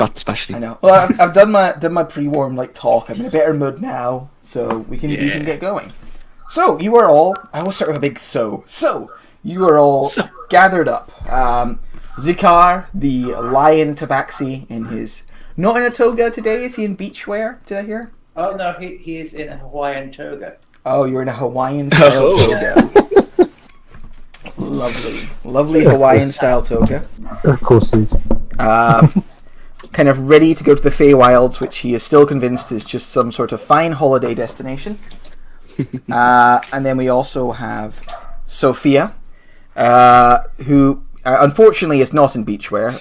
Scott especially. I know. Well, I've done my pre-warm talk. I'm in a better mood now, so we can get going. So you are all. I always start with a big so. So you are all gathered up. Zikar, the lion tabaxi, in his not in a toga today. Is he in beachwear? Did I hear? Oh no, he is in a Hawaiian toga. Oh, you're in a Hawaiian style toga. Lovely Hawaiian style toga. Of course he is. Kind of ready to go to the Feywilds, which he is still convinced is just some sort of fine holiday destination. And then we also have Sophia, who unfortunately is not in beachwear.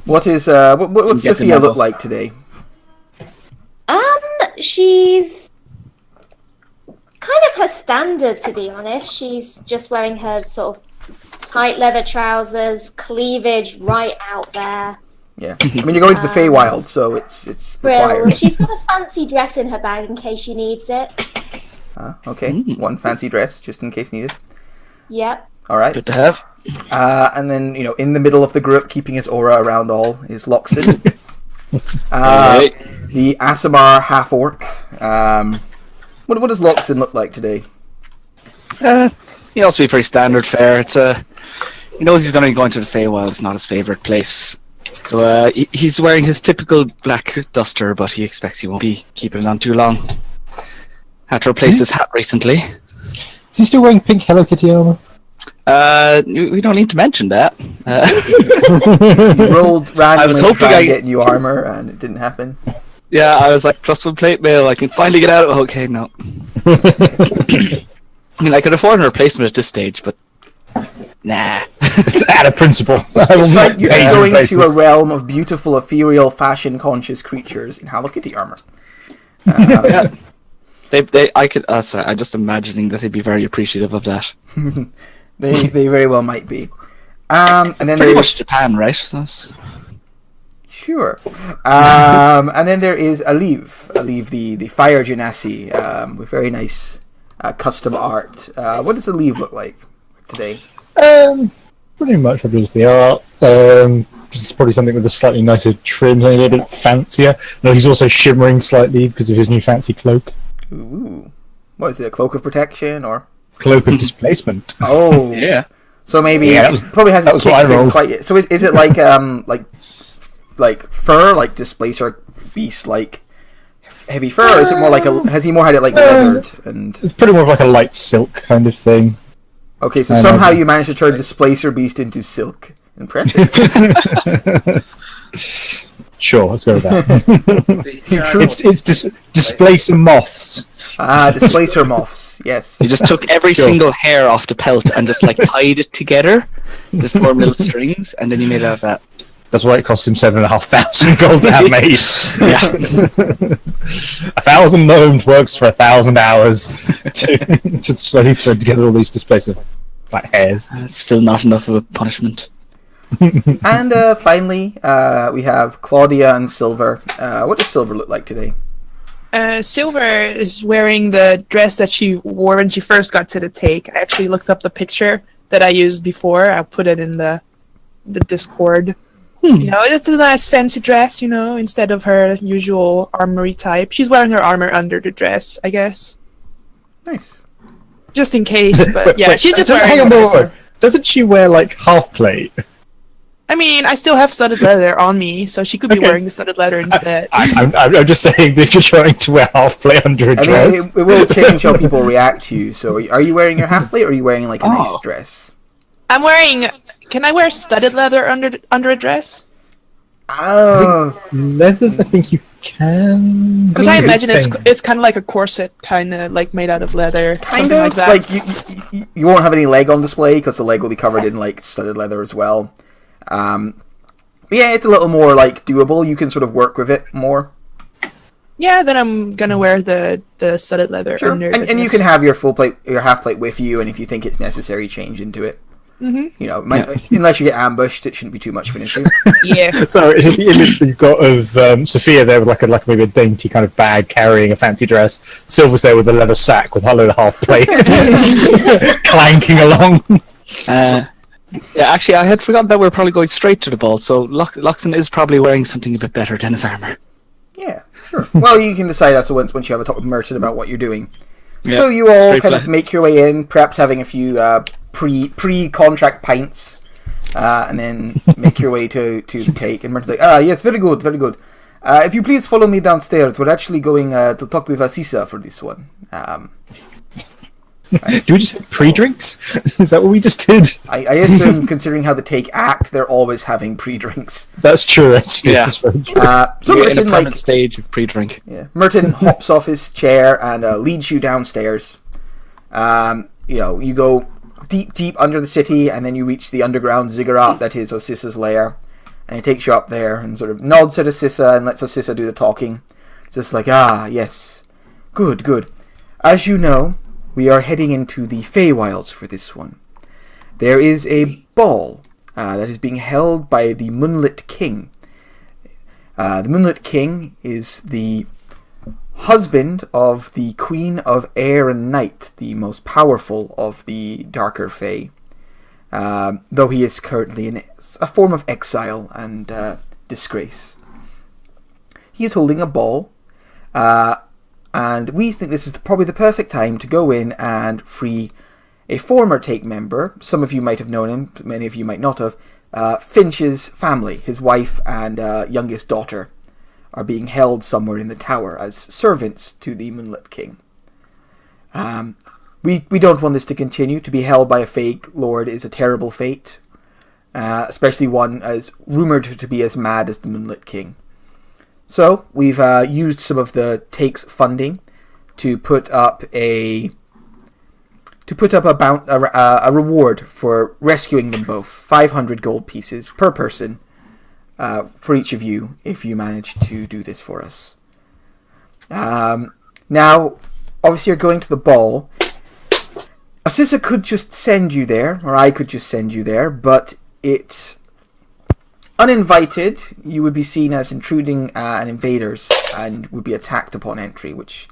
What's Sophia look like today? She's kind of her standard, to be honest. She's just wearing her sort of tight leather trousers, cleavage right out there. Yeah, I mean, you're going to the Feywilds, so it's required. She's got a fancy dress in her bag in case she needs it. Okay, one fancy dress just in case needed. Yep. All right. Good to have. And then, in the middle of the group, keeping his aura around all, is Loxin. The Asimar half-orc. What does Loxin look like today? He also be pretty standard fare. It's he knows he's going to be going to the Feywild. It's not his favourite place. So he's wearing his typical black duster, but he expects he won't be keeping it on too long. Had to replace his hat recently. Is he still wearing pink Hello Kitty armor? We don't need to mention that. You rolled randomly I was hoping to get new armor, and it didn't happen. Yeah, I was like, +1 plate mail, I can finally get out of it. Okay, no. I mean, I could afford a replacement at this stage, but nah. It's out of principle. It's like you're going into a realm of beautiful, ethereal, fashion-conscious creatures in Hello Kitty armor. Yeah. I'm just imagining that they'd be very appreciative of that. They very well might be. And then Pretty much Japan, right? Sure. And then there is Aliv, the fire genasi, with very nice custom art. What does Aliv look like today? Pretty much as the art. It's probably something with a slightly nicer trim, a little bit fancier. No, he's also shimmering slightly because of his new fancy cloak. Ooh. What is it, a cloak of protection, or? Cloak of displacement. Oh. Yeah. So maybe probably hasn't kicked in quite yet. So is it like fur, like displacer beast, like heavy fur, or is it more like has he more had it like leathered and? It's pretty more of like a light silk kind of thing. Okay, so somehow you managed to turn displacer beast into silk. Impressive. Sure, let's go with that. It's displacer moths. Displacer moths. Yes. You just took every single hair off the pelt and just tied it together to form little strings, and then you made out of that. That's why it cost him 7,500 gold to have made. Yeah. 1,000 gnomes works for 1,000 hours to slowly thread together all these displacer hairs. It's still not enough of a punishment. And finally, we have Claudia and Silver. What does Silver look like today? Silver is wearing the dress that she wore when she first got to the take. I actually looked up the picture that I used before. I'll put it in the Discord. It's a nice fancy dress, instead of her usual armory type. She's wearing her armor under the dress, I guess. Nice. Just in case, but yeah, she's just wearing her. Doesn't she wear half plate? I mean, I still have studded leather on me, so she could be wearing the studded leather instead. I'm just saying that you're trying to wear half plate under a dress. It will change how people react to you. So, are you wearing your half plate, or are you wearing a nice dress? I'm wearing. Can I wear studded leather under a dress? Oh, leathers. I think you can. Because I imagine it's kind of like a corset, kind of made out of leather, something like that. Like you won't have any leg on display because the leg will be covered in studded leather as well. But yeah, it's a little more doable. You can sort of work with it more. Yeah, then I'm gonna wear the studded leather under. And you can have your half plate with you, and if you think it's necessary, change into it. Mm-hmm. Unless you get ambushed, it shouldn't be too much of an issue. Yeah. So the image that you've got of Sophia there with maybe a dainty kind of bag carrying a fancy dress. Silver's there with a leather sack with a load of half plate clanking along. Yeah, actually, I had forgotten that we're probably going straight to the ball, so Loxon is probably wearing something a bit better than his armor. Yeah, sure. Well, you can decide also once you have a talk with Merton about what you're doing. Yeah, So you all straight kind of plan. make your way in, perhaps having a few pre-contract pints, and then make your way to the take. And Merton's like, yes, very good, very good. If you please follow me downstairs, we're actually going to talk with Asisa for this one. Do we just have pre-drinks? Is that what we just did? I assume, considering how the take act, they're always having pre-drinks. That's true, actually. Yeah. That's very true. So We're in a Merton, permanent stage of pre-drink. yeah, Merton hops off his chair and leads you downstairs. You go deep under the city, and then you reach the underground ziggurat that is Osissa's lair. And he takes you up there and sort of nods at Osissa and lets Osissa do the talking. Just like, yes. Good, good. As you know, we are heading into the Feywilds for this one. There is a ball that is being held by the Moonlit King. The Moonlit King is the husband of the Queen of Air and Night, the most powerful of the darker Fae. Though he is currently in a form of exile and disgrace. He is holding a ball, and we think this is probably the perfect time to go in and free a former Take member. Some of you might have known him, many of you might not have. Finch's family, his wife and youngest daughter, are being held somewhere in the tower as servants to the Moonlit King. We don't want this to continue. To be held by a fake lord is a terrible fate, especially one as rumored to be as mad as the Moonlit King. So we've used some of the Take's funding to put up a reward for rescuing them both. 500 gold pieces per person for each of you if you manage to do this for us. Now, obviously, you're going to the ball. Asissa could just send you there, or I could just send you there, but it's uninvited. You would be seen as intruding and invaders, and would be attacked upon entry, which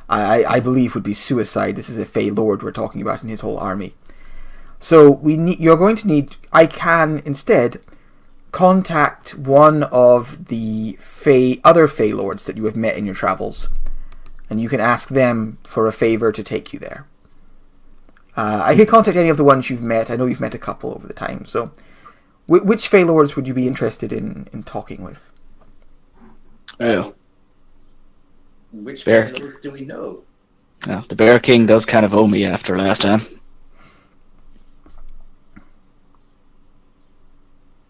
I believe would be suicide. This is a Fey Lord we're talking about in his whole army. So you're going to need. I can instead contact one of the other Fey Lords that you have met in your travels, and you can ask them for a favor to take you there. I could contact any of the ones you've met. I know you've met a couple over the time. So, which Fey Lords would you be interested in talking with? Oh. Which Bear. fellows do we know? Well, the Bear King does kind of owe me after last time.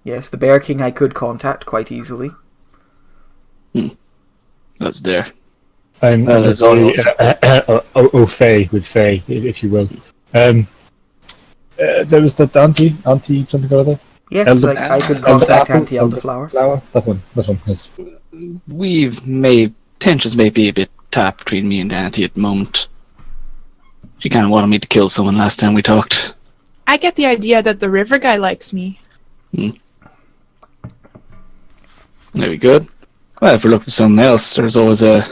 Yes, the Bear King I could contact quite easily. That's there. I'm there's very au fait with Faye, if you will. There was the Auntie something or other. Yes, Elder- I could contact Apple, Auntie Elderflower. Flower. That one. Yes. Tensions may be a bit tapped between me and Auntie at the moment. She kind of wanted me to kill someone last time we talked. I get the idea that the river guy likes me. Very good. Well, if we're looking for something else, there's always I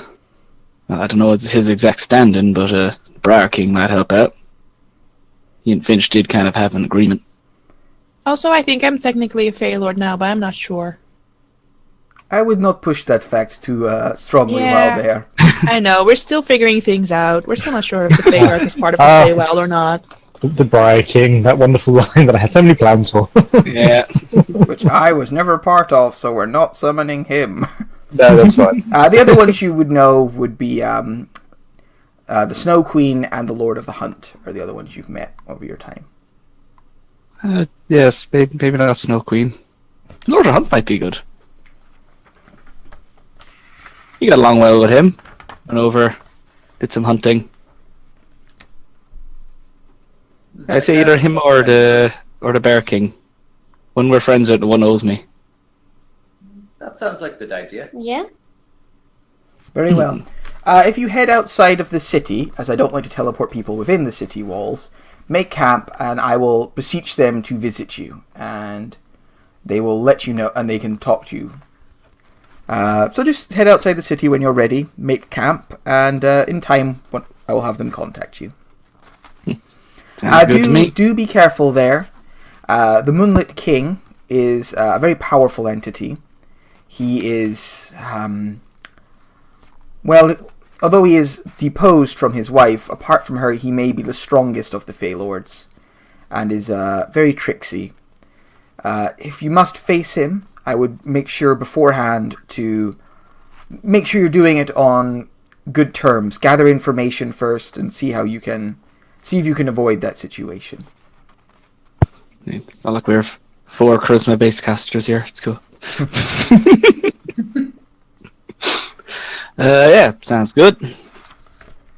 don't know his exact stand-in, but Briar King might help out. He and Finch did kind of have an agreement. Also, I think I'm technically a Fey Lord now, but I'm not sure. I would not push that fact too strongly Yeah. while there. I know, we're still figuring things out. We're still not sure if the Feymark is part of the Feywild or not. The Briar King, that wonderful line that I had so many plans for. Yeah. Which I was never part of, so we're not summoning him. No, that's fine. The other ones you would know would be the Snow Queen and the Lord of the Hunt are the other ones you've met over your time. Yes, maybe not Snow Queen. Lord of Hunt might be good. You got along well with him. Went over, did some hunting. I say either him or the Bear King. One we're friends with, and one owes me. That sounds like a good idea. Yeah. Very well. If you head outside of the city, as I don't like to teleport people within the city walls, make camp and I will beseech them to visit you. And they will let you know, and they can talk to you. So just head outside the city when you're ready, make camp, and in time I will have them contact you. Sounds good to me. Do be careful there. The Moonlit King is a very powerful entity. He is, well, although he is deposed from his wife, apart from her, he may be the strongest of the Fey Lords, and is very tricksy. If you must face him, I would make sure beforehand to make sure you're doing it on good terms. Gather information first and see if you can avoid that situation. It's not like we're 4 charisma-based casters here. It's cool. Yeah, sounds good.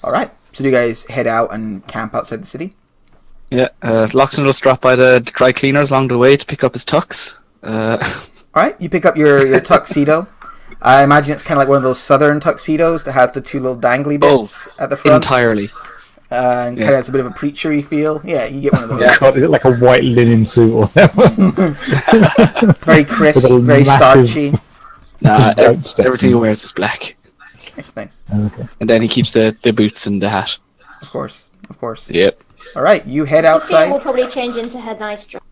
All right. So do you guys head out and camp outside the city? Yeah, Loxton will stop by the dry cleaners along the way to pick up his tux. All right. You pick up your tuxedo. I imagine it's kind of like one of those southern tuxedos that have the 2 little dangly bits at the front. Entirely. And kind of has a bit of a preachery feel. Yeah, you get one of those. Oh God, is it like a white linen suit or whatever? Very crisp, With a very massive- starchy. Nah, Don't step everything he in. wears is black. Nice. Okay. And then he keeps the boots and the hat. Of course. Yep. All right, you head Sophia outside. will probably change into her nice dress.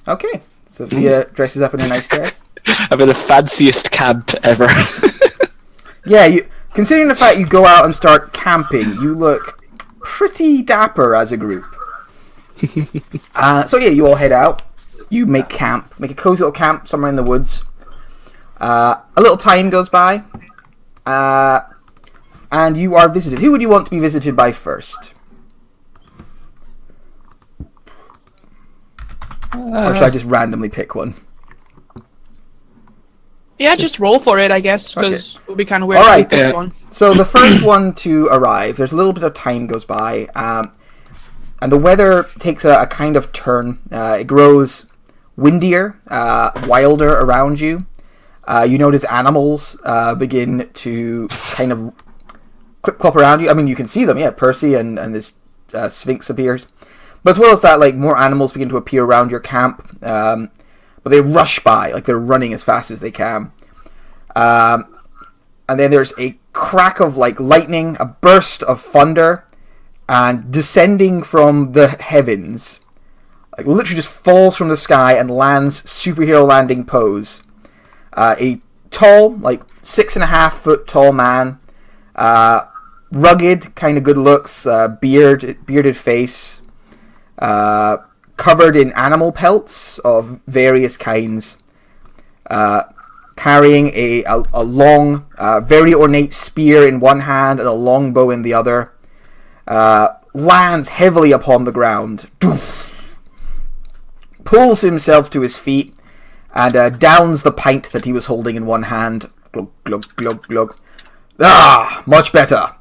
Okay. Sophia dresses up in a nice dress. I've been the fanciest camp ever. Yeah, considering the fact you go out and start camping, you look pretty dapper as a group. So yeah, you all head out. You make camp. Make a cozy little camp somewhere in the woods. A little time goes by. And you are visited. Who would you want to be visited by first? Or should I just randomly pick one? Yeah, just roll for it, I guess, because it would be kind of weird All if right. we picked one. So the first one to arrive, there's a little bit of time goes by, and the weather takes a kind of turn. It grows windier, wilder around you. You notice animals begin to kind of clip-clop around you. I mean, you can see them, yeah, Percy and this Sphinx appears. But as well as that, like, more animals begin to appear around your camp. But they rush by, like they're running as fast as they can. And then there's a crack of, like, lightning, a burst of thunder, and descending from the heavens, like, literally just falls from the sky and lands superhero landing pose. A tall, like, 6.5 foot tall man, rugged, kind of good looks, bearded face, covered in animal pelts of various kinds, carrying a long, very ornate spear in one hand and a longbow in the other, lands heavily upon the ground, pulls himself to his feet, and downs the pint that he was holding in one hand. Glug, glug, glug, glug. Ah, much better.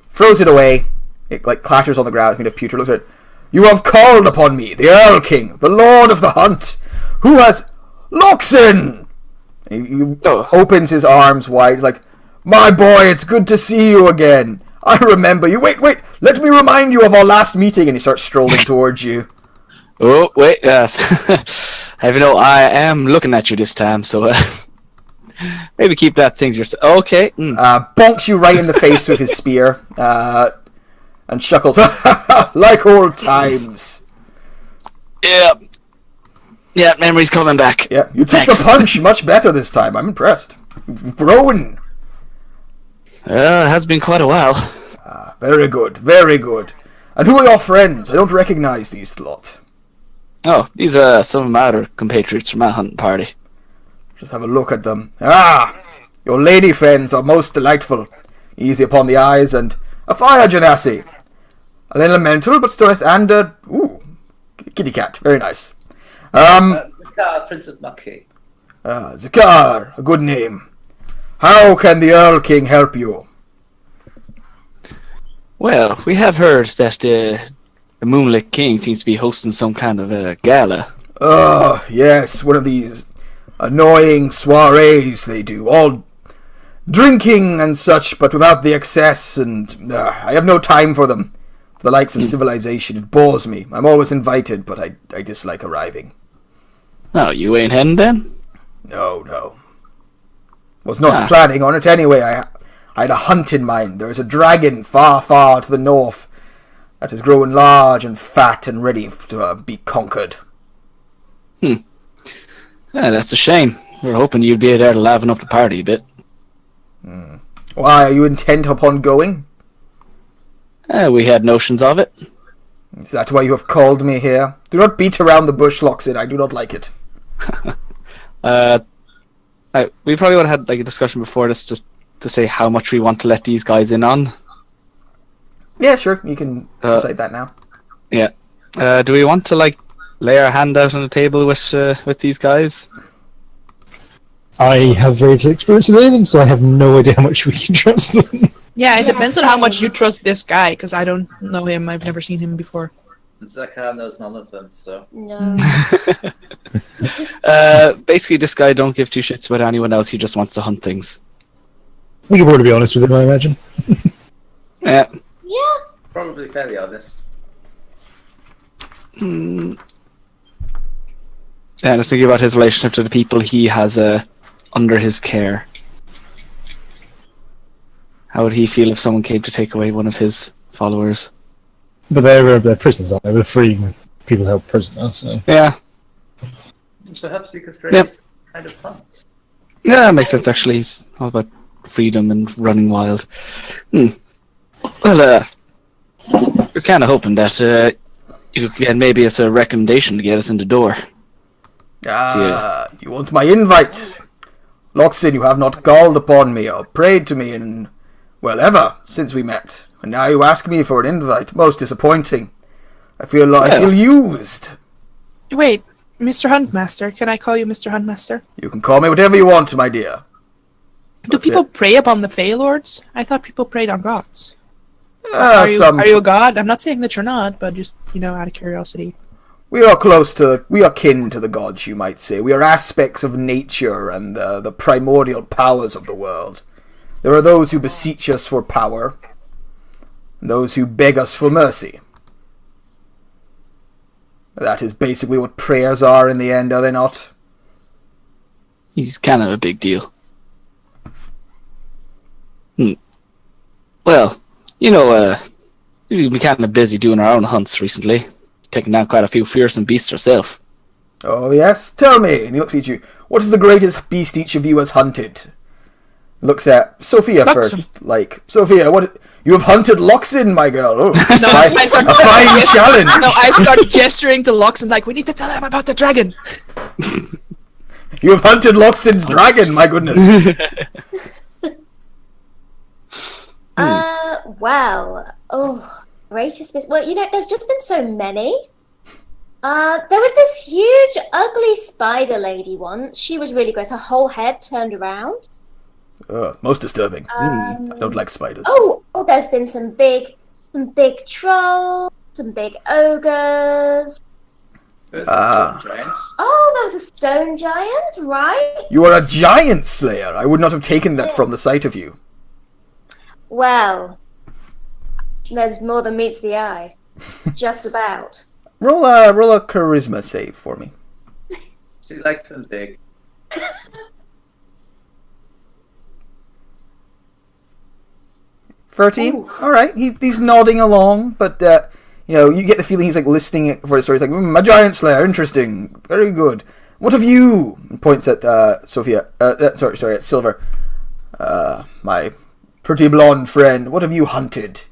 Throws it away. It, like, clatters on the ground. Made of pewter. Looks at it. You have called upon me, the Earl King, the Lord of the Hunt, who has... Loxin! He opens his arms wide. He's like, my boy, it's good to see you again. I remember you. Wait, let me remind you of our last meeting. And he starts strolling towards you. Oh, wait, yes. You know, I am looking at you this time, so maybe keep that thing to yourself. Okay. Bonks you right in the face with his spear, and chuckles, like old times. Yeah, memory's coming back. Yeah, you took the punch much better this time. I'm impressed. You've grown. It has been quite a while. Very good, very good. And who are your friends? I don't recognize these lot. Oh, these are some of my other compatriots from my hunting party. Just have a look at them. Ah, your lady friends are most delightful. Easy upon the eyes, and a fire genasi. An elemental, but still nice, and kitty cat. Very nice. Zakar, Prince of Maki. Zakar, a good name. How can the Earl King help you? Well, we have heard that the Moonlit King seems to be hosting some kind of a gala. Yes, one of these annoying soirees they do. All drinking and such, but without the excess, and I have no time for them. For the likes of civilization, it bores me. I'm always invited, but I dislike arriving. Oh, you ain't heading then? No. Was not planning on it anyway. I had a hunt in mind. There is a dragon far, far to the north that is growing large and fat and ready to be conquered. Yeah, that's a shame. We were hoping you'd be there to liven up the party a bit. Why, are you intent upon going? We had notions of it. Is that why you have called me here? Do not beat around the bush, Loxin. I do not like it. We probably would have had like a discussion before this, just to say how much we want to let these guys in on. Yeah, sure. You can decide that now. Yeah. Do we want to like lay our hand out on the table with these guys? I have very little experience with any of them, so I have no idea how much we can trust them. Yeah, it depends on how much you trust this guy, because I don't know him. I've never seen him before. Zakar knows none of them, so... No. Basically, this guy don't give two shits about anyone else. He just wants to hunt things. We can probably be honest with him, I imagine. Yeah. Yeah. Probably fairly honest. Yeah, just thinking about his relationship to the people he has under his care. How would he feel if someone came to take away one of his followers? But they're prisoners, aren't they? We're freeing people held prisoner, so... Yeah. Perhaps we could create some kind of hunt. Yeah, that makes sense, actually. He's all about freedom and running wild. Well, we're kind of hoping that you can maybe as a recommendation to get us in the door. You want my invite? Loxin, you have not called upon me or prayed to me in, well, ever since we met. And now you ask me for an invite. Most disappointing. I feel used. Wait, Mr. Huntmaster. Can I call you Mr. Huntmaster? You can call me whatever you want, my dear. Do people prey upon the Fey Lords? I thought people preyed on gods. Are Some... you a god? I'm not saying that you're not, but just, out of curiosity. We are kin to the gods, you might say. We are aspects of nature and the primordial powers of the world. There are those who beseech us for power, and those who beg us for mercy. That is basically what prayers are in the end, are they not? He's kind of a big deal. Well, we've been kind of busy doing our own hunts recently. Taking down quite a few fearsome beasts ourselves. Oh, yes? Tell me. And he looks at you. What is the greatest beast each of you has hunted? Looks at Sophia first. Sophia, what... You have hunted Loxin, my girl. Oh, a fine challenge. No, I start gesturing to Loxin we need to tell him about the dragon. You have hunted Loxin's dragon, my goodness. Greatest beast. Well, there's just been so many. There was this huge, ugly spider lady once. She was really gross. Her whole head turned around. Most disturbing. I don't like spiders. Oh, there's been some big trolls, some big ogres. There's a stone giant. Oh, there was a stone giant, right? You are a giant slayer. I would not have taken that from the sight of you. Well, there's more than meets the eye. Just about. Roll a charisma save for me. She likes them big. 13? Alright, he's nodding along, but, you get the feeling he's, listening for his story. He's like, a giant slayer, interesting, very good. What have you, and points at, Sophia, at Silver, my pretty blonde friend, what have you hunted?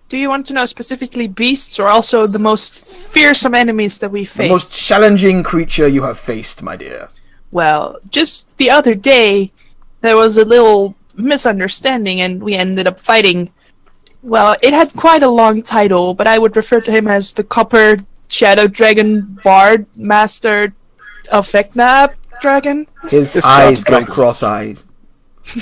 Do you want to know specifically beasts, or also the most fearsome enemies that we faced? The most challenging creature you have faced, my dear. Well, just the other day, there was a little misunderstanding and we ended up fighting. Well, it had quite a long title, but I would refer to him as the Copper Shadow Dragon Bard Master of Vecna Dragon. His eyes go cross-eyes.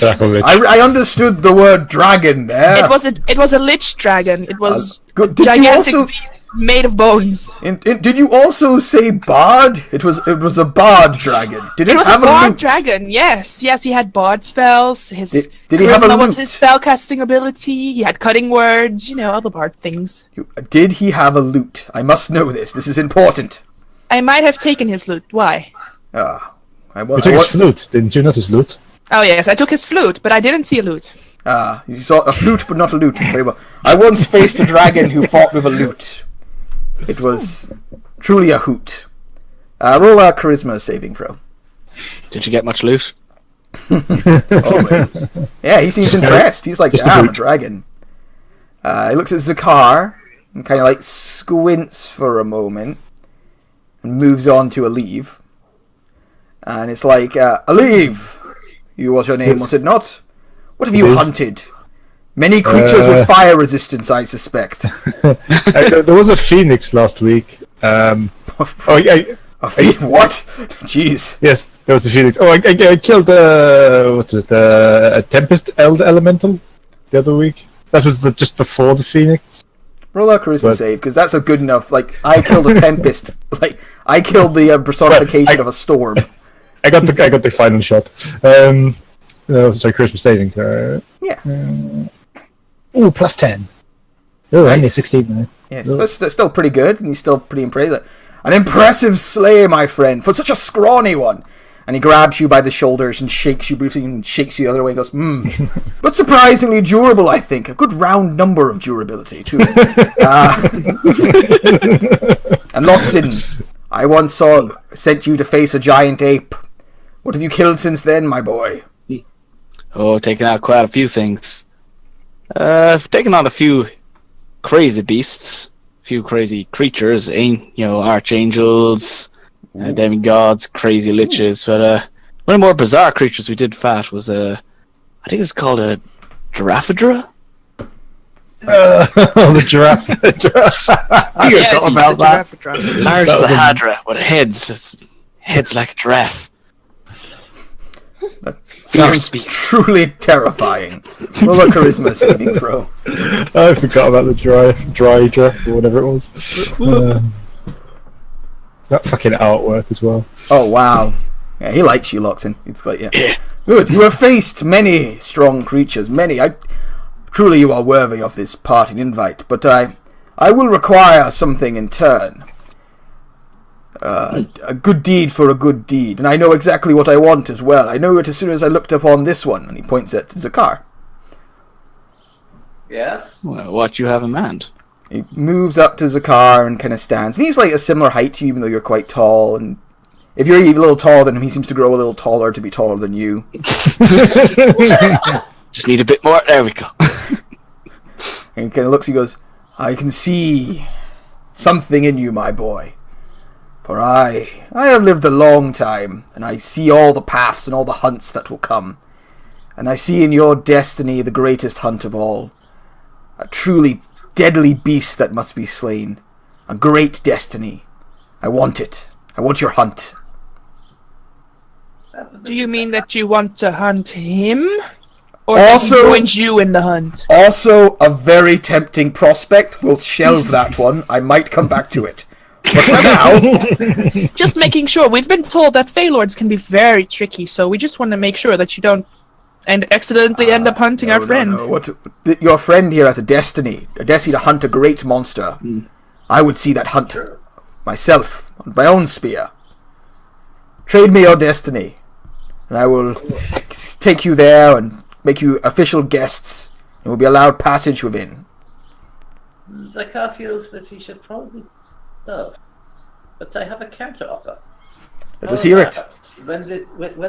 I understood the word dragon there. It was a lich dragon. It was did gigantic you also, beast made of bones. Did you also say bard? It was a bard dragon. Did it was have a bard lute? dragon? Yes, he had bard spells. His did he have a lute? was his spellcasting ability. He had cutting words. All the bard things. Did he have a lute? I must know this. This is important. I might have taken his lute. Why? You took his flute, didn't you? Not his lute. Oh yes, I took his flute, but I didn't see a lute. You saw a flute, but not a lute. Very well. I once faced a dragon who fought with a lute. It was truly a hoot. Roll a charisma saving throw. Did you get much loot? Always. Yeah, he seems impressed. He's like, damn, a dragon. He looks at Zakar and kind of like squints for a moment and moves on to Aleve. And it's like, Aleve! You was your name, was it not? What have you hunted? Many creatures with fire resistance, I suspect. There was a phoenix last week. What? Jeez. Yes, there was a phoenix. I killed a tempest elemental the other week. That was just before the phoenix. Roll a charisma save, because that's a good enough. Like, I killed a tempest. Like, I killed the personification of a storm. I got the final shot. Sorry, charisma saving. Yeah. Ooh, plus 10. Oh, Nice. only 16 now. Yeah, it's still pretty good, and he's still pretty impressed. An impressive slay, my friend, for such a scrawny one. And he grabs you by the shoulders and shakes you briefly and shakes you the other way and goes, but surprisingly durable, I think. A good round number of durability, too. And Loxin, I once sent you to face a giant ape. What have you killed since then, my boy? Oh, taking out quite a few things. Taking out a few crazy beasts, a few crazy creatures, archangels, demigods, crazy liches. But one of the more bizarre creatures we did fight was I think it was called a giraffadra. The giraffe. You're talking about that. Large as a hadra with heads like a giraffe. That sounds truly terrifying. Roll a charisma saving throw. I forgot about the dry giraffe or whatever it was. That fucking artwork as well. Oh, wow. Yeah, he likes you, Loxin. It's like, yeah. Good. You have faced many strong creatures. Truly you are worthy of this parting invite, but I will require something in turn. A good deed for a good deed, and I know exactly what I want as well. I know it as soon as I looked upon this one, and he points at Zakar. Yes? Well, what you have in mind? He moves up to Zakar and kind of stands. And he's like a similar height to you, even though you're quite tall, and if you're even a little taller than him, he seems to grow a little taller to be taller than you. Just need a bit more. There we go. And he kind of looks, he goes, I can see something in you, my boy. For I have lived a long time, and I see all the paths and all the hunts that will come. And I see in your destiny the greatest hunt of all. A truly deadly beast that must be slain. A great destiny. I want it. I want your hunt. Do you mean that you want to hunt him? Or Also- that he joins you in the hunt? Also, a very tempting prospect. We'll shelve that one. I might come back to it. But for now, Just making sure. We've been told that Feylords can be very tricky, so we just want to make sure that you don't accidentally end up hunting our friend. No. Your friend here has a destiny to hunt a great monster. I would see that hunt myself, on my own spear. Trade me your destiny, and I will take you there and make you official guests, and will be allowed passage within. Zakar feels that he should probably serve, but I have a counter offer. Let us hear it. When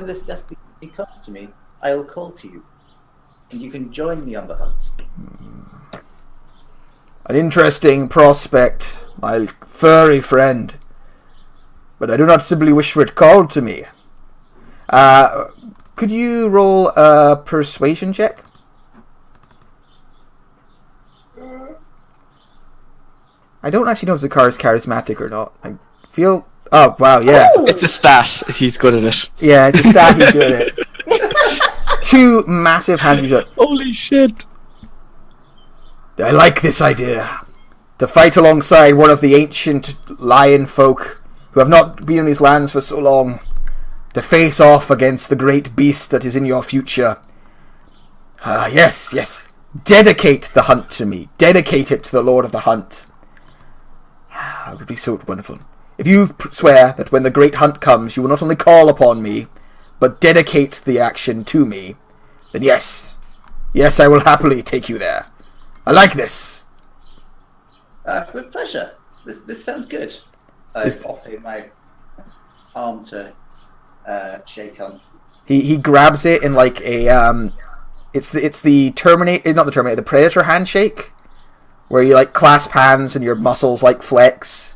this destiny comes to me, I will call to you, and you can join me on the hunt. An interesting prospect, my furry friend. But I do not simply wish for it called to me. Could you roll a persuasion check? I don't actually know if Zakar is charismatic or not. I feel... Oh, wow, yeah. It's a stat. He's good at it. Yeah, it's a stat he's good at it. 2 massive hands. Holy shit. I like this idea. To fight alongside one of the ancient lion folk who have not been in these lands for so long. To face off against the great beast that is in your future. Yes. Dedicate the hunt to me. Dedicate it to the Lord of the Hunt. It would be so wonderful. If you swear that when the great hunt comes, you will not only call upon me, but dedicate the action to me, then yes, I will happily take you there. I like this. With pleasure. This sounds good. I offer my arm to shake on. He grabs it in like a it's the Terminator, not the Terminator, the Predator handshake, where you like clasp hands and your muscles like flex.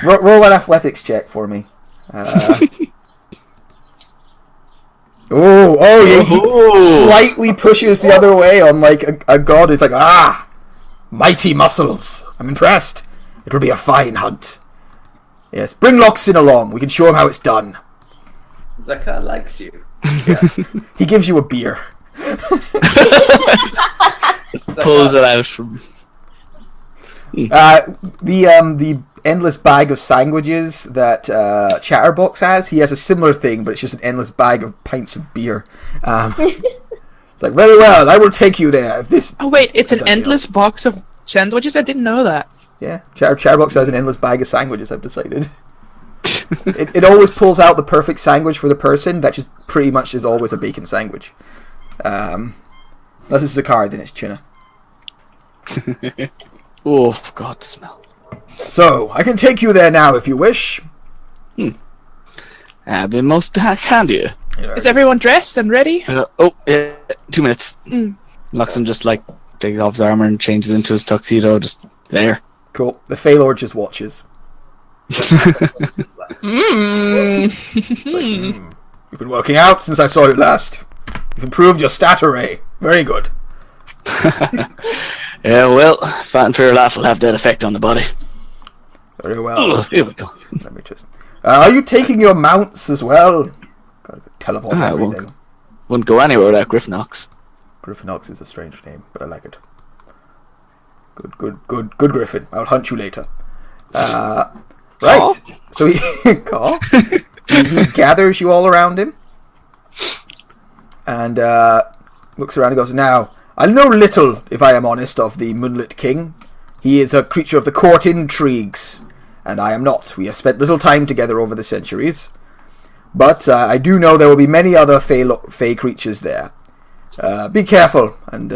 Roll an athletics check for me. Yeah, he slightly pushes the other way on like a god. He's like, mighty muscles. I'm impressed. It will be a fine hunt. Yes, bring Loxin along. We can show him how it's done. Zakar likes you. Yeah. He gives you a beer. Just pulls it out from. The endless bag of sandwiches that Chatterbox has, he has a similar thing, but it's just an endless bag of pints of beer. It's like, very well, I will take you there. If this. Oh wait, it's an endless box of sandwiches. I didn't know that. Yeah, Chatterbox has an endless bag of sandwiches. I've decided. It always pulls out the perfect sandwich for the person. That just pretty much is always a bacon sandwich. Unless it's Zakar, then it's tuna. Oh God, the smell. So I can take you there now if you wish. I've been most kind of you. Is everyone dressed and ready? 2 minutes. Luxon just like takes off his armor and changes into his tuxedo. Just there. Cool. The Phalor just watches. You've been working out since I saw you last. You've improved your stat array. Very good. Yeah, well, fat and fair laugh will have that effect on the body. Very well. Here we go. Let me just. Are you taking your mounts as well? Gotta teleport everything. Wouldn't go anywhere without Griffinox. Griffinox is a strange name, but I like it. Good, Griffin. I'll hunt you later. Right. So he he gathers you all around him, and looks around and goes, "Now, I know little, if I am honest, of the Moonlit King. He is a creature of the court intrigues, and I am not. We have spent little time together over the centuries, but I do know there will be many other fey creatures there. Be careful and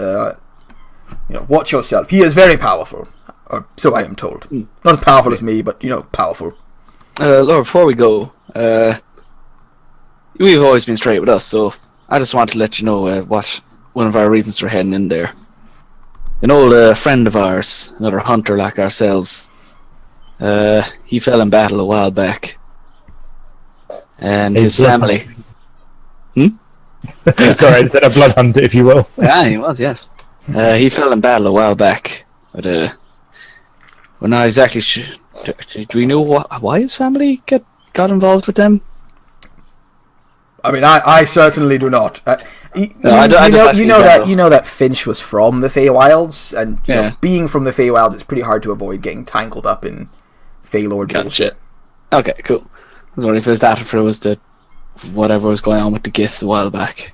watch yourself. He is very powerful, or so I am told. Not as powerful as me, but powerful." Laura, before we go, we've always been straight with us, so I just want to let you know what one of our reasons for heading in there. An old friend of ours, another hunter like ourselves, he fell in battle a while back, and his family. Sorry, I said a blood hunter, if you will. Yeah, he was, yes. He fell in battle a while back, but we're not exactly sure. Do we know why his family got involved with them? I mean, I certainly do not. You know that Finch was from the Feywilds, and being from the Feywilds, it's pretty hard to avoid getting tangled up in Feylord bullshit. Okay, cool. I was wondering if it was that, or if it was whatever was going on with the Gith a while back.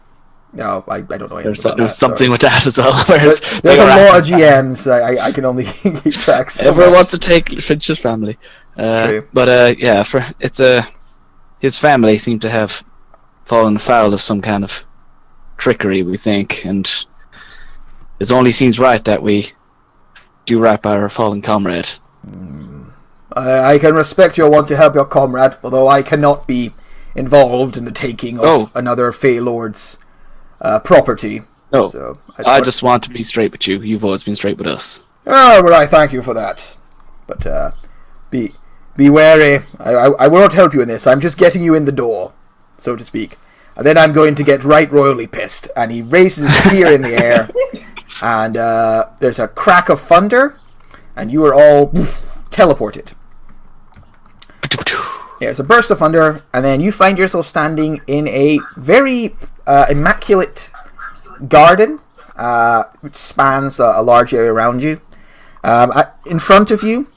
No, I don't know anything There's about that. something with that as well. There's a lot of GMs. I can only keep track. Everyone wants to take Finch's family. True. But his family seem to have fallen foul of some kind of trickery, we think, and it only seems right that we do wrap our fallen comrade. I can respect your want to help your comrade, although I cannot be involved in the taking of another Feylord's property. No, so I just want to be straight with you. You've always been straight with us. Oh, well, I thank you for that. But be wary. I will not help you in this. I'm just getting you in the door, so to speak. And then I'm going to get right royally pissed. And he raises his spear in the air, and there's a crack of thunder, and you are all teleported. Yeah, it's a burst of thunder, and then you find yourself standing in a very immaculate garden, which spans a large area around you. In front of you,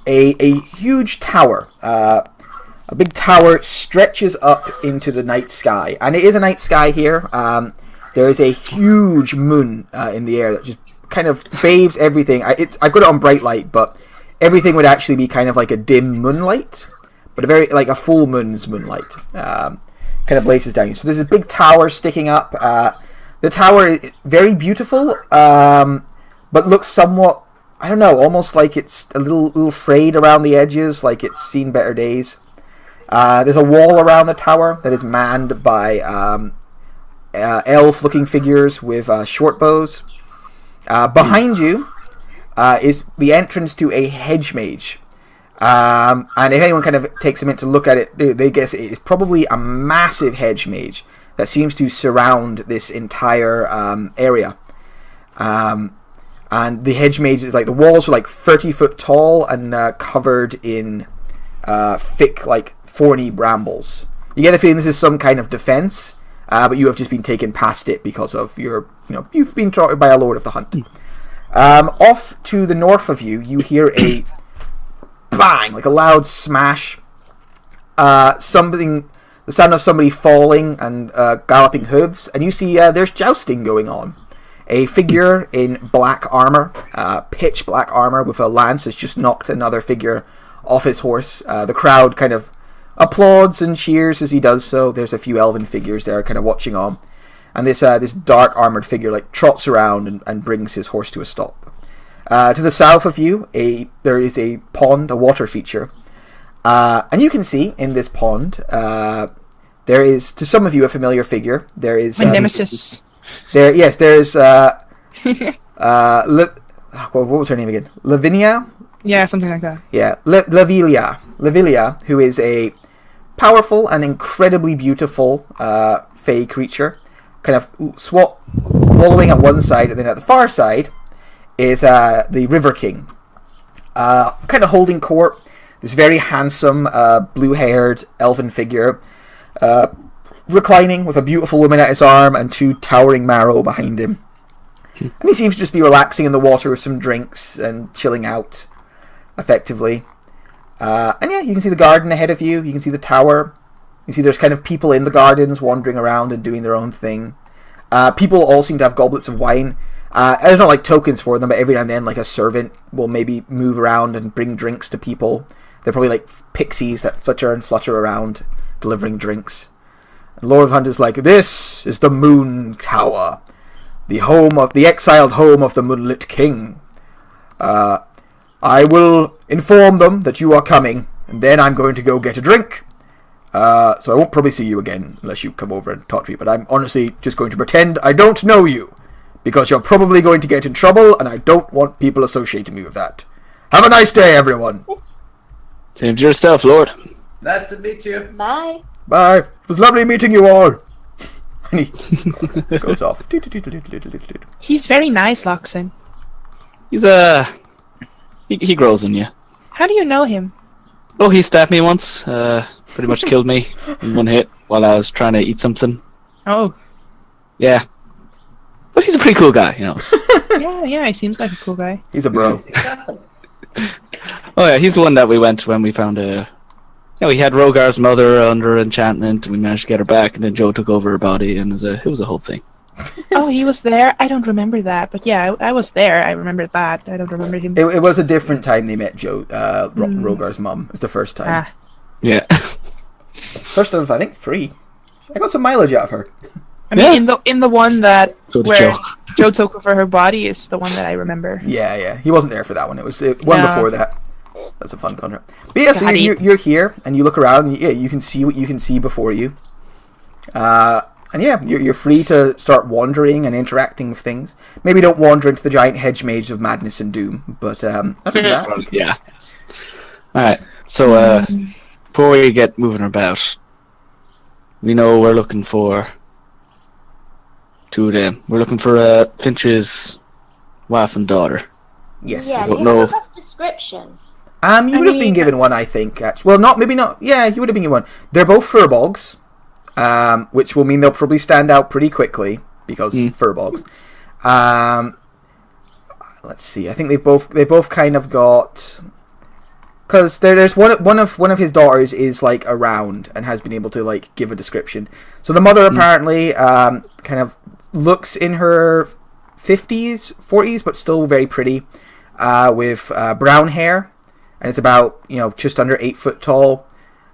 a huge tower. A big tower stretches up into the night sky, and it is a night sky here. There is a huge moon in the air that just kind of bathes everything. I've got it on bright light, but everything would actually be kind of like a dim moonlight, but a full moon's moonlight. Kind of blazes down. So there's a big tower sticking up. The tower is very beautiful, but looks somewhat, I don't know, almost like it's a little frayed around the edges, like it's seen better days. There's a wall around the tower that is manned by elf-looking figures with short bows. Behind you is the entrance to a hedge mage. And if anyone kind of takes a minute to look at it, they guess it is probably a massive hedge mage that seems to surround this entire area. And the hedge mage is like, the walls are like 30 foot tall and covered in thick, like thorny brambles. You get the feeling this is some kind of defense, but you have just been taken past it because of you've been trotted by a lord of the hunt. Off to the north of you, you hear a bang, like a loud smash. The sound of somebody falling and galloping hooves, and you see there's jousting going on. A figure in black armor, pitch black armor with a lance, has just knocked another figure off his horse. The crowd kind of applauds and cheers as he does so. There's a few elven figures there kind of watching on. And this dark armored figure like trots around and brings his horse to a stop. To the south of you, there is a pond, a water feature. And you can see in this pond, there is, to some of you, a familiar figure. There is... My nemesis. There's... what was her name again? Lavinia? Yeah, something like that. Yeah, Lavilia, who is a powerful and incredibly beautiful fey creature, kind of wallowing at one side, and then at the far side is the River King, kind of holding court. This very handsome, blue-haired elven figure, reclining with a beautiful woman at his arm and two towering marrow behind him. And he seems to just be relaxing in the water with some drinks and chilling out, effectively. And yeah, you can see the garden ahead of you. You can see the tower. You see there's kind of people in the gardens wandering around and doing their own thing. People all seem to have goblets of wine. There's not like tokens for them, but every now and then like a servant will maybe move around and bring drinks to people. They're probably like pixies that flitter and flutter around delivering drinks. And Lord of the Hunt is like, this is the Moon Tower, the exiled home of the Moonlit King. I will inform them that you are coming, and then I'm going to go get a drink. So I won't probably see you again unless you come over and talk to me, but I'm honestly just going to pretend I don't know you, because you're probably going to get in trouble, and I don't want people associating me with that. Have a nice day, everyone. Same to yourself, Lord. Nice to meet you. Bye. Bye. It was lovely meeting you all. And he goes off. He's very nice, Loxin. He's he grows on you. How do you know him? Oh, he stabbed me once. Pretty much killed me in one hit while I was trying to eat something. Oh. Yeah. But he's a pretty cool guy, Yeah, he seems like a cool guy. He's a bro. Oh yeah, he's the one that we went when we found we had Rogar's mother under enchantment, and we managed to get her back, and then Joe took over her body, and it was a whole thing. Oh, he was there? I don't remember that, but yeah, I was there. I remember that. I don't remember him. It was a different time they met Joe, Rogar's mum. It was the first time. Ah. Yeah. First of, I think, 3. I got some mileage out of her. I mean, in the one that So did where Joe. Joe took over her body is the one that I remember. Yeah. He wasn't there for that one. It was one No. before that. That's a fun contract. But yeah, so you're here, and you look around, and you can see what you can see before you. And yeah, you're free to start wandering and interacting with things. Maybe don't wander into the giant hedge mage of madness and doom, but other than that, Yeah. Alright, so before we get moving about, we know we're looking for two of them. We're looking for Finch's wife and daughter. yes. Yeah, don't do you know. have a rough description? You would have been given one, I think. Actually. Well, maybe not. Yeah, you would have been given one. They're both firbogs, which will mean they'll probably stand out pretty quickly because firbogs. Let's see. I think they both kind of got, because there's one of his daughters is like around and has been able to like give a description. So the mother apparently kind of looks in her 50s, 40s, but still very pretty, with brown hair. And it's about, just under 8 foot tall.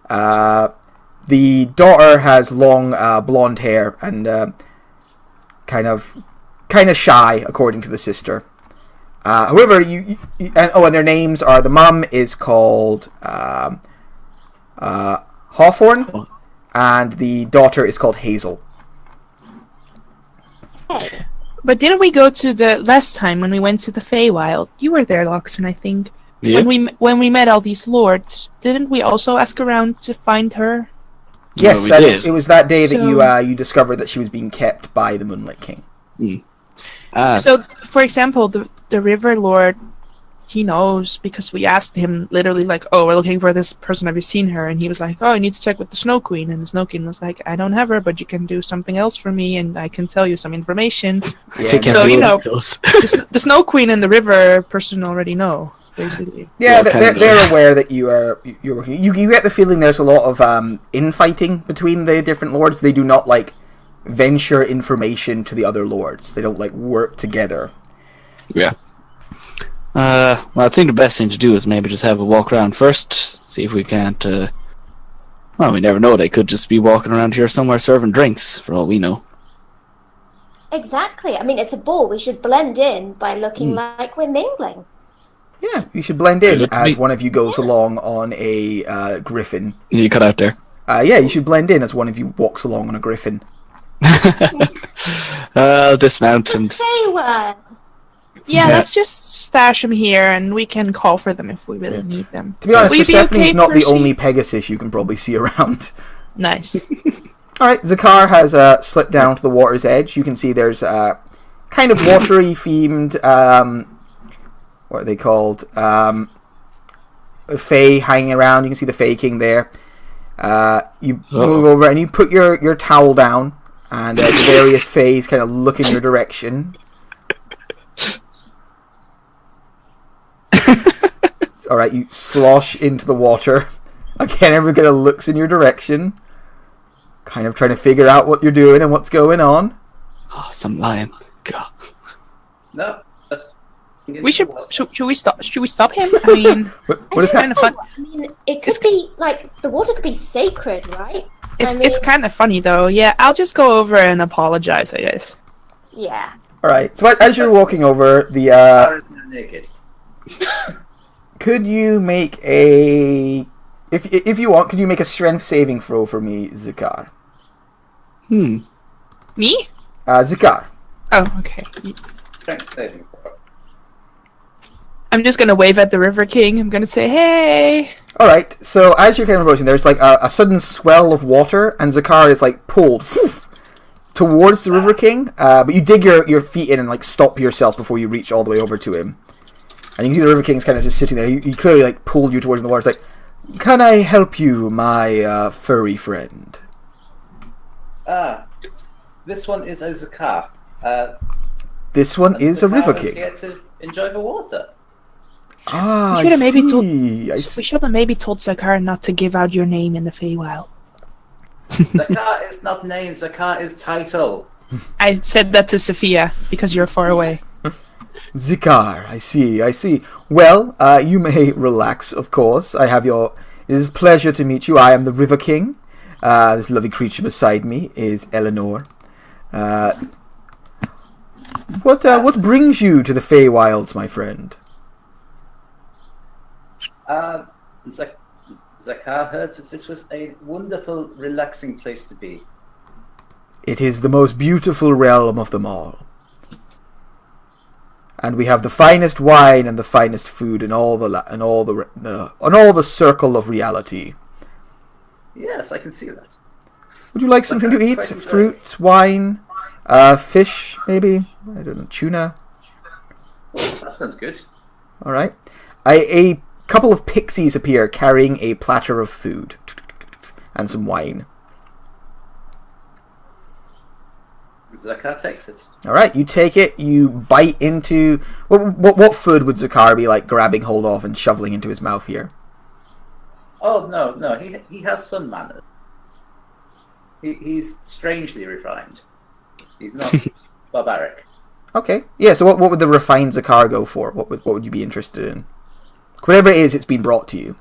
The daughter has long blonde hair and kind of shy, according to the sister. However, and their names are, the mum is called Hawthorne, Oh. and the daughter is called Hazel. Hey. But didn't we go to the last time when we went to the Feywild? You were there, Loxton, I think. Yeah. When we met all these lords, didn't we also ask around to find her? Yes, we did. it was that day that So- you discovered that she was being kept by the Moonlit King. So, for example, the River Lord, he knows because we asked him literally like, "Oh, we're looking for this person. Have you seen her?" And he was like, "Oh, I need to check with the Snow Queen." And the Snow Queen was like, "I don't have her, but you can do something else for me, and I can tell you some information." Yeah, Take So, you everyone know- else. The Snow Queen and the River person already know, basically. Yeah, Yeah, kinda. they're aware that you're working. You get the feeling there's a lot of infighting between the different lords. They do not like venture information to the other lords. They don't like work together. Yeah. Well, I think the best thing to do is maybe just have a walk around first, see if we can't. Well, we never know. They could just be walking around here somewhere serving drinks, for all we know. Exactly. I mean, it's a ball. We should blend in by looking like we're mingling. Yeah, you should blend in Look at as me. one of you goes along on a griffin. You cut out there. Yeah, you should blend in as one of you walks along on a griffin. I'll dismount and. Hey, what? Yeah, Yeah. let's just stash them here, and we can call for them if we really need them. To be honest, Will you be Persephone's okay, not the Percy? only Pegasus you can probably see around. Nice. Alright, Zakar has slipped down to the water's edge. You can see there's kind of watery themed, what are they called? A Fae hanging around. You can see the Fae King there. You move over and you put your towel down, and the various Faes kind of look in your direction. Alright, you slosh into the water. Again, everyone kind of looks in your direction. Kind of trying to figure out what you're doing and what's going on. Oh, some lion. God. No. That's, We should we stop? Should we stop him? I mean, What is it's that? kind of fun. I mean, it could be like the water could be sacred, right? It's I mean, kind of funny though. Yeah, I'll just go over and apologize, I guess. Yeah. Alright, so as you're walking over, the Power is not naked. could you make a... If you want, could you make a strength saving throw for me, Zakar? Me? Zakar. Oh, okay. Strength saving throw. I'm just gonna wave at the River King. I'm gonna say, "Hey." Alright, so as you're kind of approaching, there's like a sudden swell of water, and Zakar is like pulled towards the River King, but you dig your feet in and like stop yourself before you reach all the way over to him. And you can see the River King's kind of just sitting there. He clearly like pulled you towards the water. It's like, "Can I help you, my furry friend?" This one is a Zakar. This one is a River King. Here to enjoy the water. Ah, We I should have maybe told. see. I We see. should have maybe told Zakar not to give out your name in the Feywild. Zakar is not name, Zakar is title. I said that to Sophia because you're far away. Zakar, I see. Well, you may relax, of course. It is a pleasure to meet you. I am the River King. This lovely creature beside me is Eleanor. What brings you to the Feywilds, my friend? Zakar heard that this was a wonderful, relaxing place to be. It is the most beautiful realm of them all. And we have the finest wine and the finest food in all the circle of reality. Yes, I can see that. Would you like something to eat? Quite enjoy. Fruit, wine, fish, maybe? I don't know, tuna? That sounds good. Alright. A couple of pixies appear carrying a platter of food. And some wine. Zakar takes it. Alright, you take it, you bite into... What food would Zakar be like grabbing hold of and shoveling into his mouth here? Oh, no, he has some manners. He's strangely refined. He's not barbaric. Okay. Yeah, so what would the refined Zakar go for? What would you be interested in? Whatever it is, it's been brought to you.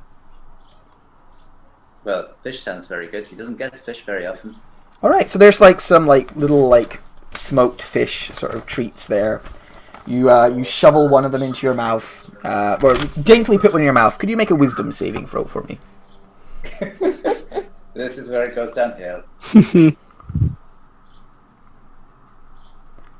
Well, fish sounds very good. He doesn't get fish very often. Alright, so there's like some like little like smoked fish sort of treats there. You shovel one of them into your mouth, or daintily put one in your mouth. Could you make a wisdom saving throw for me? This is where it goes downhill.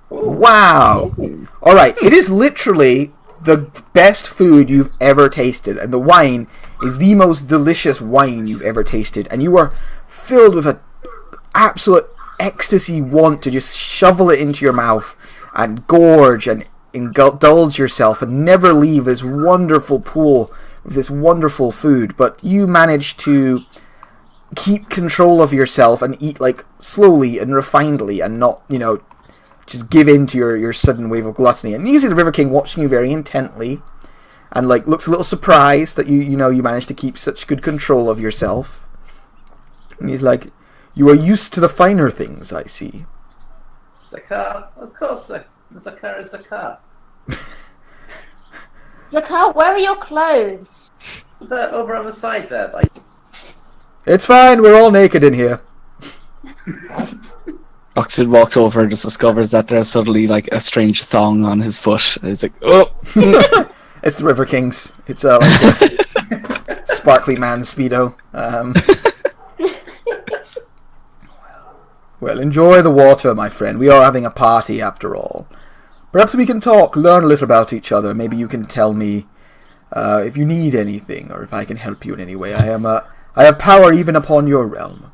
Wow! Alright, it is literally the best food you've ever tasted, and the wine is the most delicious wine you've ever tasted, and you are filled with an absolute ecstasy want to just shovel it into your mouth and gorge and indulge yourself and never leave this wonderful pool with this wonderful food. But you manage to keep control of yourself and eat like slowly and refinedly and not, just give in to your sudden wave of gluttony. And you see the River King watching you very intently and like looks a little surprised that you managed to keep such good control of yourself. And he's like, "You are used to the finer things, I see." Zakar, of course, Zakar is Zakar. Zakar, where are your clothes? They're over on the side there, like. It's fine, we're all naked in here. Oxid walks over and just discovers that there's suddenly like a strange thong on his foot. He's like, "Oh!" It's the River King's. It's like a sparkly man speedo. Well, enjoy the water, my friend. We are having a party after all. Perhaps we can talk, learn a little about each other. Maybe you can tell me if you need anything, or if I can help you in any way. I have power even upon your realm.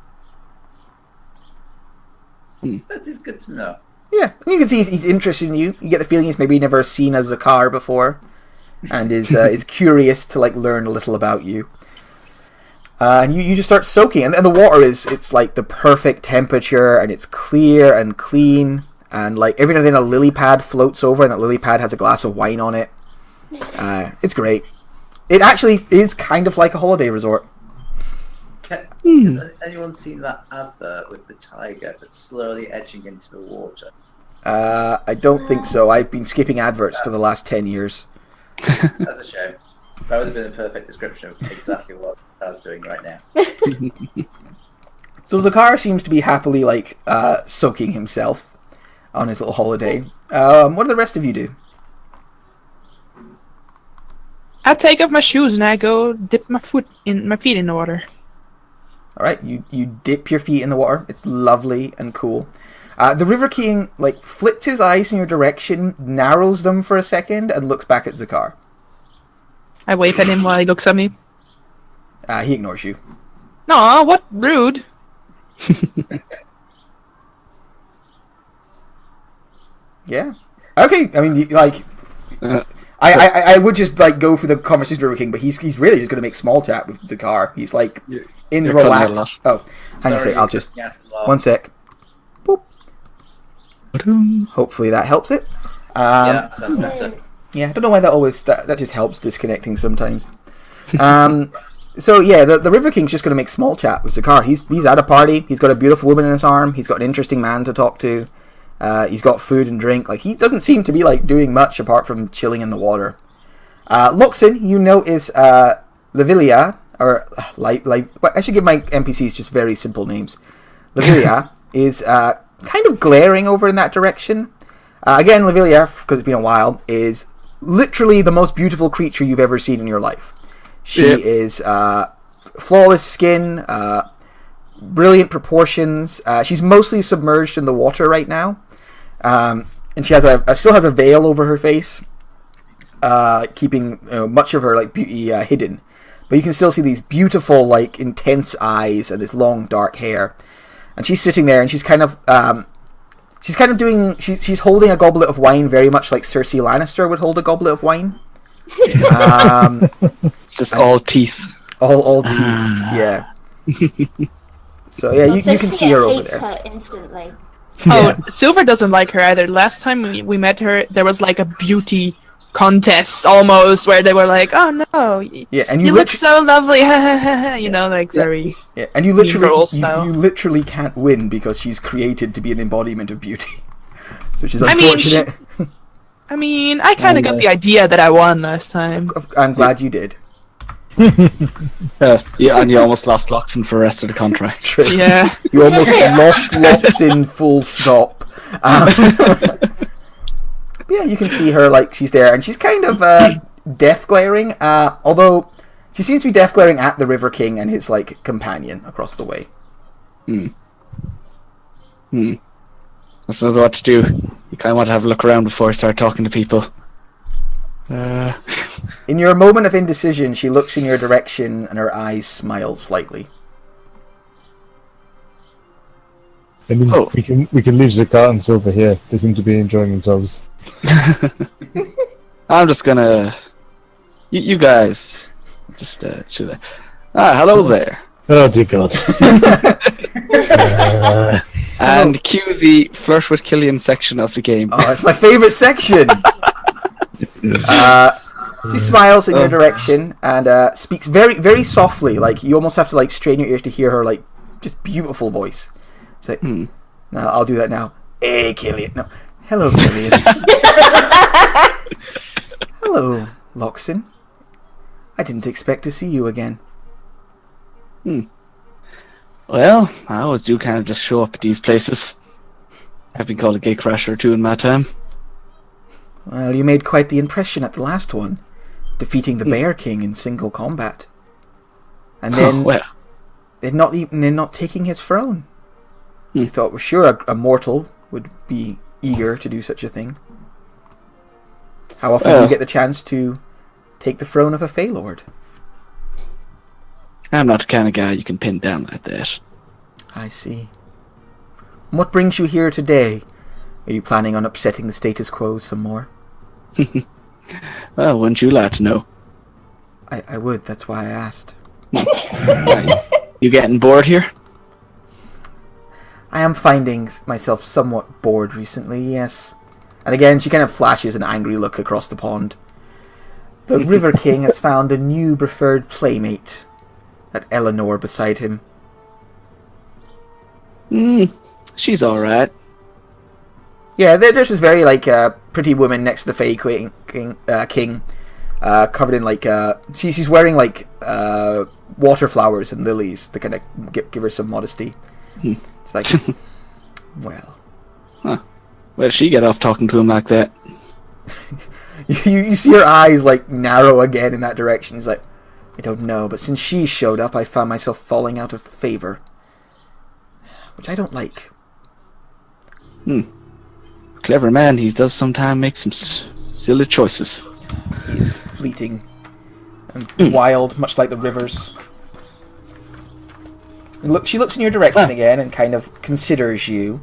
That is good to know. Yeah, you can see he's interested in you. You get the feeling he's maybe never seen a Zakar before, and is curious to like learn a little about you. And you just start soaking, and the water it's like the perfect temperature, and it's clear and clean, and like every now and then a lily pad floats over, and that lily pad has a glass of wine on it. It's great. It actually is kind of like a holiday resort. Has anyone seen that advert with the tiger that's slowly edging into the water? I don't think so. I've been skipping adverts for the last 10 years. That's a shame. That would have been a perfect description of exactly what I was doing right now. So Zakar seems to be happily like soaking himself on his little holiday. What do the rest of you do? I take off my shoes and I go dip my feet in the water. All right, you dip your feet in the water. It's lovely and cool. The River King like flits his eyes in your direction, narrows them for a second, and looks back at Zakar. I wave at him while he looks at me. He ignores you. Aw, what rude. Yeah. Okay. I mean, I would just like go for the conversation with River King, but he's really just going to make small chat with Zakar. He's like in relaxed. Oh, hang on a sec. I'll just 1 sec. Boop. Hopefully that helps it. Yeah, sounds better. Yeah, I don't know why that just helps disconnecting sometimes. So yeah, the River King's just going to make small chat with Zakar. He's at a party. He's got a beautiful woman in his arm. He's got an interesting man to talk to. He's got food and drink. Like he doesn't seem to be like doing much apart from chilling in the water. Luxon, you notice Lavilia, or I should give my NPCs just very simple names. Lavilia is kind of glaring over in that direction. Again, Lavilia, because it's been a while, is literally the most beautiful creature you've ever seen in your life. She is flawless skin, brilliant proportions. She's mostly submerged in the water right now, and she has still has a veil over her face, keeping much of her like beauty hidden. But you can still see these beautiful, like intense eyes and this long dark hair. And she's sitting there, and she's kind of she's holding a goblet of wine, very much like Cersei Lannister would hold a goblet of wine. Just all teeth. All teeth. Yeah. So yeah, you can see her over there. Her instantly. Oh, Silver doesn't like her either. Last time we met her, there was like a beauty contest almost, where they were like, "Oh no, yeah, and you look so lovely," like very. Yeah, and you literally can't win because she's created to be an embodiment of beauty, which is unfortunate. I kind of got the idea that I won last time. I'm glad you did. Yeah, and you almost lost Loxon for the rest of the contract. Yeah. You almost lost Loxon full stop. Yeah, you can see her, like, she's there, and she's kind of death glaring, although She seems to be death glaring at the River King and his like companion across the way. I don't know what to do. You kind of want to have a look around before I start talking to people. In your moment of indecision, she looks in your direction and her eyes smile slightly. I mean, we can leave Zakat and Silver here. They seem to be enjoying themselves. I'm just gonna... You guys... Just, should I... hello there. Oh, dear God. And cue the Flirt with Killian section of the game. Oh, it's my favourite section! She smiles in your direction and speaks very, very softly. Like, you almost have to, like, strain your ears to hear her, like, just beautiful voice. It's like, no, I'll do that now. Hey, Killian. No. Hello, Killian. Hello, Loxin. I didn't expect to see you again. Well, I always do kind of just show up at these places. I've been called a gay crasher or two in my time. Well, you made quite the impression at the last one, defeating the Bear King in single combat. And then they're not taking his throne. You thought, well, sure, a mortal would be eager to do such a thing. How often do you get the chance to take the throne of a Fey Lord? I'm not the kind of guy you can pin down like that. I see. And what brings you here today? Are you planning on upsetting the status quo some more? Well, wouldn't you like to know? I would, that's why I asked. You getting bored here? I am finding myself somewhat bored recently, yes. And again, she kind of flashes an angry look across the pond. The River King has found a new preferred playmate. That Eleanor beside him. She's alright. Yeah, there's this very, like, pretty woman next to the Fey King, covered in, like, she's wearing, like, water flowers and lilies to kind of give her some modesty. It's like, well. Huh. Where did she get off talking to him like that? you see her eyes, like, narrow again in that direction. It's like, I don't know, but since she showed up, I found myself falling out of favor. Which I don't like. Clever man, he does sometimes make some silly choices. He is fleeting and wild, much like the rivers. She looks in your direction again and kind of considers you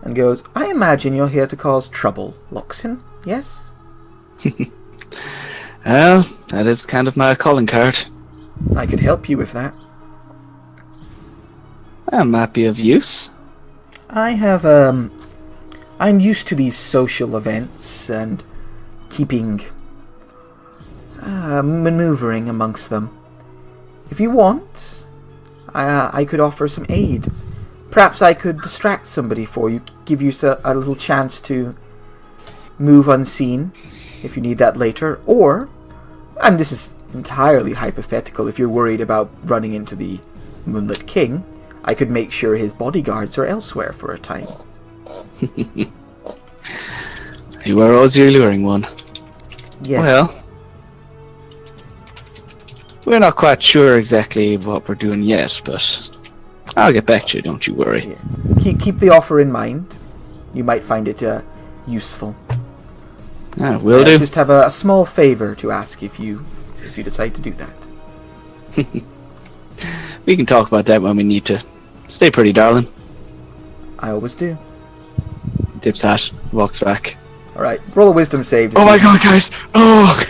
and goes, I imagine you're here to cause trouble, Loxin, yes? Well, that is kind of my calling card. I could help you with that. That might be of use. I have, I'm used to these social events and keeping, maneuvering amongst them. If you want, I could offer some aid. Perhaps I could distract somebody for you, give you a little chance to move unseen, if you need that later, or, and this is entirely hypothetical, if you're worried about running into the Moonlit King, I could make sure his bodyguards are elsewhere for a time. You are always the alluring one. Yes. Well, we're not quite sure exactly what we're doing yet, but I'll get back to you, don't you worry. Yes. Keep the offer in mind. You might find it useful. Will do. Just have a small favor to ask if you decide to do that. We can talk about that when we need to. Stay pretty, darling. I always do. Dips hat, walks back. Alright, roll a wisdom save to Oh my god, guys! Oh!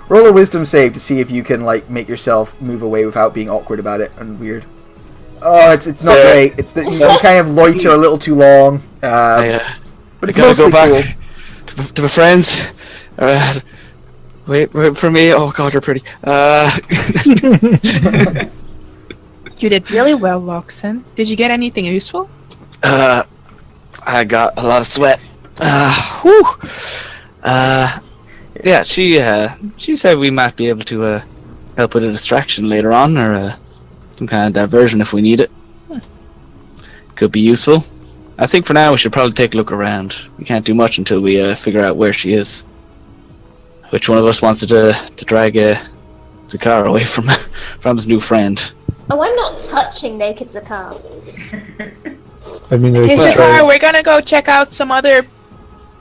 roll a wisdom save to see if you can, like, make yourself move away without being awkward about it and weird. Oh, it's not great. It's that you kind of loiter a little too long. But it's gotta mostly go back cool. to my friends. Wait for me. Oh god, you're pretty. You did really well, Loxin. Did you get anything useful? I got a lot of sweat. Whew. Yeah, she said we might be able to help with a distraction later on, or some kind of diversion if we need it. Could be useful. I think for now we should probably take a look around. We can't do much until we figure out where she is. Which one of us wants to drag Zakar away from his new friend. Oh, I'm not touching naked Zakar. I mean, they Hey, could try- Zakar, we're gonna go check out some other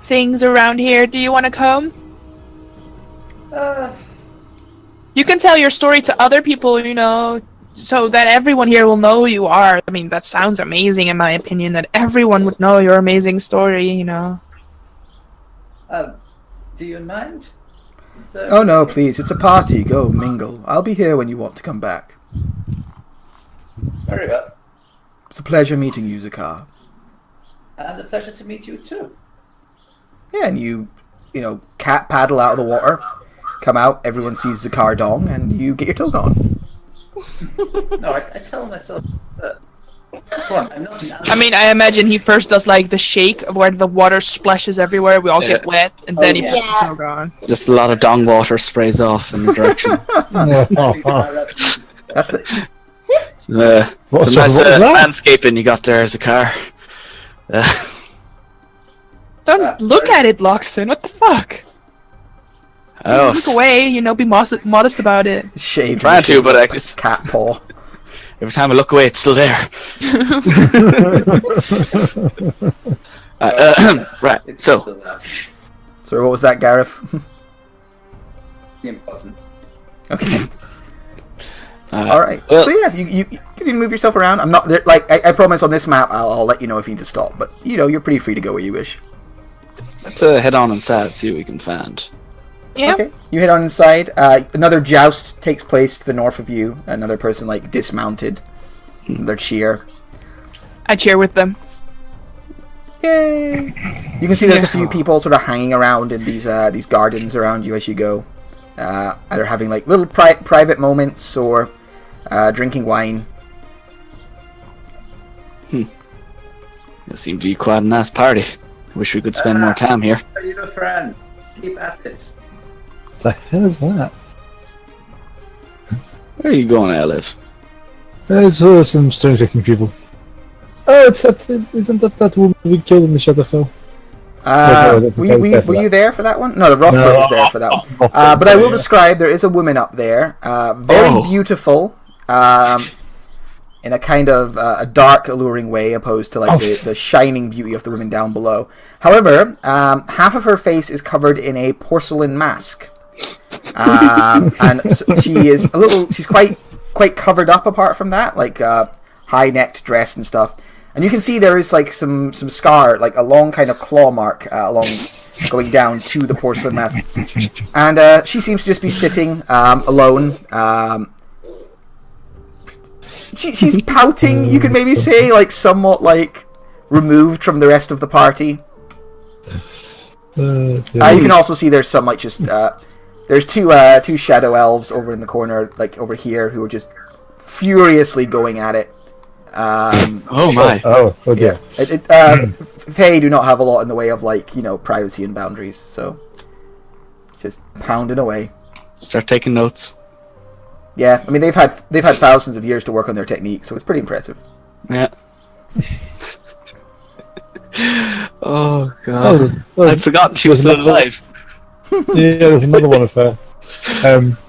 things around here. Do you want to come? You can tell your story to other people, you know, so that everyone here will know who you are. I mean, that sounds amazing in my opinion, that everyone would know your amazing story, you know. Do you mind? Oh no, please, it's a party. Go, mingle. I'll be here when you want to come back. Very well. It's a pleasure meeting you, Zakar. And a pleasure to meet you too. Yeah, and you know, cat paddle out of the water, come out, everyone sees Zakar Dong, and you get your toga on. No, I tell myself that. Come on, I'm not an I mean, I imagine he first does like the shake of where the water splashes everywhere, we all get wet, and then he yeah. puts his toga on. Just a lot of dong water sprays off in the direction. That's it. What Some sort nice of- what was that? landscaping you got there as a car. Don't look at it, Loxon. What the fuck? Oh, Just look away, you know, be modest about it. Shaved. Trying to, but I guess cat paw. every time I look away, it's still there. Right. It's So, also that. So what was that, Gareth? Important. Okay. uh, All right. well, So yeah, you can move yourself around. I'm not there, like I promise on this map. I'll let you know if you need to stop. But you know, you're pretty free to go where you wish. let's head on inside, see what we can find. Yeah. Okay. You head on inside. Another joust takes place to the north of you. Another person like dismounted. Another cheer. I cheer with them. Yay! You can see there's a few people sort of hanging around in these gardens around you as you go, either having like little private moments or drinking wine. It seemed to be quite a nice party. Wish we could spend more time here. Are you a friend? Keep at it. What the hell is that? Where are you going, Olive? There's some strange-looking people. Oh, it's that! Isn't that woman we killed in the Shadowfell? Were you there for that one? No, the Rothberg was there for that one. But I will describe, there is a woman up there, very beautiful, in a kind of a dark, alluring way, opposed to like the shining beauty of the women down below. However, half of her face is covered in a porcelain mask, and she's quite covered up apart from that, like high-necked dress and stuff. And you can see there is like some scar, like a long kind of claw mark going down to the porcelain mask. And she seems to just be sitting alone. She's pouting, you could maybe say, like somewhat like removed from the rest of the party. You can also see there's some like just there's two shadow elves over in the corner, like over here, who are just furiously going at it. Oh my! Oh dear. Fae do not have a lot in the way of like privacy and boundaries, so just pounding away. Start taking notes. Yeah, I mean they've had thousands of years to work on their technique, so it's pretty impressive. Yeah. Oh god! I'd forgotten she was still alive. Yeah, there's another one of her.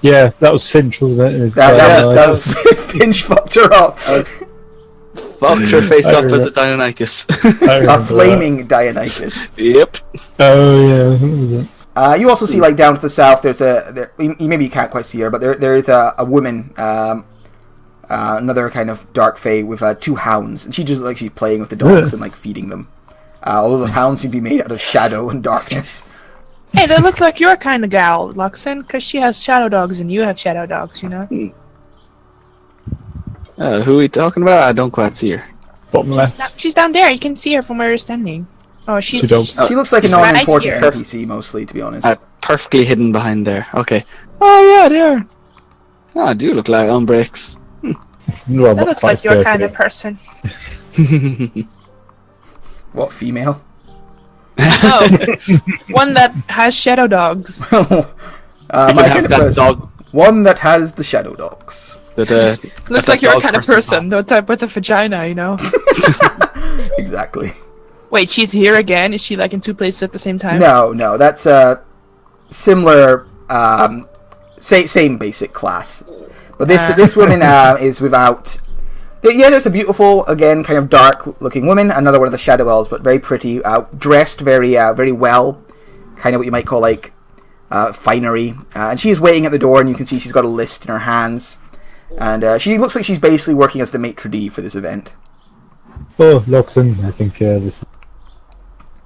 Yeah, that was Finch, wasn't it? That was Finch fucked her up. Fucked her face up as a Dionysus. A flaming Dionysus. Yep. Oh yeah. You also see, like down to the south, there's maybe you can't quite see her, but there is a woman, another kind of dark fae with two hounds, and she just she's playing with the dogs and like feeding them. Although the hounds seem to be made out of shadow and darkness. Hey, that looks like your kind of gal, Luxon, because she has shadow dogs and you have shadow dogs, you know? Who are we talking about? I don't quite see her. Bottom left. She's down there. You can see her from where you're standing. Oh, she's... Two dogs. She looks like a She's right non-important here. NPC, mostly, to be honest. Perfectly hidden behind there. Okay. Oh yeah, they are. Oh, I do look like Umbreaks. No, That looks like your kind of person. What, female? Oh, one that has shadow dogs. My You kind have of that person. dog. One that has the shadow dogs. That, Looks that like your dog kind of person, the type with a vagina, you know? Exactly. Wait, she's here again? Is she like in two places at the same time? No, that's a similar Same basic class. But this woman is without... Yeah, there's a beautiful, again, kind of dark-looking woman. Another one of the Shadow Elves, but very pretty. Dressed very well. Kind of what you might call, like, finery. And she is waiting at the door, and you can see she's got a list in her hands. And she looks like she's basically working as the maitre d' for this event. Oh, Loxon, I think this...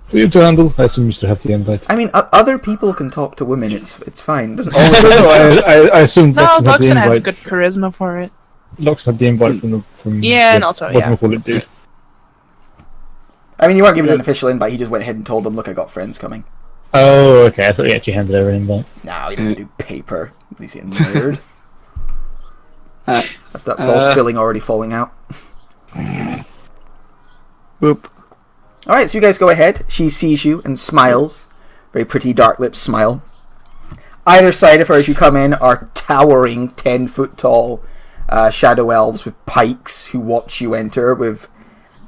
For you to handle, I assume you should have the invite. I mean, other people can talk to women. It's fine. It doesn't always... I assume No, Loxon had the Luxon has invite. good charisma for it. Loxon had the invite from Yeah, and also, what do you call it, dude? I mean, you weren't given an official invite. He just went ahead and told them, look, I got friends coming. Oh, okay. I thought he actually handed over an invite. No, he doesn't do paper. He's a nerd. That's that false filling already falling out. Boop. Alright, so you guys go ahead. She sees you and smiles. Very pretty dark lips smile. Either side of her as you come in are towering 10-foot tall shadow elves with pikes who watch you enter with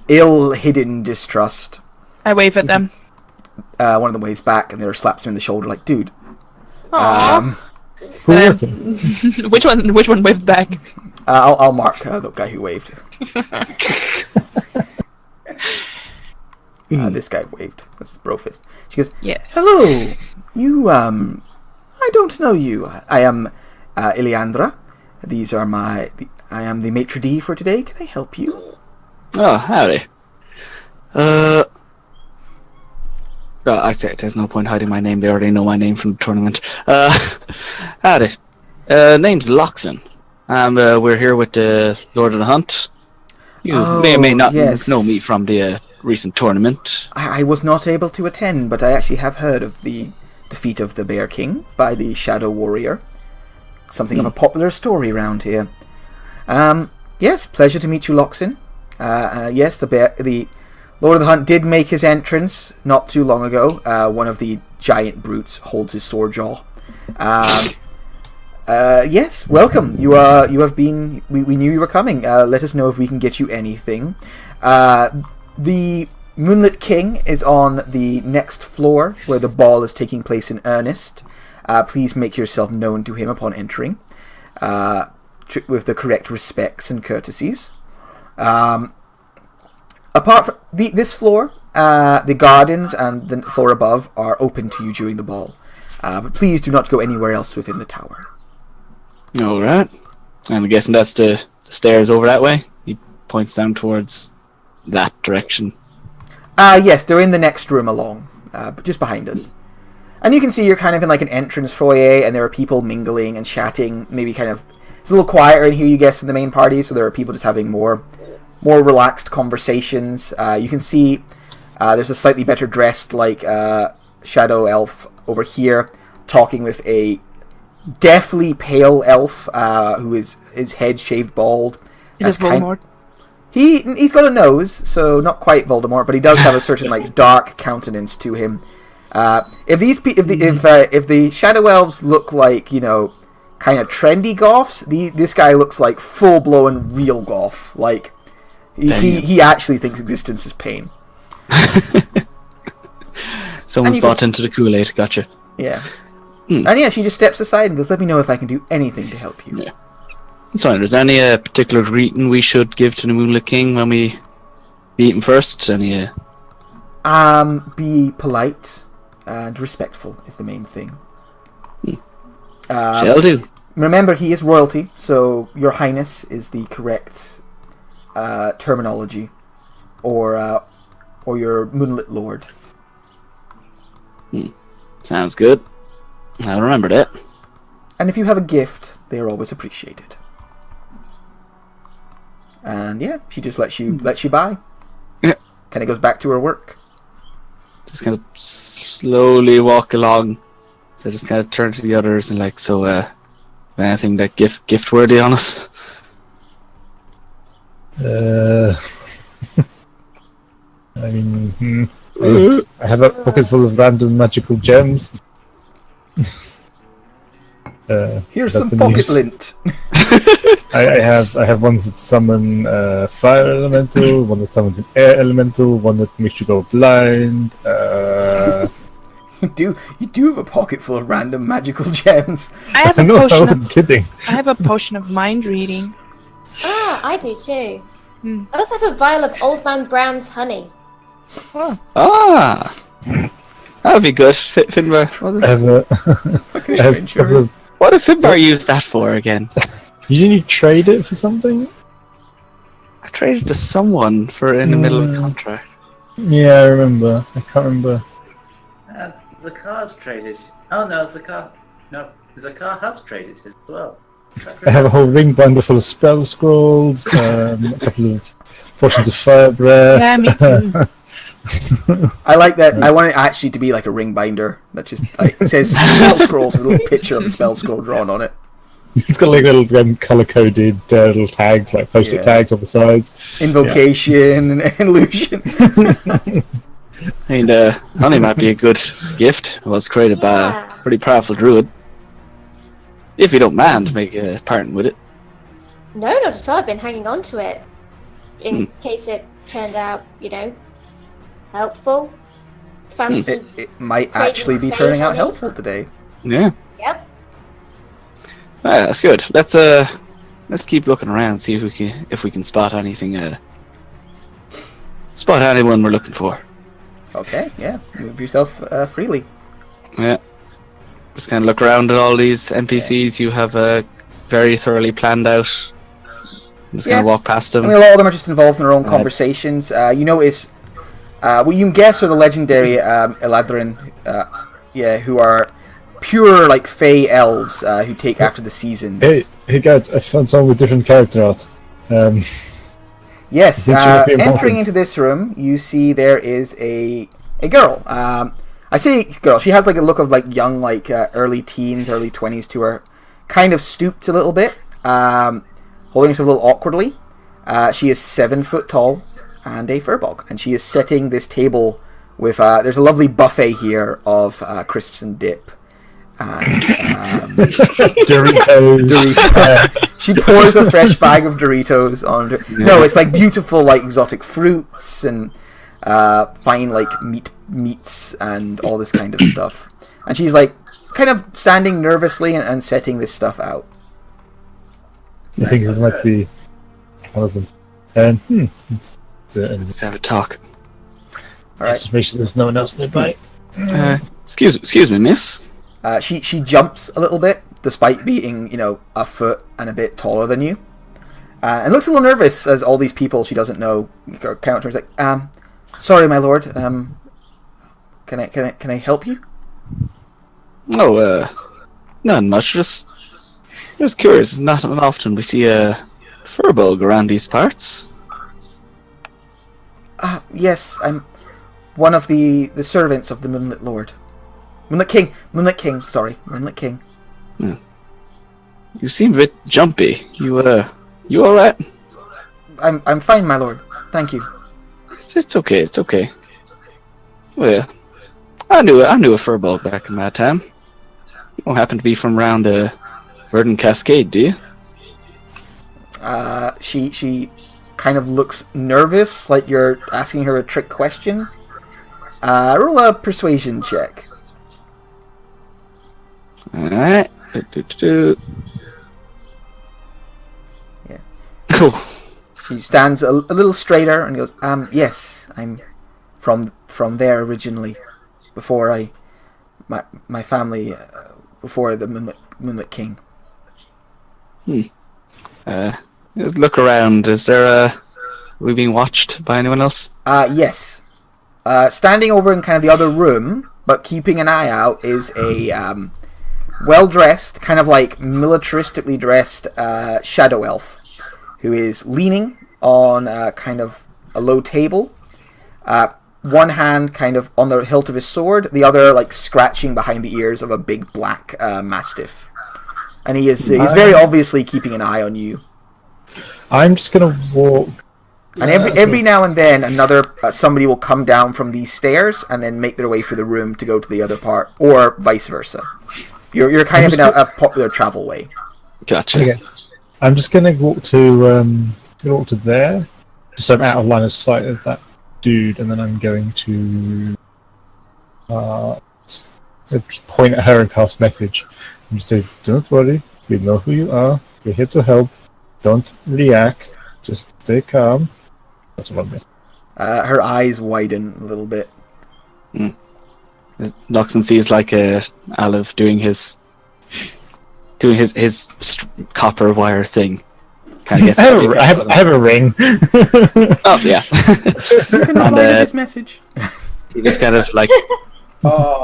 ill-hidden distrust. I wave at them. One of them waves back and the other slaps him in the shoulder like, dude. Which one waved back? I'll mark the guy who waved. This guy waved. That's his bro fist. She goes, Yes. hello. You, I don't know you. I am Iliandra. These are I am the maitre d' for today. Can I help you? Oh, howdy. I say there's no point hiding my name. They already know my name from the tournament. Howdy. Name's Loxon. We're here with the Lord of the Hunt. You may or may not know me from the recent tournament. I was not able to attend, but I actually have heard of the defeat of the Bear King by the Shadow Warrior. Something of a popular story around here. Yes, pleasure to meet you, Loxon. Yes, the Lord of the Hunt did make his entrance not too long ago. One of the giant brutes holds his sword jaw. Yes, welcome. You have been... We knew you were coming. Let us know if we can get you anything. The Moonlit King is on the next floor where the ball is taking place in earnest. Please make yourself known to him upon entering with the correct respects and courtesies. Apart from this floor, the gardens and the floor above are open to you during the ball. But please do not go anywhere else within the tower. Alright. I'm guessing that's the stairs over that way? He points down towards that direction. Yes, they're in the next room along, but just behind us. And you can see you're kind of in like an entrance foyer, and there are people mingling and chatting. Maybe kind of... It's a little quieter in here, you guess, in the main party, so there are people just having more relaxed conversations. You can see there's a slightly better dressed like shadow elf over here talking with a deathly pale elf who is his head shaved bald. Is this Voldemort? He's got a nose, so not quite Voldemort, but he does have a certain like dark countenance to him. If the shadow elves look like, you know, kind of trendy goths, this guy looks like full blown real goth. Like he actually thinks existence is pain. Someone's bought into the Kool-Aid. Gotcha. Yeah. And yeah, she just steps aside and goes, "Let me know if I can do anything to help you." Yeah. So, is there any particular greeting we should give to the Moonlit King when we meet him first? Any? Be polite and respectful is the main thing. Shall do. Remember, he is royalty, so Your Highness is the correct terminology, or your Moonlit Lord. Sounds good. I'll remember that. And if you have a gift, they are always appreciated. And yeah, she just lets you by. Yeah. Kind of goes back to her work. Just kind of slowly walk along. So I just kind of turn to the others and like, so anything that gift worthy on us? I mean, I have a pocket full of random magical gems. Here's some pocket lint. I have ones that summon fire elemental, one that summons an air elemental, one that makes you go blind. You do have a pocket full of random magical gems. I have a No, I potion. wasn't kidding. I have a potion of mind reading. Ah, I do too. Hmm. I also have a vial of Old Man Brown's honey. Ah, that would be good. Finbar. I have a, I have a couple of, What did Finbar use that for again? didn't you trade it for something? I traded to someone for in the middle of a contract. Yeah, I remember. I can't remember. Zakar's traded. Oh no, Zakar. No, Zakar has traded as well. I have a whole ring binder full of spell scrolls, a couple of portions of fire breath. Yeah, me too. I like that. I want it actually to be like a ring binder that just like it says spell scrolls with a little picture of the spell scroll drawn on it. It's got like little color-coded little tags, like post-it tags on the sides. Invocation and illusion. I mean, honey might be a good gift. It was created by Yeah. a pretty powerful druid. If you don't mind, make a parting with it. No, not at all. I've been hanging on to it in case it turned out, helpful. Fancy. It might actually be turning out helpful today. Yeah. Yep. That's good. Let's keep looking around, see if we can spot anything. Spot anyone we're looking for. Okay, yeah. Move yourself freely. Yeah. Just kind of look around at all these NPCs you have very thoroughly planned out. Just kind of walk past them. I mean, a lot of them are just involved in their own conversations. You notice, what you can guess are the legendary Eladrin, who are pure, like, fey elves who take after the seasons. Hey guys, I found someone with different character art. Yes, Which might be entering important. into this room, you see there is a girl. I say girl. She has like a look of like young, like early teens, early 20s to her. Kind of stooped a little bit, holding herself a little awkwardly. She is 7 foot tall and a furbog, and she is setting this table with. There's a lovely buffet here of crisps and dip. And, Doritos. she pours a fresh bag of Doritos on her. No, it's like beautiful, like exotic fruits and fine, like meats and all this kind of stuff. And she's like kind of standing nervously and setting this stuff out. I think this might be one of them. And Let's have a talk. All right. just make sure there's no one else nearby. Excuse me, miss. She jumps a little bit, despite being, a foot and a bit taller than you. And looks a little nervous as all these people she doesn't know come up to her. She's like, sorry, my lord. Can I help you? Oh, not much. Just curious. It's not often we see a furbog around these parts. Yes, I'm one of the servants of the Moonlit Lord. Moonlit King, sorry. Moonlit King. You seem a bit jumpy. You alright? I'm fine, my lord. Thank you. It's okay. It's okay. Well, yeah. I knew a furball back in my time. You don't happen to be from around Verdant Cascade, do you? She kind of looks nervous, like you're asking her a trick question. Roll a persuasion check. Alright. Yeah. Cool. She stands a little straighter and goes, yes, I'm from there originally, before my family, before the Moonlit King. Just look around. Is there are we being watched by anyone else? Yes. Standing over in kind of the other room, but keeping an eye out, is a well-dressed, kind of like militaristically dressed shadow elf, who is leaning on kind of a low table. One hand kind of on the hilt of his sword, the other like scratching behind the ears of a big black mastiff. And he's very obviously keeping an eye on you. I'm just gonna walk. And every now and then, somebody will come down from these stairs and then make their way through the room to go to the other part, or vice versa. You're kind of in a popular travel way. Gotcha. Okay. I'm just gonna walk to there, just so I'm out of line of sight of that dude, and then I'm going to I'd just point at her and cast message. And just say, don't worry, we know who you are. We're here to help. Don't react. Just stay calm. That's what I'm missing. Her eyes widen a little bit. Loxon sees like Olive doing his copper wire thing. Kind of gets. I have a ring. Oh yeah. You can reply to this message. He just kind of like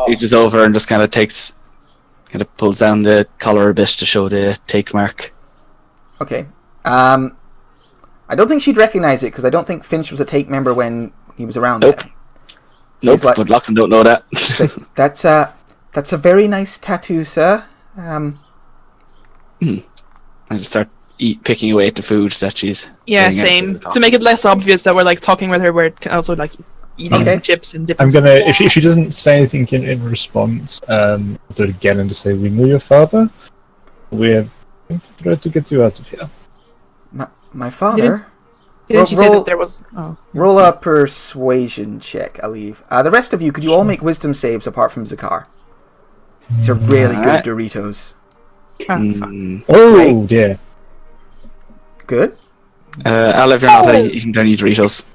reaches over and just kind of pulls down the collar a bit to show the take mark. Okay. I don't think she'd recognize it because I don't think Finch was a take member when he was around. Nope. There. So Nope. like, But Loxon don't know that. that's a very nice tattoo, sir. I just start picking away at the food that she's. Yeah, bringing out same. the To make it less obvious that we're like talking with her, we're also like eating Okay. some chips and I'm different. gonna if she doesn't say anything in response, I'll do it again and just say we knew your father. We're going to try to get you out of here. My father. Didn't she say roll- that there was? Oh. Roll a persuasion check, Aliv. The rest of you, could you all make wisdom saves apart from Zakar? These are really good Alright. Doritos. Ah, Mm. fuck. Oh dear. Good. Olive, you're not eating any Doritos.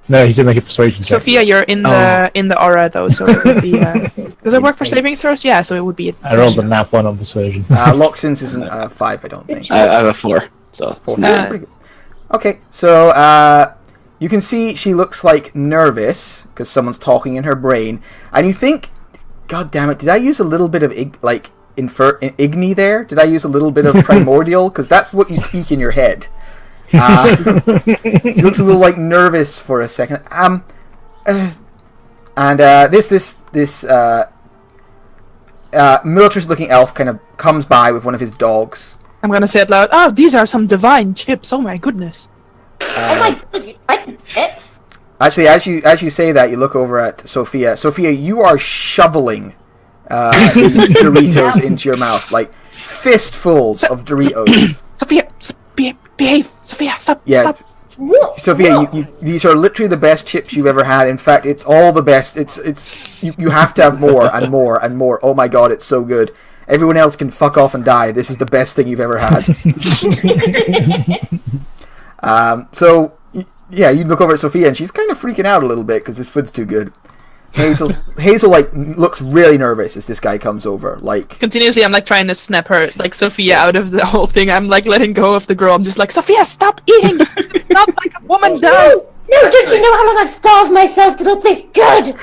No, he said make a persuasion check. Sophia, you're in the aura though, so it would be. Does it work for saving throws? Yeah, so it would be. I rolled a nat 1 on persuasion. Loxins isn't 5, I don't think. I have a 4, so it's Four. not- Pretty good. Okay, so you can see she looks like nervous because someone's talking in her brain, and you think, God damn it, did I use a little bit of Igni there? Did I use a little bit of primordial? Because that's what you speak in your head. She looks a little like nervous for a second. This militarist-looking elf kind of comes by with one of his dogs. I'm gonna say it loud. Oh, these are some divine chips. Oh my goodness. Oh my god, you like it? Actually, as you say that, you look over at Sophia. Sophia, you are shoveling these Doritos into your mouth, like fistfuls of Doritos. Sophia, behave. Sophia, stop. Yeah, Stop. Sophia, these are literally the best chips you've ever had. In fact, it's all the best. You have to have more and more and more. Oh my god, it's so good. Everyone else can fuck off and die. This is the best thing you've ever had. You look over at Sophia and she's kind of freaking out a little bit because this food's too good. Hazel looks really nervous as this guy comes over. Like Continuously, I'm like trying to snap her, like Sophia, out of the whole thing. I'm like letting go of the girl. I'm just like, Sophia, stop eating. It's not like a woman does. No, don't you know how long I've starved myself to look this good?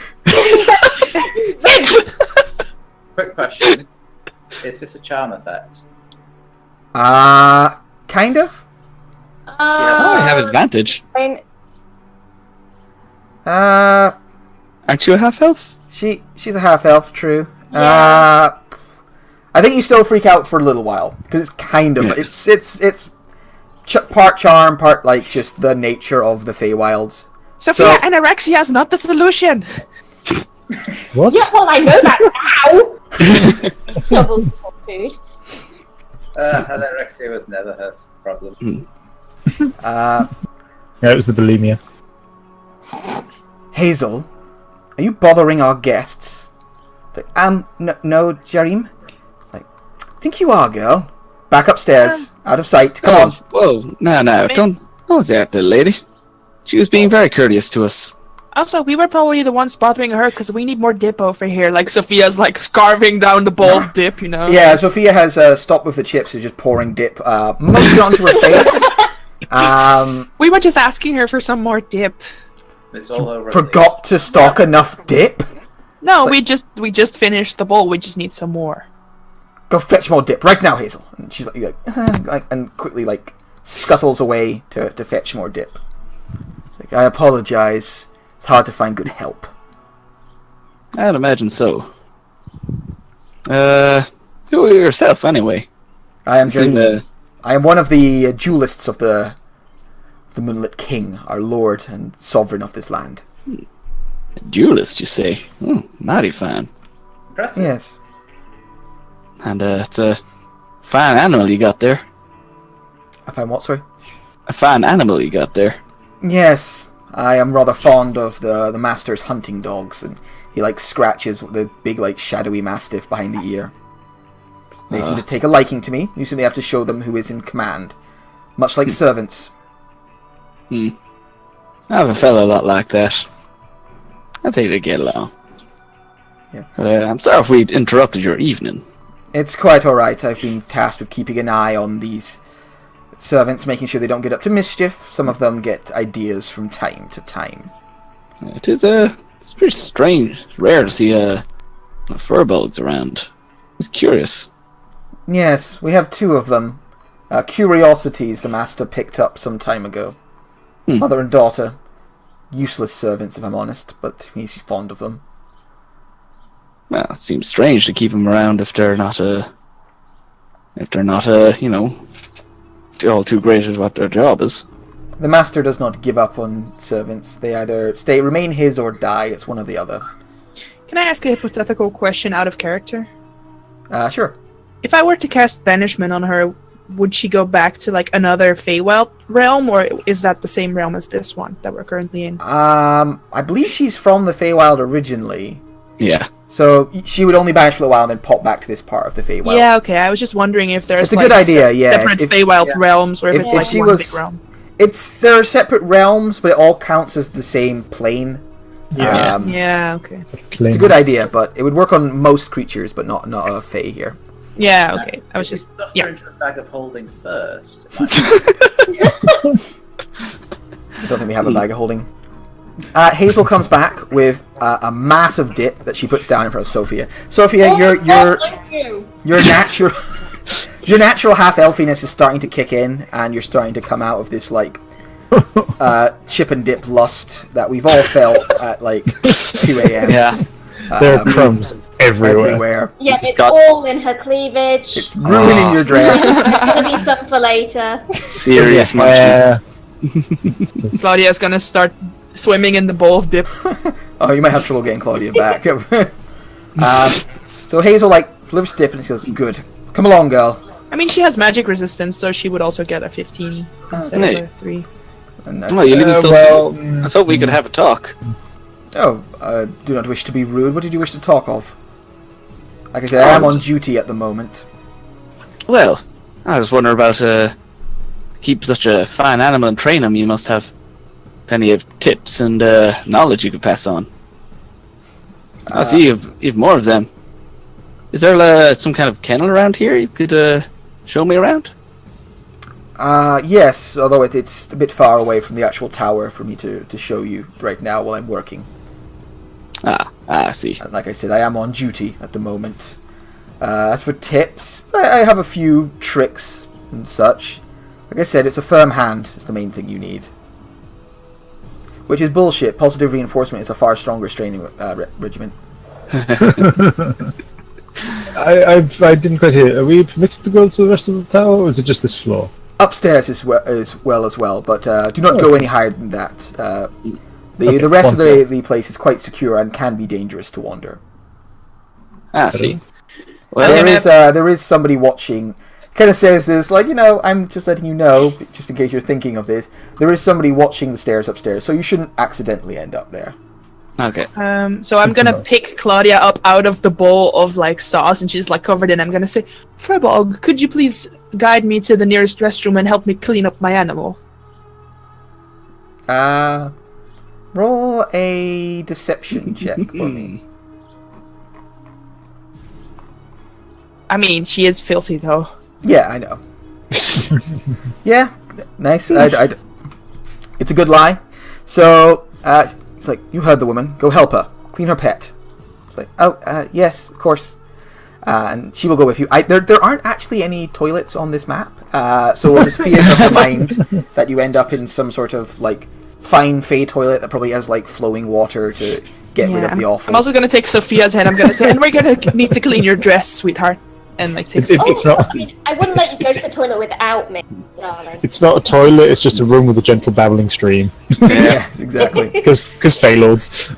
Quick question. Is this a charm effect? kind of. I have advantage. Aren't you a half elf? She's a half elf, true. Yeah. I think you still freak out for a little while because it's kind of it's part charm, part like just the nature of the Feywilds. Sophia, anorexia is not the solution. What? Yeah, well, I know that now. Doubles small food. Anorexia was never her problem. Yeah, it was the bulimia. Hazel, are you bothering our guests? It's like, no, Jareem. It's like, I think you are, girl. Back upstairs, out of sight. Come on. Whoa, no, don't that little lady. She was being very courteous to us. Also, we were probably the ones bothering her because we need more dip over here. Like Sophia's like scarving down the bowl of dip, you know. Yeah, Sophia has stopped with the chips. She's just pouring dip mostly onto her face. We were just asking her for some more dip. It's all over. Forgot to stock enough dip. No, we just finished the bowl. We just need some more. Go fetch more dip right now, Hazel. And she's and quickly scuttles away to fetch more dip. Like, I apologize. It's hard to find good help. I'd imagine so. Who are you yourself, anyway? I am You seem, Jareem. I am one of the duelists of the Moonlit King, our lord and sovereign of this land. a duelist, you say? Oh, mighty fine. Impressive. Yes. And it's a fine animal you got there. I find what, sorry? A fine animal you got there. Yes. I am rather fond of the master's hunting dogs, and he like scratches the big like shadowy mastiff behind the ear. They seem to take a liking to me. You simply have to show them who is in command, much like servants. I have a fellow a lot like that. I think they get along. Yeah. I'm sorry if we interrupted your evening. It's quite alright. I've been tasked with keeping an eye on these servants, making sure they don't get up to mischief. Some of them get ideas from time to time. It's pretty strange. It's rare to see firbogs around. It's curious. Yes, we have 2 of them. Curiosities the master picked up some time ago. Mother and daughter. Useless servants, if I'm honest, but he's fond of them. Well, it seems strange to keep them around if they're not all too great at what their job is. The master does not give up on servants. They either remain his or die. It's one or the other. Can I ask a hypothetical question out of character? Sure. If I were to cast Banishment on her, would she go back to like another Feywild realm, or is that the same realm as this one that we're currently in? I believe she's from the Feywild originally. Yeah. So she would only banish for a while and then pop back to this part of the Feywild. Yeah, okay. I was just wondering if there's It's a good idea, yeah. separate Feywild realms, or if it's if like she one was- big realm. There are separate realms, but it all counts as the same plane. Yeah. Yeah, okay. It's a good idea, but it would work on most creatures, but not a Fey here. Yeah, okay. I was If you just stuff yeah. her into a bag of holding first. I don't think we have a bag of holding. Hazel comes back with a massive dip that she puts down in front of Sophia. Sophia, your natural your natural half elfiness is starting to kick in, and you're starting to come out of this like chip and dip lust that we've all felt at like 2 a.m. Yeah. There are crumbs everywhere. Yeah, it's got- all in her cleavage. It's ruining your dress. There's gonna be some for later. Serious Yeah. munchies. Claudia's gonna start swimming in the bowl of dip. Oh, you might have trouble getting Claudia back. So Hazel delivers dip and she goes, "Good, come along, girl." I mean, she has magic resistance, so she would also get a 15 instead Hey. of a 3. And, Well, you're leaving so well, soon. I thought we could have a talk. do not wish to be rude. What did you wish to talk of? Like I said, I am on duty at the moment. Well, I was wondering about keep such a fine animal and train him. You must have plenty of tips and knowledge you could pass on. I see you've more of them. Is there some kind of kennel around here you could show me around? Yes, although it's a bit far away from the actual tower for me to show you right now while I'm working. I see. And like I said, I am on duty at the moment. As for tips, I have a few tricks and such. Like I said, it's a firm hand is the main thing you need. Which is bullshit. Positive reinforcement is a far stronger straining regiment. I didn't quite hear. Are we permitted to go to the rest of the tower, or is it just this floor? Upstairs as well, but do not go any higher than that. The Okay, rest of one the place is quite secure and can be dangerous to wander. I see. Well, There is somebody watching. Kind of says this, I'm just letting you know, just in case you're thinking of this. There is somebody watching the stairs upstairs, so you shouldn't accidentally end up there. okay. So I'm gonna pick Claudia up out of the bowl of sauce, and she's covered in. I'm gonna say, Firbog, could you please guide me to the nearest restroom and help me clean up my animal? Roll a deception check for me. I mean, she is filthy though. Yeah, I know. Yeah, nice. It's a good lie. So, it's like, you heard the woman. Go help her. Clean her pet. It's like, yes, of course. And she will go with you. There aren't actually any toilets on this map. So we'll just fear of the mind that you end up in some sort of, fine Fey toilet that probably has, flowing water to get rid of the awful. I'm also gonna take Sophia's head. I'm gonna say, and we're gonna need to clean your dress, sweetheart. And take It's not. I wouldn't let you go to the toilet without me, darling. It's not a toilet. It's just a room with a gentle babbling stream. Yeah, exactly. Because Feylords.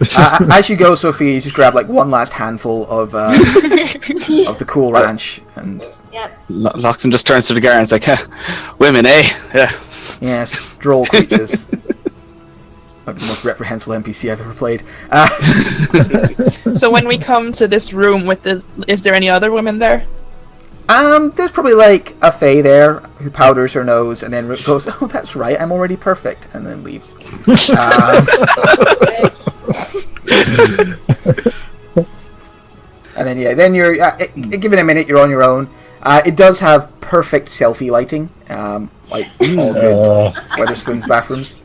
As you go, Sophia, you just grab one last handful of the Cool Ranch, and Yep. Loxon just turns to the guard and is like, women, eh? Yeah. yes, droll creatures. Might be the most reprehensible NPC I've ever played. So when we come to this room is there any other women there? There's probably like a fae there who powders her nose and then goes, "Oh, that's right, I'm already perfect," and then leaves. And then you're give it a minute. You're on your own. It does have perfect selfie lighting, like all good Weatherspoon's bathrooms.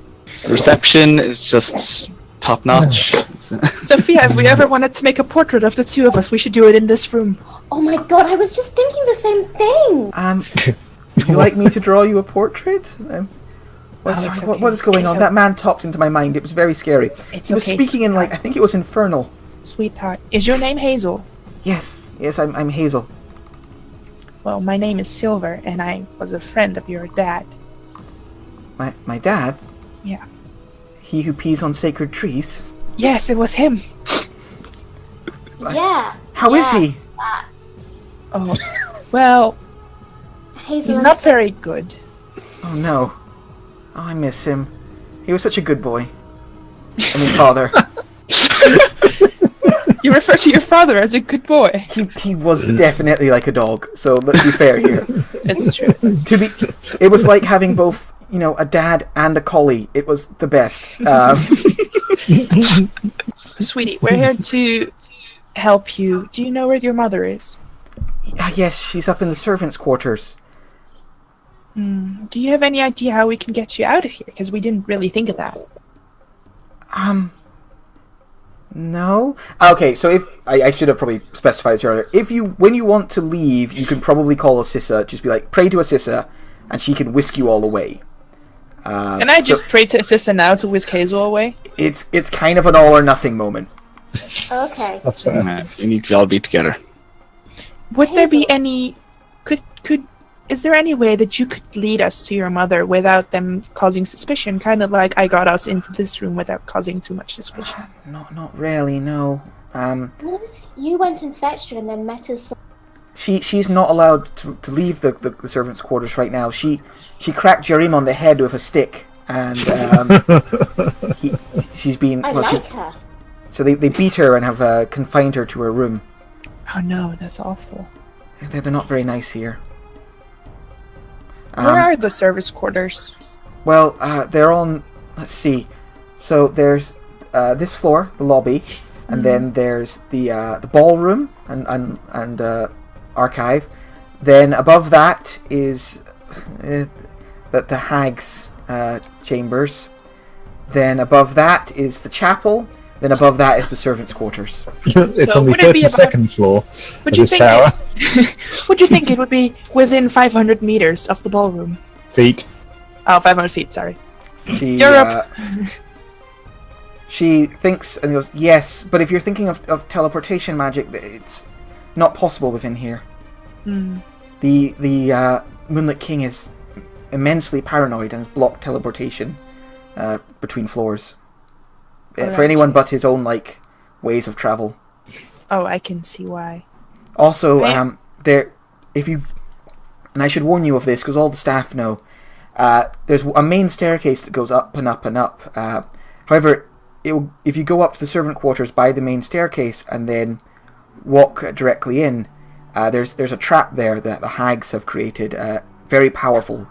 Reception is just top notch. Sophia, if we ever wanted to make a portrait of the two of us, we should do it in this room. Oh my god, I was just thinking the same thing! Would you like me to draw you a portrait? What is going on? That man talked into my mind. It was very scary. He was speaking in I think it was infernal. Sweetheart, is your name Hazel? Yes, I'm Hazel. Well, my name is Silver, and I was a friend of your dad. My dad? Yeah. He who pees on sacred trees? Yes, it was him. Yeah. How is he? Oh, well, he's not very good. Oh no. Oh, I miss him. He was such a good boy. Father. You refer to your father as a good boy. He was definitely like a dog. So let's be fair here. It's true. It was like having both, a dad and a collie. It was the best. Sweetie, we're here to help you. Do you know where your mother is? Yes, she's up in the servants' quarters. Do you have any idea how we can get you out of here? Because we didn't really think of that. No. Okay, so if I should have probably specified this earlier. When you want to leave, you can probably call Assissa. Just be like, pray to Assissa, and she can whisk you all away. Can I just pray to Assissa now to whisk Hazel away? It's kind of an all or nothing moment. Okay. That's fair. You need to all be together. Would there be any... Is there any way that you could lead us to your mother without them causing suspicion? Kind of like I got us into this room without causing too much suspicion. Not really, no. What if you went and fetched her and then met us? She's not allowed to leave the servants' quarters right now. She cracked Jerim on the head with a stick, and she's been... I like her. So they beat her and have confined her to her room. Oh no, that's awful. They're not very nice here. Where are the service quarters? Well, they're on... Let's see. So there's this floor, the lobby, and then there's the ballroom and archive. Then above that is the hag's chambers. Then above that is the chapel. Then above that is the servants' quarters. It's So on the would it be 32nd floor of you this think tower. Would you think it would be within 500 meters of the ballroom? Feet. Oh, 500 feet, sorry. She Europe. she thinks and goes, yes, but if you're thinking of teleportation magic, it's not possible within here. The Moonlit King is immensely paranoid and has blocked teleportation between floors. For anyone but his own ways of travel. Oh, I can see why. Also, if you, and I should warn you of this because all the staff know, there's a main staircase that goes up and up and up. However, if you go up to the servant quarters by the main staircase and then walk directly in, there's a trap there that the hags have created. Very powerful,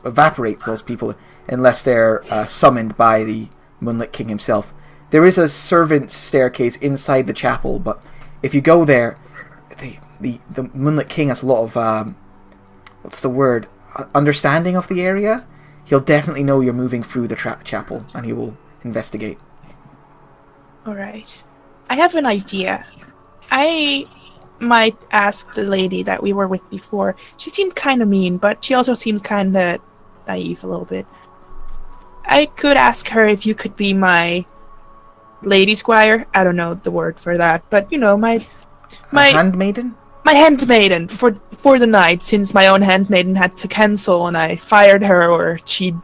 evaporates most people unless they're summoned by the Moonlit King himself. There is a servant's staircase inside the chapel, but if you go there, the Moonlit King has a lot of understanding of the area. He'll definitely know you're moving through the chapel, and he will investigate. Alright. I have an idea. I might ask the lady that we were with before. She seemed kind of mean, but she also seemed kind of naive a little bit. I could ask her if you could be my lady squire. I don't know the word for that, but my handmaiden? My handmaiden for the night, since my own handmaiden had to cancel and I fired her, or she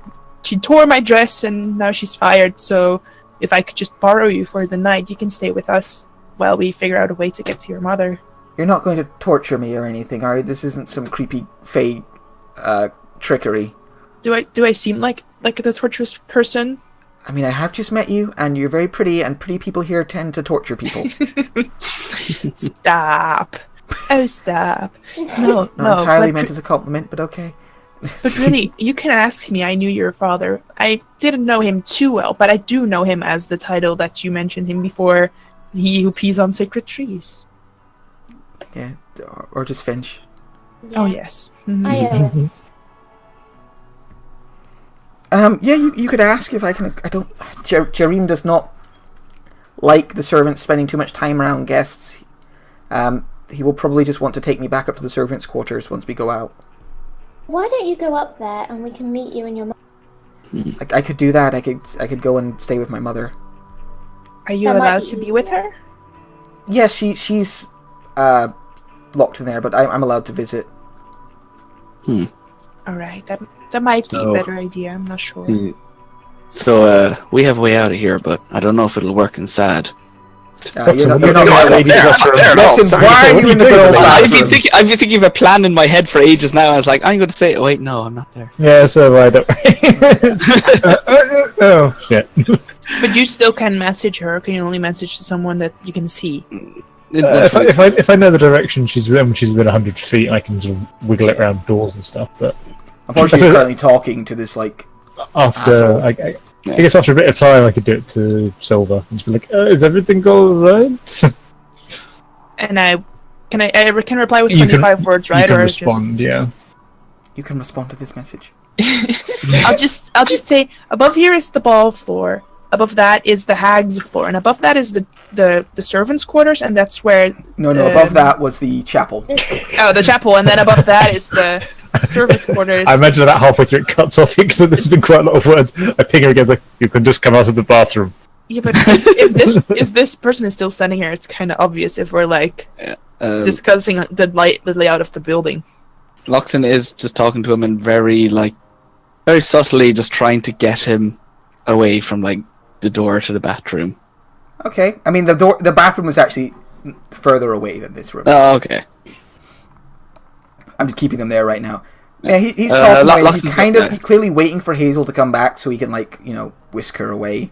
tore my dress and now she's fired. So if I could just borrow you for the night, you can stay with us while we figure out a way to get to your mother. You're not going to torture me or anything, are you? This isn't some creepy fae trickery. Do I seem like the torturous person? I mean, I have just met you, and you're very pretty, and pretty people here tend to torture people. Stop. Oh, stop. No, Not entirely meant as a compliment, but okay. But really, you can ask me. I knew your father. I didn't know him too well, but I do know him as the title that you mentioned him before. He who pees on sacred trees. Yeah, or just Finch. Oh, yes. Yeah, you could ask if I can. I don't. Jareem does not like the servants spending too much time around guests. He will probably just want to take me back up to the servants' quarters once we go out. Why don't you go up there and we can meet you and your mum? I could do that. I could go and stay with my mother. Are you allowed to be with her? Yeah, she's locked in there, but I'm allowed to visit. All right, that might be a better idea. I'm not sure. So we have a way out of here, but I don't know if it'll work inside. You're not there. Why are you in the girls' bathroom? I've been thinking of a plan in my head for ages now. I was like, I'm going to say, oh, wait, no, I'm not there. Yeah, so I don't. Oh shit. But you still can message her. Or can you only message to someone that you can see? If I know the direction she's within 100 feet, I can sort of wiggle it around doors and stuff. But unfortunately, you're currently talking to this after I guess after a bit of time, I could do it to Silver and just be like, "Is everything all right?" And I can reply with 25 words, right? You can or respond, yeah. You can respond to this message. I'll just say above here is the ball floor. Above that is the hag's floor, and above that is the servants' quarters, and that's where. No, above that was the chapel. Oh, the chapel, and then above that is the service quarters. I imagine about halfway through it cuts off because this has been quite a lot of words. I ping her again, like, you can just come out of the bathroom. Yeah, but if this person is still standing here, it's kind of obvious if we're like discussing the layout of the building. Loxon is just talking to him and very subtly just trying to get him away from the door to the bathroom. Okay, I mean the bathroom was actually further away than this room. Oh, okay. I'm just keeping them there right now. Yeah, he's talking. He's he's clearly waiting for Hazel to come back so he can whisk her away.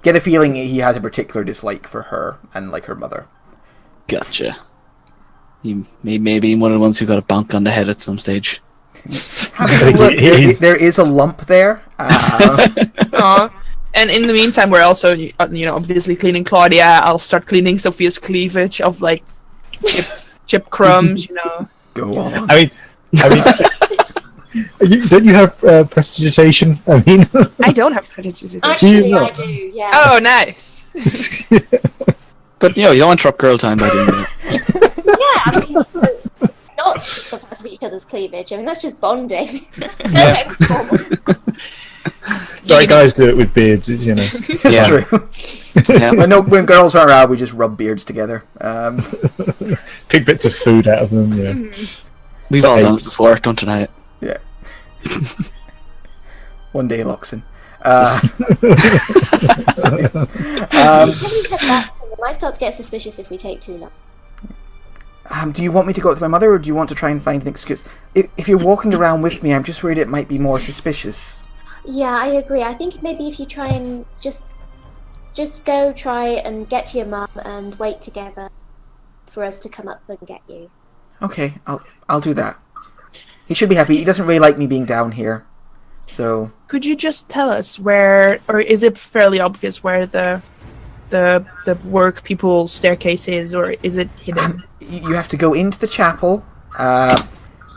Get a feeling he has a particular dislike for her and her mother. Gotcha. He maybe one of the ones who got a bonk on the head at some stage. There is a lump there. And in the meantime, we're also obviously cleaning Claudia. I'll start cleaning Sophia's cleavage of chip crumbs. Go on. I mean, don't you have prestidigitation? I mean, I don't have prestidigitation. Actually, I do. Yeah. Oh, nice. But you don't interrupt girl time by doing that. Yeah, I mean, not supposed to be each other's cleavage. I mean, that's just bonding. Yeah. Sorry, guys do it with beards, It's true. Yeah. When girls are around, we just rub beards together. Pick bits of food out of them. Yeah. We've all done it before. Don't deny it. Yeah. One day, Loxon. It might start to get suspicious if we take too long. Do you want me to go up to my mother, or do you want to try and find an excuse? If you're walking around with me, I'm just worried it might be more suspicious. Yeah, I agree. I think maybe if you try and just go try and get to your mum and wait together for us to come up and get you. Okay, I'll do that. He should be happy. He doesn't really like me being down here, so. Could you just tell us where, or is it fairly obvious where the work people staircase is, or is it hidden? You have to go into the chapel, and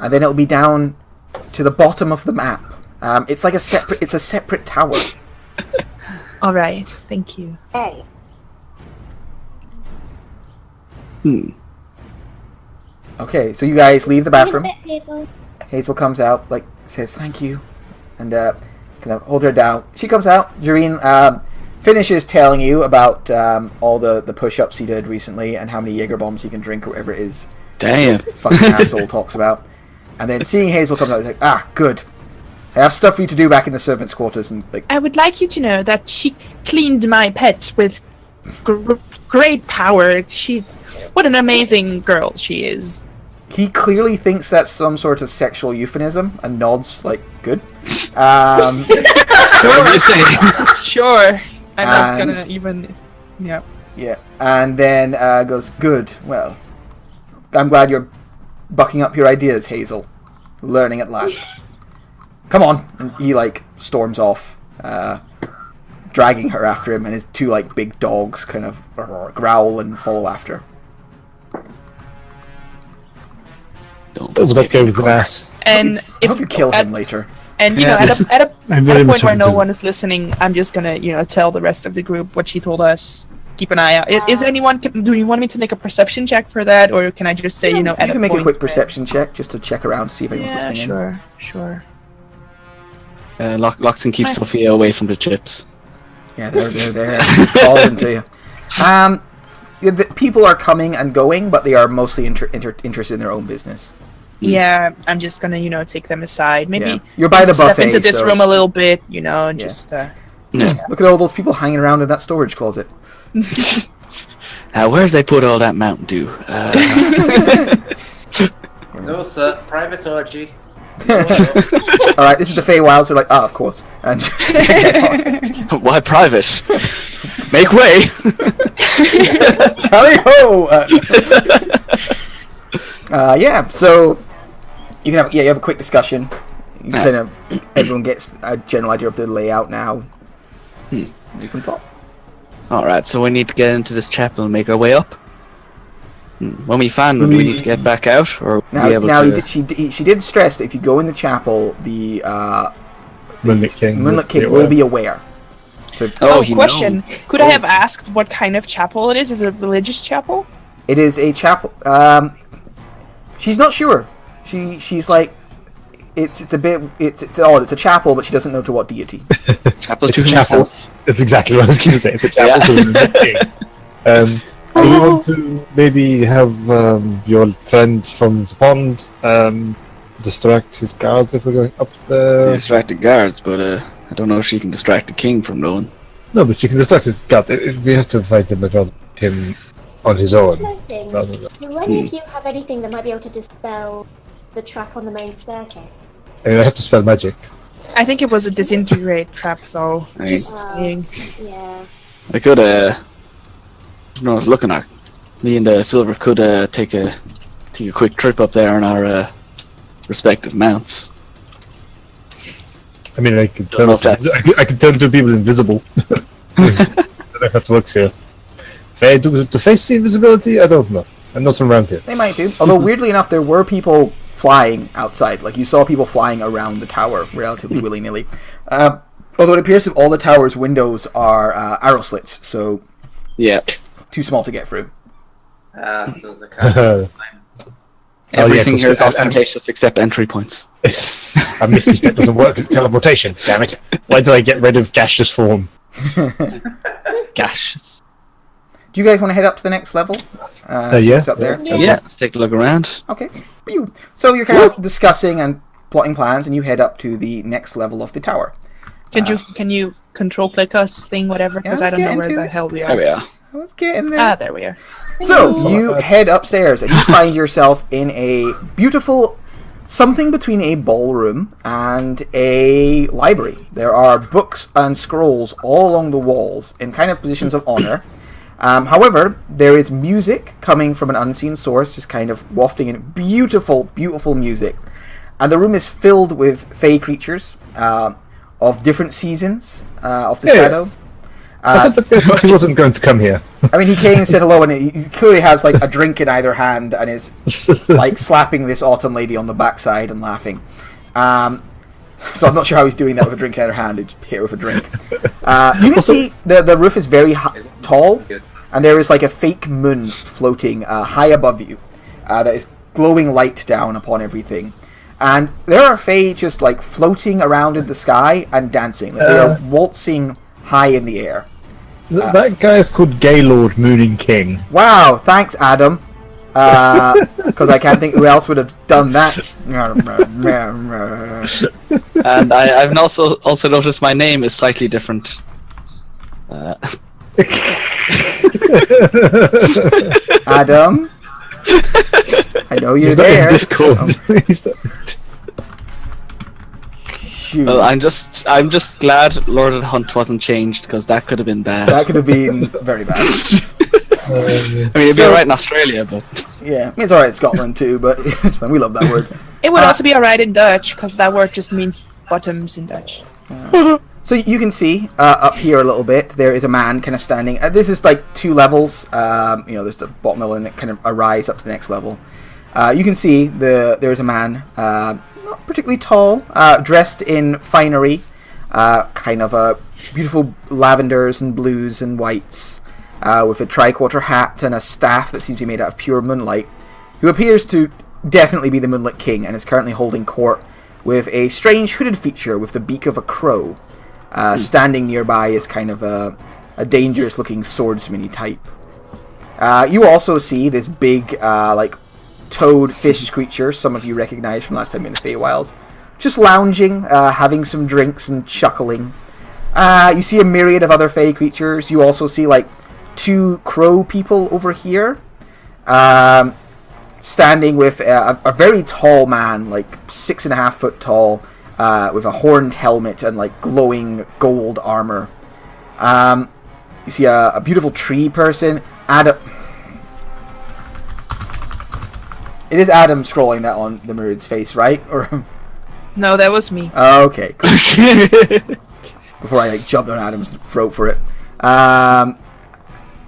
then it'll be down to the bottom of the map. It's like a separate tower. All right, thank you. Hey. Okay, so you guys leave the bathroom. Hazel. Hazel comes out, says thank you, and kind of hold her down. She comes out. Jareen finishes telling you about all the push-ups he did recently and how many Jaeger bombs he can drink or whatever it is. Damn. Fucking asshole talks about. And then seeing Hazel come out, he's like, good. I have stuff for you to do back in the servants' quarters. And I would like you to know that she cleaned my pet with great power. What an amazing girl she is. He clearly thinks that's some sort of sexual euphemism and nods like, good. Whatever you say. Sure. I'm not And- gonna even. Yeah. Yeah, and then goes, good, well, I'm glad you're bucking up your ideas, Hazel. Learning at last. Come on. And he, like, storms off, dragging her after him, and his two, like, big dogs kind of growl and follow after. That's about go with an ass. And I if hope you kill him later. And you Yeah, know, at this- a I'm very point much where into no it. one is listening, I'm just gonna, tell the rest of the group what she told us. Keep an eye out. Is anyone? Do you want me to make a perception check for that, or can I just say, at You a can make a point quick where- perception check just to check around, see if anyone's Yeah, listening sure. Loxon keeps Hi. Sophia away from the chips. in. Yeah, they're there. Calling to you. The people are coming and going, but they are mostly interested in their own business. Yeah, I'm just gonna, take them aside. Maybe Yeah. You're by the step buffet, into this so- room a little bit, just. Look at all those people hanging around in that storage closet. Where's they put all that Mountain Dew? No, sir. Private orgy. Alright, this is the Feywilds, they're like, of course. And Why private? Make way! tally ho! Yeah, so you can you have a quick discussion. You kind of everyone gets a general idea of the layout now. You can plot. Alright, so we need to get into this chapel and make our way up. When we find them, do we need to get back out, or Now, be able now to... she did stress that if you go in the chapel, the Moonlit King. Moonlit King will be aware. So Oh, he question. knows. Could I have asked what kind of chapel it is? Is it a religious chapel? it is a chapel. She's not sure. She's like, it's a bit it's odd. It's a chapel, but she doesn't know to what deity. Chapel It's to a chapel. himself. That's exactly what I was going to say. It's a chapel to the Moonlit King. Do we want to maybe have your friend from the pond distract his guards if we're going up there? Distract the guards, but I don't know if she can distract the king from going. No, but she can distract his guard. We have to fight him, but rather him on his own. Floating. Rather than, Do any of you have anything that might be able to dispel the trap on the main staircase? I mean, I have to spell magic. I think it was a disintegrate trap, though. I- Just saying. Yeah. I could, I was looking at. Me and Silver could take a quick trip up there on our respective mounts. I mean, I could Don't turn know if that's- I could turn two people invisible. I don't know if that works here. To face the invisibility, I don't know. I'm not from around here. They might do. Although weirdly enough, there were people flying outside. Like you saw people flying around the tower relatively willy-nilly. Although it appears that all the tower's windows are arrow slits, so Yeah. too small to get through. So it's a kind Everything yeah, here is and- ostentatious except entry points. A misty step doesn't work. It's teleportation. Damn it! Why did I get rid of gaseous form? Gosh. Do you guys want to head up to the next level? Yeah. It's up there. Yeah. Yeah, let's take a look around. Okay. So you're kind of discussing and plotting plans, and you head up to the next level of the tower. Can you control click us thing whatever? Because Yeah, I don't know let's where get the into hell we There are. we are. Let's get in there. There we are. So you head upstairs and you find yourself in a beautiful something between a ballroom and a library. There are books and scrolls all along the walls in kind of positions of honor. However, there is music coming from an unseen source, just kind of wafting in beautiful, beautiful music. And the room is filled with fey creatures of different seasons of the Yeah. shadow. I thought that he wasn't going to come here. I mean, he came and said hello, and he clearly has like a drink in either hand, and is like slapping this autumn lady on the backside and laughing. So I'm not sure how he's doing that with a drink in either hand. It's here with a drink. You can see the roof is very tall, and there is like a fake moon floating high above you that is glowing light down upon everything. And there are fae just like floating around in the sky and dancing. Like, they are waltzing high in the air. That guy is called Gaylord Mooning King. Wow, thanks, Adam. Because I can't think who else would have done that. And I've also noticed my name is slightly different. Adam? I know you're He's not there. in Discord. Oh, He's not- shoot. Well, I'm just glad Lord of the Hunt wasn't changed because that could have been bad. That could have been very bad. I mean, it'd be So- alright in Australia, but Yeah, I mean, it's alright in Scotland too, but it's fine. We love that word. It would also be alright in Dutch, because that word just means bottoms in Dutch. So you can see up here a little bit, there is a man kind of standing. This is like 2 levels. There's the bottom level and it kind of a rise up to the next level. You can see there's a man, not particularly tall, dressed in finery, kind of beautiful lavenders and blues and whites, with a tricorner hat and a staff that seems to be made out of pure moonlight, who appears to definitely be the Moonlit King and is currently holding court with a strange hooded feature with the beak of a crow. Standing nearby is kind of a dangerous looking swordsman type. You also see this big like toad fish creature some of you recognize from last time in the Feywilds, just lounging, having some drinks and chuckling. You see a myriad of other fey creatures. You also see like 2 crow people over here, standing with a very tall man, like 6.5 foot tall, with a horned helmet and like glowing gold armor. You see a beautiful tree person. Adam. It is Adam scrolling that on the myriad's face, right? Or No, that was me. okay, cool. Before I like jumped on Adam's throat for it.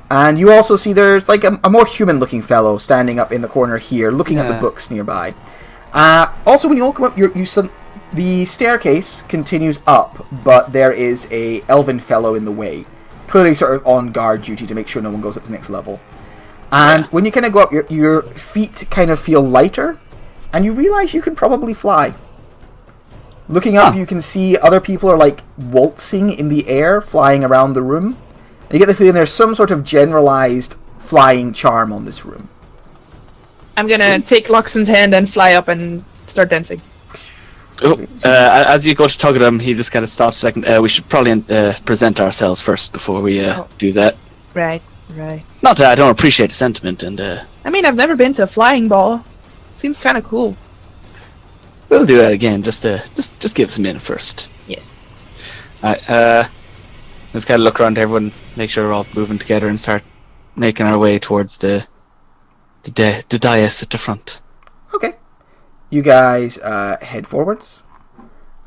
And you also see there's like a more human-looking fellow standing up in the corner here, looking at the books nearby. Also, when you all come up, the staircase continues up, but there is a elven fellow in the way, clearly sort of on guard duty to make sure no one goes up to the next level. And when you kind of go up, your feet kind of feel lighter, and you realize you can probably fly. Looking up, you can see other people are like waltzing in the air, flying around the room. And you get the feeling there's some sort of generalized flying charm on this room. I'm gonna take Loxon's hand and fly up and start dancing. as you go to tug at him, he just kind of stops a second. We should probably present ourselves first before we do that. Right. Not that I don't appreciate the sentiment, and I mean, I've never been to a flying ball. Seems kind of cool. we'll do that again. Just give us a minute first. Yes. Let's kind of look around everyone, make sure we're all moving together, and start making our way towards the dais at the front. Okay. You guys head forwards.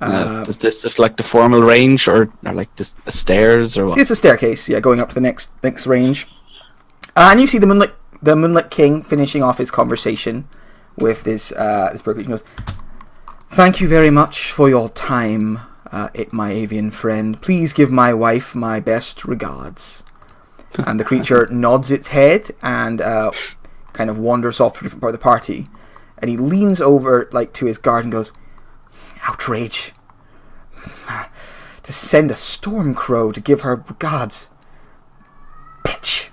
Is this just like the formal range, or like the stairs, or what? It's a staircase, yeah, going up to the next range. And you see the Moonlit King finishing off his conversation with this bird creature. He goes, "Thank you very much for your time, my avian friend. Please give my wife my best regards." And the creature nods its head and kind of wanders off to a different part of the party. And he leans over like to his guard and goes, "Outrage. To send a storm crow to give her regards. Bitch."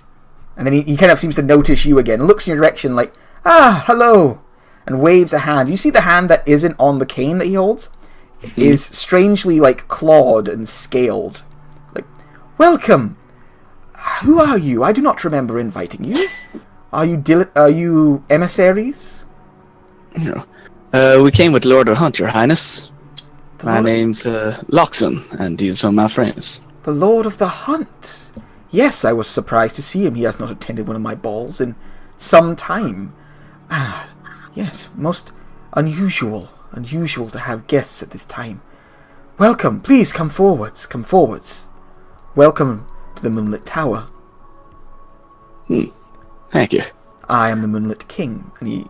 And then he kind of seems to notice you again, looks in your direction like, "Ah, hello," and waves a hand. You see the hand that isn't on the cane that he holds is strangely like clawed and scaled. Like, "Welcome. Who are you? I do not remember inviting you. Are you emissaries?" No. We came with Lord of the Hunt, Your Highness. My Lord- name's Loxon, and these are my friends. "The Lord of the Hunt. Yes, I was surprised to see him. He has not attended one of my balls in some time. Ah, yes, most unusual to have guests at this time. Welcome, please come forwards. Welcome to the Moonlit Tower. Thank you. I am the Moonlit King." And he,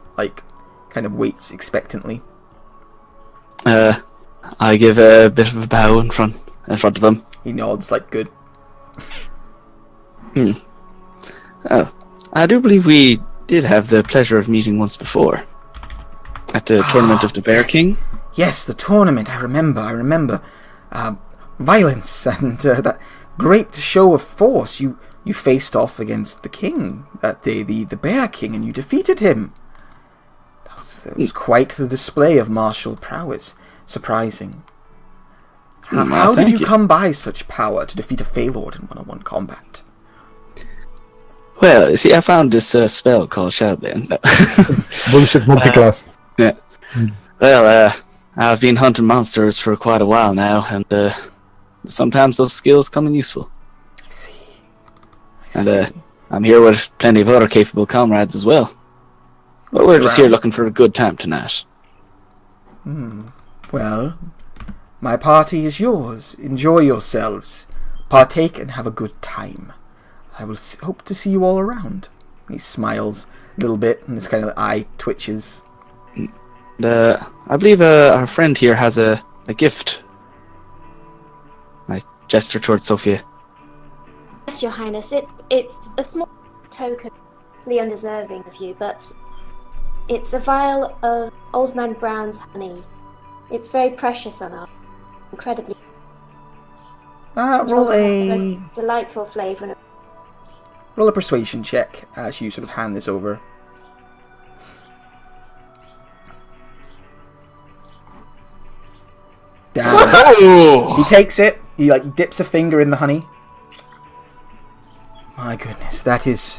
kind of waits expectantly. I give a bit of a bow in front of him. He nods, good. I do believe we did have the pleasure of meeting once before. At the Tournament of the Bear yes. King. Yes, the tournament, I remember. Violence and that great show of force. You faced off against the king, the Bear King, and you defeated him. It was quite the display of martial prowess. Surprising. How did you come by such power to defeat a Feylord in one-on-one combat? Well, you see, I found this spell called Shadowbane. Bullshit multi-class. Yeah. Well, I've been hunting monsters for quite a while now, and sometimes those skills come in useful. I see. And I'm here with plenty of other capable comrades as well. But we're just here looking for a good time tonight. Well, my party is yours. Enjoy yourselves. Partake and have a good time. I will hope to see you all around. He smiles a little bit, and his kind of eye twitches. I believe our friend here has a gift. I gesture towards Sophia. Yes, Your Highness. It's a small token, really undeserving of you, but it's a vial of Old Man Brown's honey. It's very precious on us. Incredibly. Roll The a most delightful flavour. roll a persuasion check as you sort of hand this over. Damn. He takes it. He like dips a finger in the honey. My goodness, that is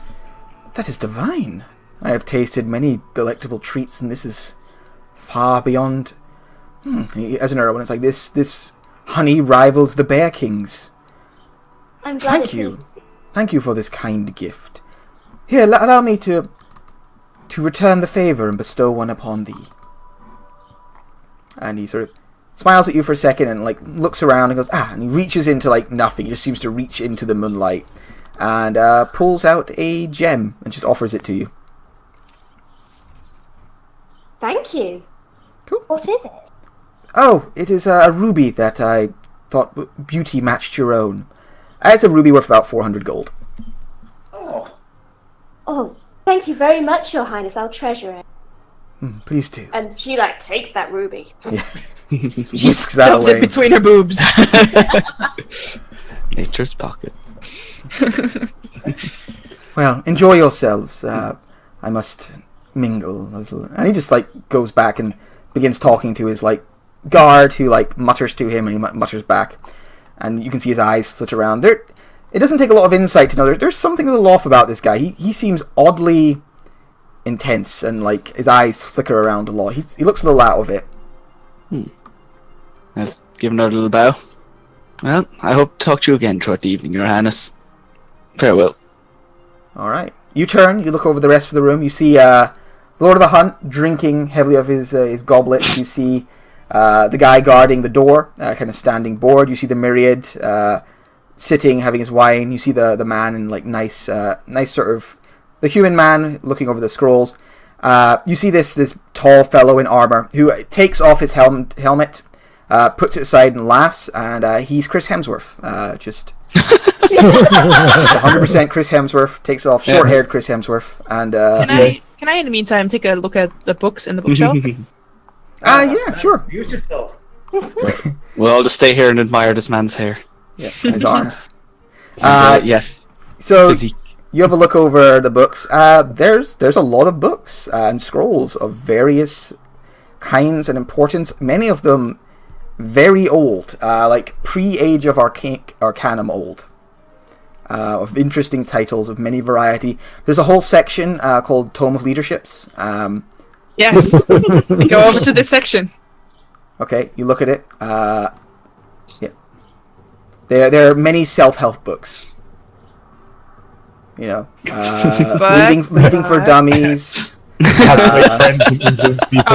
divine. I have tasted many delectable treats, and this is far beyond. As an Erwin, it's like this honey rivals the Bear King's. I'm glad Thank you. Thank you for this kind gift. Here, allow me to return the favour and bestow one upon thee. And he sort of smiles at you for a second and like looks around and goes, and he reaches into like nothing. He just seems to reach into the moonlight and pulls out a gem and just offers it to you. Thank you. Cool. What is it? Oh, it is a ruby that I thought beauty matched your own. It's a ruby worth about 400 gold. Oh, thank you very much, Your Highness. I'll treasure it. Please do. And she takes that ruby. Yeah. She stuffs it between her boobs. Nature's pocket. Well, enjoy yourselves. I must mingle a little. And he just like goes back and begins talking to his like guard, who like mutters to him, and he mutters back. And you can see his eyes flit around. It doesn't take a lot of insight to know there's something a little off about this guy. He seems oddly intense, and like his eyes flicker around a lot. He looks a little out of it. Let's give him a little bow. Well, I hope to talk to you again throughout the evening, Your Highness. Farewell. All right. You turn. You look over the rest of the room. You see Lord of the Hunt drinking heavily of his goblet. You see the guy guarding the door, kind of standing board. You see the myriad sitting, having his wine. You see the man in like nice sort of the human man looking over the scrolls. You see this tall fellow in armor who takes off his helmet, puts it aside and laughs, and he's Chris Hemsworth. Just 100% Chris Hemsworth takes off, short-haired Chris Hemsworth, and Can I in the meantime take a look at the books in the bookshelf? yeah, sure. Beautiful. We'll all just stay here and admire this man's hair. Yeah, his arms. Yes. So Physique. you have a look over the books. There's a lot of books and scrolls of various kinds and importance. Many of them very old, like pre-Age of Arcanum old. Of interesting titles of many variety. There's a whole section called Tome of Leaderships. Yes. Go over to this section. Okay, you look at it. Yeah. There are many self-help books. You know, leading for dummies.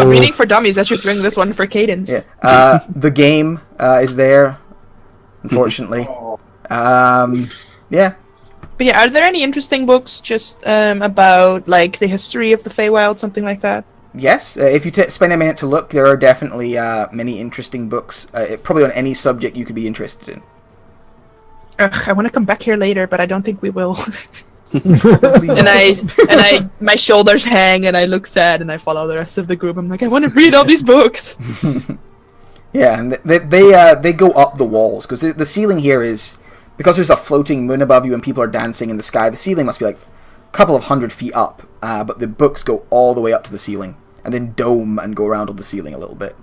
Reading for dummies. I should bring this one for Cadence. Yeah. The game is there, unfortunately. Yeah. But yeah, are there any interesting books just about like the history of the Feywild, something like that? Yes, if you spend a minute to look, there are definitely many interesting books, probably on any subject you could be interested in. I want to come back here later, but I don't think we will. and my shoulders hang, and I look sad, and I follow the rest of the group. I'm like, I want to read all these books. Yeah, and they go up the walls because the ceiling here is, because there's a floating moon above you and people are dancing in the sky. The ceiling must be like a couple of 100 feet up, but the books go all the way up to the ceiling and then dome and go around on the ceiling a little bit.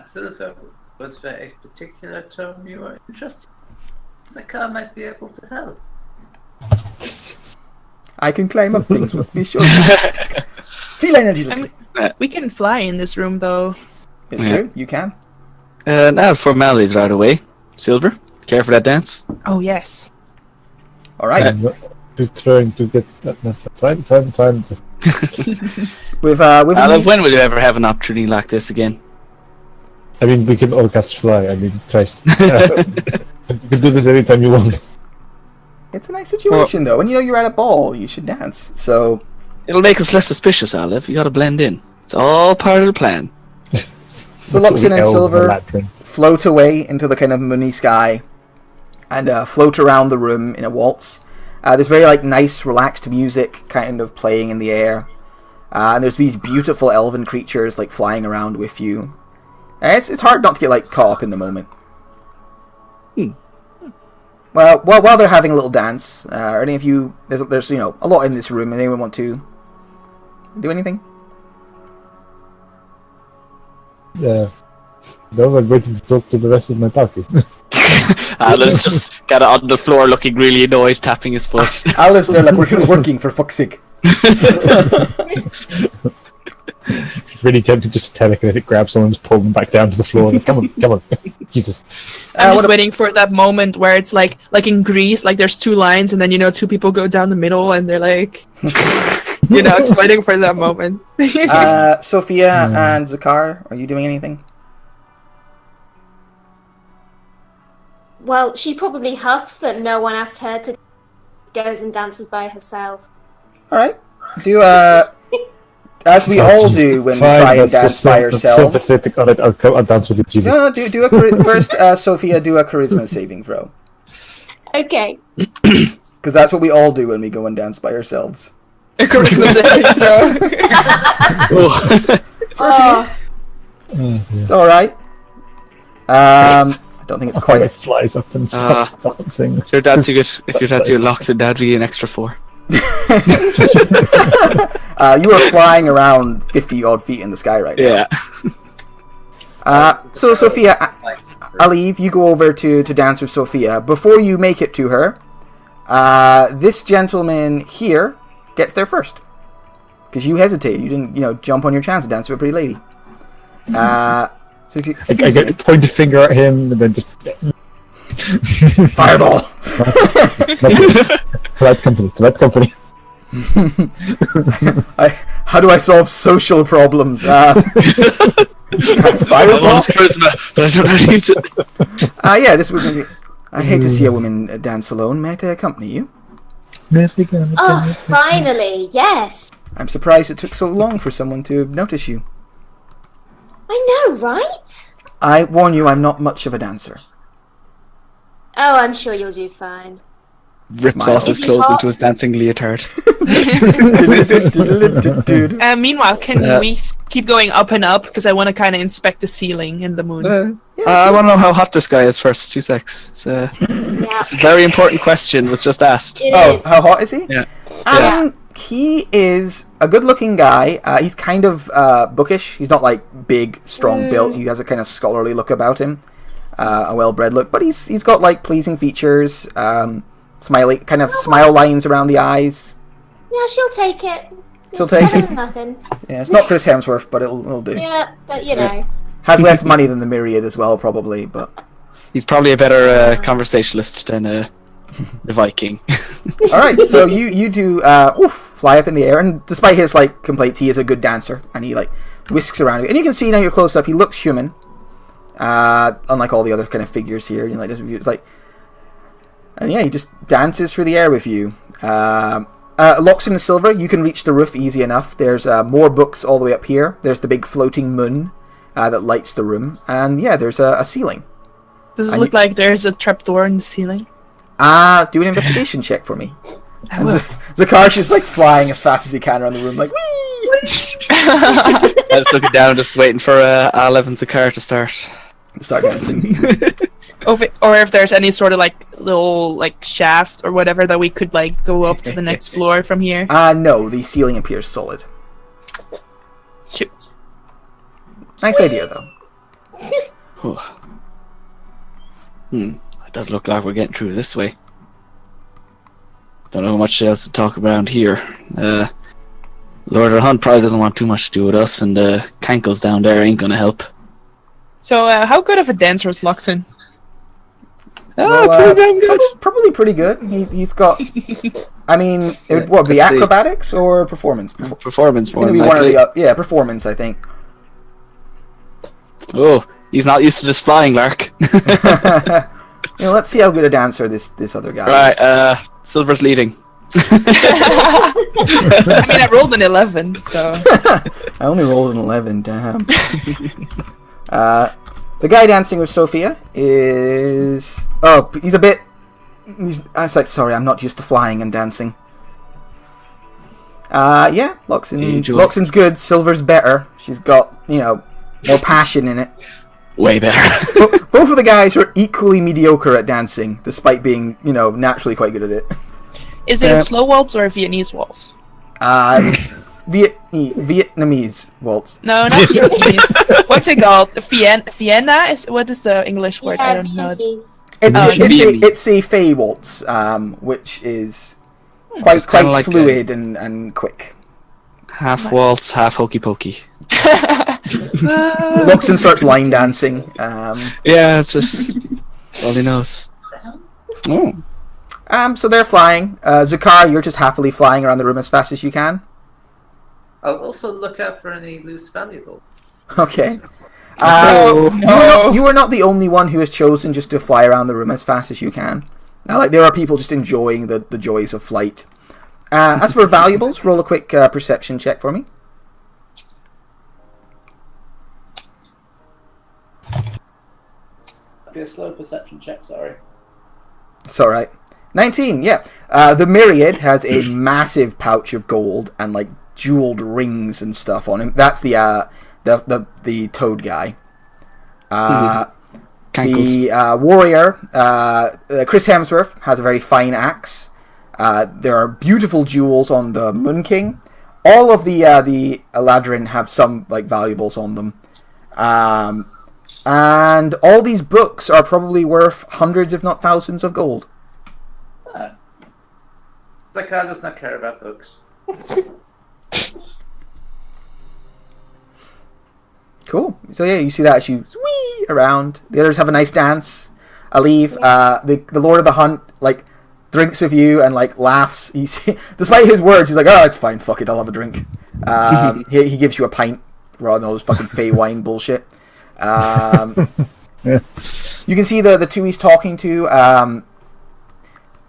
Silver, was there a particular term you were interested in? The car might be able to help. I can climb up things with my shoulder. Feel energy, little. We can fly in this room, though. It's true, you can. Now formalities right away. Silver, care for that dance? Oh, yes. Alright. I'm trying to get that. No, fine. Just With When will you ever have an opportunity like this again? I mean, we can all cast fly. I mean, Christ. You can do this anytime you want. It's a nice situation, though. And you're at a ball, you should dance. So It'll make us less suspicious, Olive. You gotta blend in. It's all part of the plan. So Luxon and Silver float away into the kind of moony sky and float around the room in a waltz. There's very nice, relaxed music kind of playing in the air. And there's these beautiful elven creatures flying around with you. It's hard not to get caught up in the moment. Well, while they're having a little dance, are any of you... There's a lot in this room. Anyone want to do anything? Yeah. No, I'm waiting to talk to the rest of my party. Olive's just kind of on the floor looking really annoyed, tapping his foot. Olive's there we're working for fuck's sake. It's really tempted just to telekinetic grab someone and pull them back down to the floor. Come on. Jesus. I'm just waiting for that moment where it's like in Greece, there's two lines and then two people go down the middle and they're just waiting for that moment. Sophia and Zakar, are you doing anything? Well, she probably huffs that no one asked her to goes and dances by herself. Alright. Do, as we all do when we try and dance by ourselves. So pathetic. I'll dance with you, Jesus. No, do first, Sophia, do a charisma saving throw. Okay. Because that's what we all do when we go and dance by ourselves. A charisma saving throw. 14. It's alright. I don't think it's quite It flies up and starts dancing. If you're dancing with locks and that'd be an extra 4. You are flying around 50 odd feet in the sky right now. Yeah. So Sophia, Aliv, you go over to dance with Sophia. Before you make it to her, this gentleman here gets there first. Because you hesitated. You didn't, jump on your chance to dance with a pretty lady. I get point a finger at him and then just... Fireball! Polite company. How do I solve social problems? Fireball? Charisma, but I don't know how to use it. Yeah, this would be... I hate to see a woman dance alone. May I accompany you? Oh, finally, yes. I'm surprised it took so long for someone to notice you. I know, right? I warn you, I'm not much of a dancer. Oh, I'm sure you'll do fine. Rips off his clothes into his dancing leotard. Meanwhile, can we keep going up and up? Because I want to kind of inspect the ceiling and the moon. I want to know how hot this guy is first. 2 secs. It's a very important question. Was just asked. How hot is he? Yeah. He is a good-looking guy. He's kind of bookish. He's not big, strong built. He has a kind of scholarly look about him, a well-bred look. But he's got pleasing features, smiley kind of smile lines around the eyes. Yeah, she'll take it. She'll take it. Nothing. Yeah, it's not Chris Hemsworth, but it'll do. Yeah, but you know. Has less money than the Myriad as well, probably. But he's probably a better conversationalist than the Viking. All right, so you do fly up in the air, and despite his complaints, he is a good dancer, and he whisks around you, and you can see now you're close up. He looks human, unlike all the other kind of figures here. And it's and yeah, he just dances through the air with you. Loxon and Silver, you can reach the roof easy enough. There's more books all the way up here. There's the big floating moon that lights the room, and yeah, there's a ceiling. Does it look like there's a trapdoor in the ceiling? Do an investigation check for me. And Zakar's just flying as fast as he can around the room, whee! I was looking down, just waiting for Olive and Zakar to start dancing. Or if there's any sort of little shaft or whatever that we could go up to the next floor from here. No, the ceiling appears solid. Shoot. Nice idea though. It does look like we're getting through this way. Don't know much else to talk around here. Lord of the Hunt probably doesn't want too much to do with us, and Cankles down there ain't gonna help. So, how good of a dancer is Luxon? Pretty damn good. Probably pretty good. He's got. I mean, it would be Let's see. acrobatics or performance? Performance more Gonna than be one or likely. the yeah, performance. I think. Oh, he's not used to this flying, Lark. Let's see how good a dancer this other guy is. Right, Silver's leading. I mean, I rolled an 11, so... I only rolled an 11, damn. The guy dancing with Sophia is... Oh, he's a bit... I was like, sorry, I'm not used to flying and dancing. Yeah, Loxon's good. Silver's better. She's got, more passion in it. Way better. Both of the guys are equally mediocre at dancing, despite being, naturally quite good at it. Is it a slow waltz or a Viennese waltz? Vietnamese waltz. No, not Vietnamese. What's it called? Vienna? What is the English word? I don't know. It's a fey waltz, which is quite like fluid and quick. Half waltz, half hokey pokey. Luxon starts line dancing. Yeah, it's just all he knows. Oh. So they're flying. Zakar, you're just happily flying around the room as fast as you can. I'll also look out for any loose valuables. Okay. No. You are not the only one who has chosen just to fly around the room as fast as you can. There are people just enjoying the joys of flight. As for valuables, roll a quick perception check for me. Be a slow perception check, sorry. It's alright. 19, yeah. The Myriad has a massive pouch of gold and jeweled rings and stuff on him. That's the toad guy. The warrior, Chris Hemsworth, has a very fine axe. There are beautiful jewels on the Moon King. All of the Eladrin have some valuables on them. And all these books are probably worth hundreds, if not thousands, of gold. Zakar does not care about books. Cool. So yeah, you see that as you wee around. The others have a nice dance. I leave. The Lord of the Hunt drinks with you and laughs. Despite his words, he's like, "Oh, it's fine. Fuck it. I'll have a drink." He gives you a pint rather than all this fucking fey wine bullshit. You can see the two he's talking to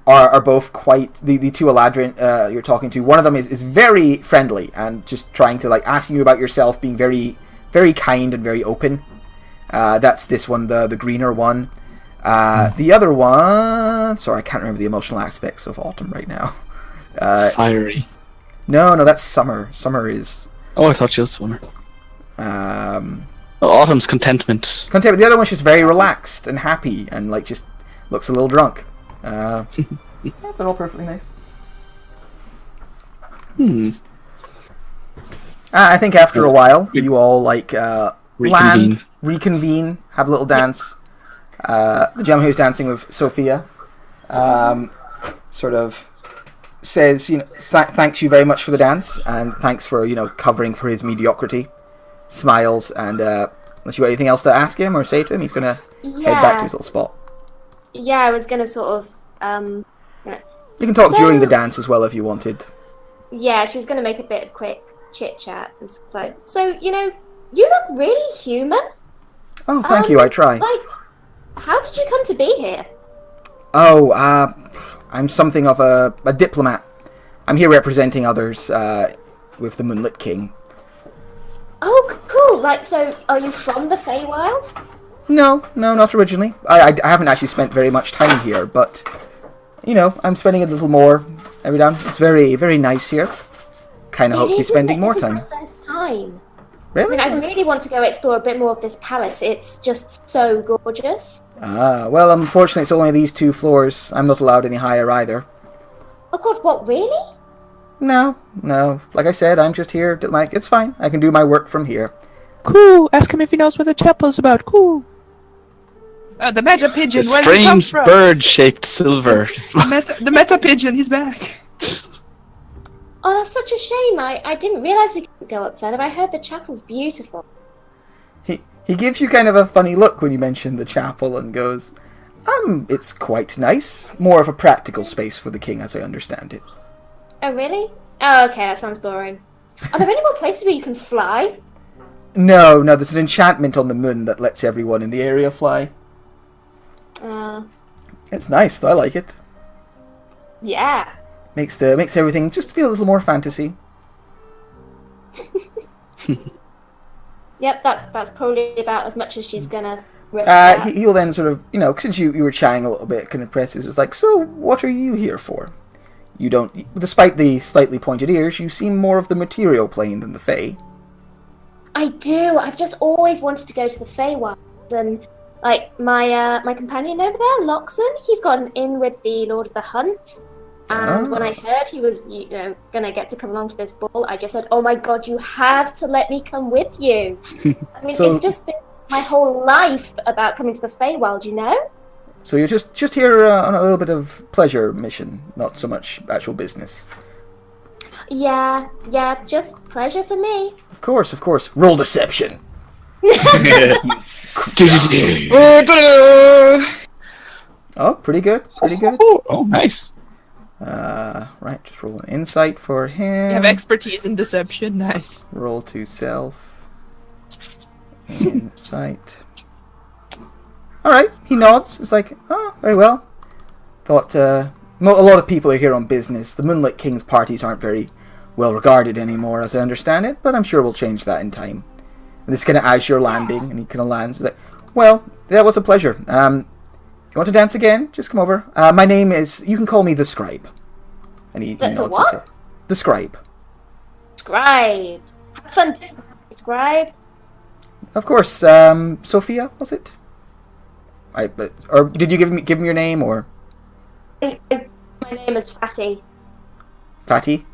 are both quite the two Eladrin you're talking to. One of them is very friendly and just trying to asking you about yourself, being very very kind and very open. That's this one, the greener one. The other one, sorry, I can't remember the emotional aspects of Autumn right now. Fiery. No, that's Summer. Summer is. Oh, I thought she was Summer. Autumn's contentment. The other one's just very relaxed and happy and just looks a little drunk. Yeah, they're all perfectly nice. I think after a while, you all land, reconvene, have a little dance. The gentleman who's dancing with Sophia sort of says, thanks you very much for the dance and thanks for covering for his mediocrity. Smiles and unless you got anything else to ask him or say to him, he's gonna head back to his little spot. Yeah, I was gonna sort of. You can talk during the dance as well if you wanted. Yeah, she was gonna make a bit of quick chit chat and stuff like. So you look really human. Oh, thank you. I try. How did you come to be here? Oh, I'm something of a diplomat. I'm here representing others with the Moonlit King. Oh, cool. So are you from the Feywild? No, not originally. I haven't actually spent very much time here, but, I'm spending a little more every time. It's very, very nice here. Kind of hope to be spending more time. This is my first time. Really? I really want to go explore a bit more of this palace. It's just so gorgeous. Well, unfortunately, it's only these 2 floors. I'm not allowed any higher either. Oh god, what, really? No. Like I said, I'm just here. It's fine. I can do my work from here. Cool. Ask him if he knows what the chapel's about. Cool. The meta pigeon, The where did he come strange from? bird-shaped silver. The meta pigeon, he's back. Oh, that's such a shame. I didn't realise we couldn't go up further. I heard the chapel's beautiful. He gives you kind of a funny look when you mention the chapel and goes, it's quite nice. More of a practical space for the king, as I understand it. Oh, really? Oh, okay, that sounds boring. Are there any more places where you can fly? No, there's an enchantment on the moon that lets everyone in the area fly. It's nice, I like it. Yeah. Makes everything just feel a little more fantasy. Yep, that's probably about as much as she's gonna risk that. He'll then sort of, since you were chatting a little bit, kind of presses, it's like, so what are you here for? You don't, despite the slightly pointed ears, you seem more of the material plane than the Fae. I do. I've just always wanted to go to the Feywilds, and like my companion over there, Loxon, he's got an in with the Lord of the Hunt. And when I heard he was, gonna get to come along to this ball, I just said, "Oh my God, you have to let me come with you." I mean, it's just been my whole life about coming to the Feywild, So you're just here on a little bit of pleasure mission, not so much actual business. Yeah, just pleasure for me. Of course. Roll deception. Oh, pretty good. Oh, nice. Right, just roll an insight for him. You have expertise in deception, nice. Roll to self. Insight. Alright, he nods. It's like, oh, very well. Thought, a lot of people are here on business. The Moonlit King's parties aren't very well regarded anymore, as I understand it, but I'm sure we'll change that in time. And this kind of, as you're landing, and he kind of lands, he's like, well, that was a pleasure. You want to dance again? Just come over. My name is, you can call me the Scribe. And he nods his head. The Scribe. Scribe. Have fun, Scribe. Of course. Sophia, was it? Or did you give me your name, or? My name is Fatty. Fatty?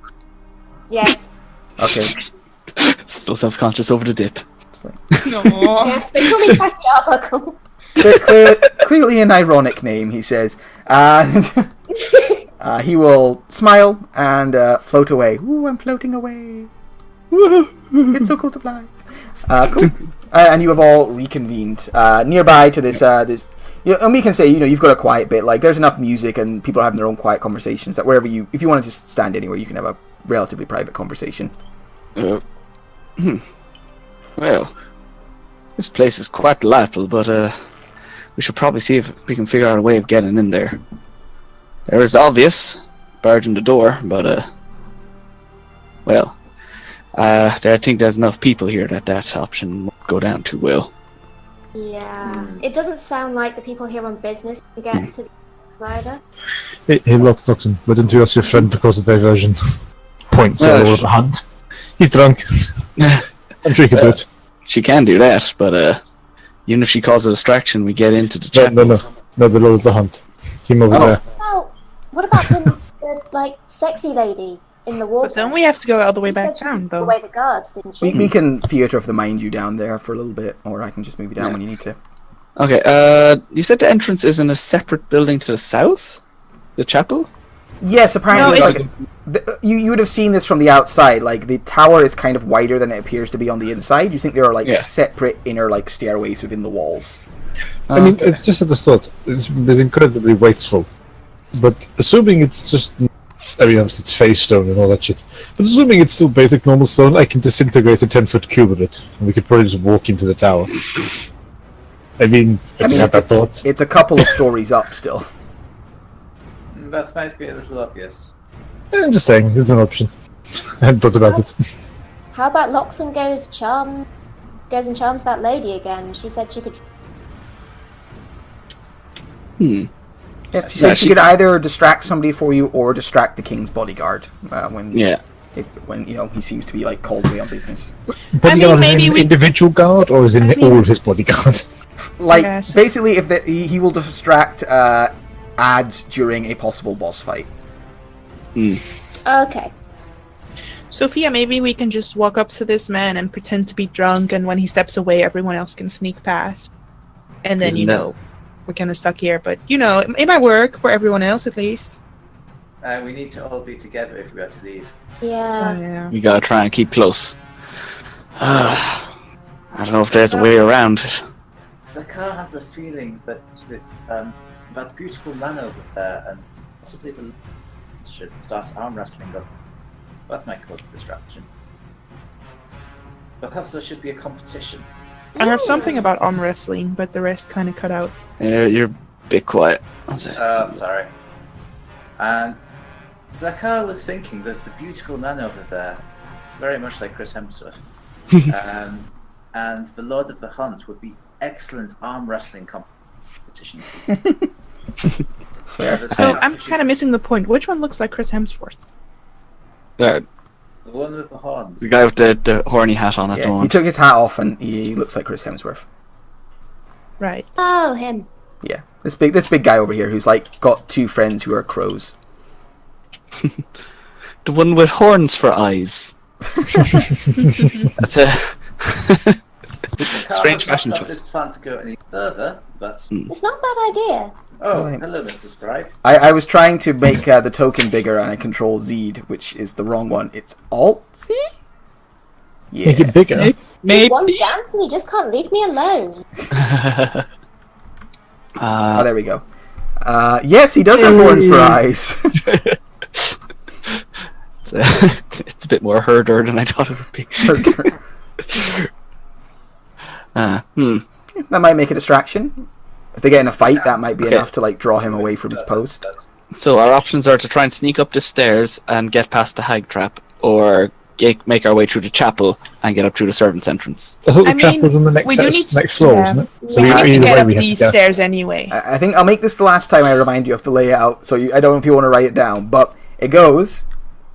Yes. Okay. Still self-conscious over the dip. Yes, they call me Fatty Arbuckle. Clearly an ironic name, he says. And he will smile and float away. Ooh, I'm floating away. It's so cool to fly. Cool. And you have all reconvened nearby to this. And we can say, you've got a quiet bit. Like, there's enough music and people are having their own quiet conversations that wherever if you want to just stand anywhere, you can have a relatively private conversation. Well, this place is quite delightful, but we should probably see if we can figure out a way of getting in there. There is obvious barge in the door, but I think there's enough people here that option won't go down too well. Yeah, it doesn't sound like the people here on business can get to the either. Hey, look, Luxon, why don't you ask your friend to cause a diversion? Points all over the hand. He's drunk. I'm sure he can do it. She can do that, but even if she causes a distraction, we get into the chapel. No, the Lord of the Hunt. Him over there. Well, what about the sexy lady in the water? But then we have to go all the way back down, though. Away the guards, didn't she? We can theatre of the mind you down there for a little bit, or I can just move you down when you need to. Okay, you said the entrance is in a separate building to the south? The chapel? Yes, apparently. No, you would have seen this from the outside. Like, the tower is kind of wider than it appears to be on the inside. You think there are, separate inner, stairways within the walls. I mean, it's just at the start. It's incredibly wasteful. But assuming it's just... I mean, obviously it's face stone and all that shit. But assuming it's still basic normal stone, I can disintegrate a 10-foot cube of it. And we could probably just walk into the tower. I mean, had that thought. It's a couple of stories up still. That might be a little obvious. I'm just saying, it's an option. I hadn't thought about it. How about Loxon goes and charms that lady again? She said she could... Yeah, she said she could either distract somebody for you or distract the king's bodyguard when he seems to be called away on business. Bodyguard is an individual guard, or is it all of his bodyguard? Basically, if he will distract ads during a possible boss fight. Okay. Sophia, maybe we can just walk up to this man and pretend to be drunk, and when he steps away, everyone else can sneak past. And then, we're kind of stuck here. But you know, it might work for everyone else at least. We need to all be together if we are to leave. Yeah. Yeah. We gotta try and keep close. I don't know if there's a way around it. Zakar has a feeling that this that beautiful man over there and possibly the should start arm wrestling us. That might cause a distraction. Perhaps there should be a competition. I heard something about arm wrestling, but the rest kind of cut out. You're a bit quiet. That's it. Sorry. And Zakar was thinking that the beautiful man over there, very much like Chris Hemsworth, and the Lord of the Hunt would be excellent arm wrestling competition. Fair. So I'm kind of missing the point. Which one looks like Chris Hemsworth? The The one with the horns. guy with the horny hat on at the Yeah, he moment. took his hat off and he looks like Chris Hemsworth. Right. Oh, him. Yeah, this big guy over here who's like got two friends who are crows. The one with horns for eyes. That's a strange fashion Not choice. this plan to go any further, but It's not a bad idea. oh, hello, Mr. Scribe. I was trying to make the token bigger and I control Z, which is the wrong one. It's Alt Z? Make Yeah. it bigger. You want dance and you just can't leave me alone. Oh, there we go. Yes, he does have horns for eyes. It's a bit more herder than I thought it would be. That might make a distraction. If they get in a fight, that might be Okay. enough to like draw him away from his post. So our options are to try and sneak up the stairs and get past the hag trap, or make our way through the chapel and get up through the servants' entrance. I thought the I mean, chapel's on the next, we do need to- next floor, yeah. isn't it? We So we Yeah. need to get up we have these to go. stairs anyway. I think I'll make this the last time I remind you of the layout, so I don't know if you want to write it down, but it goes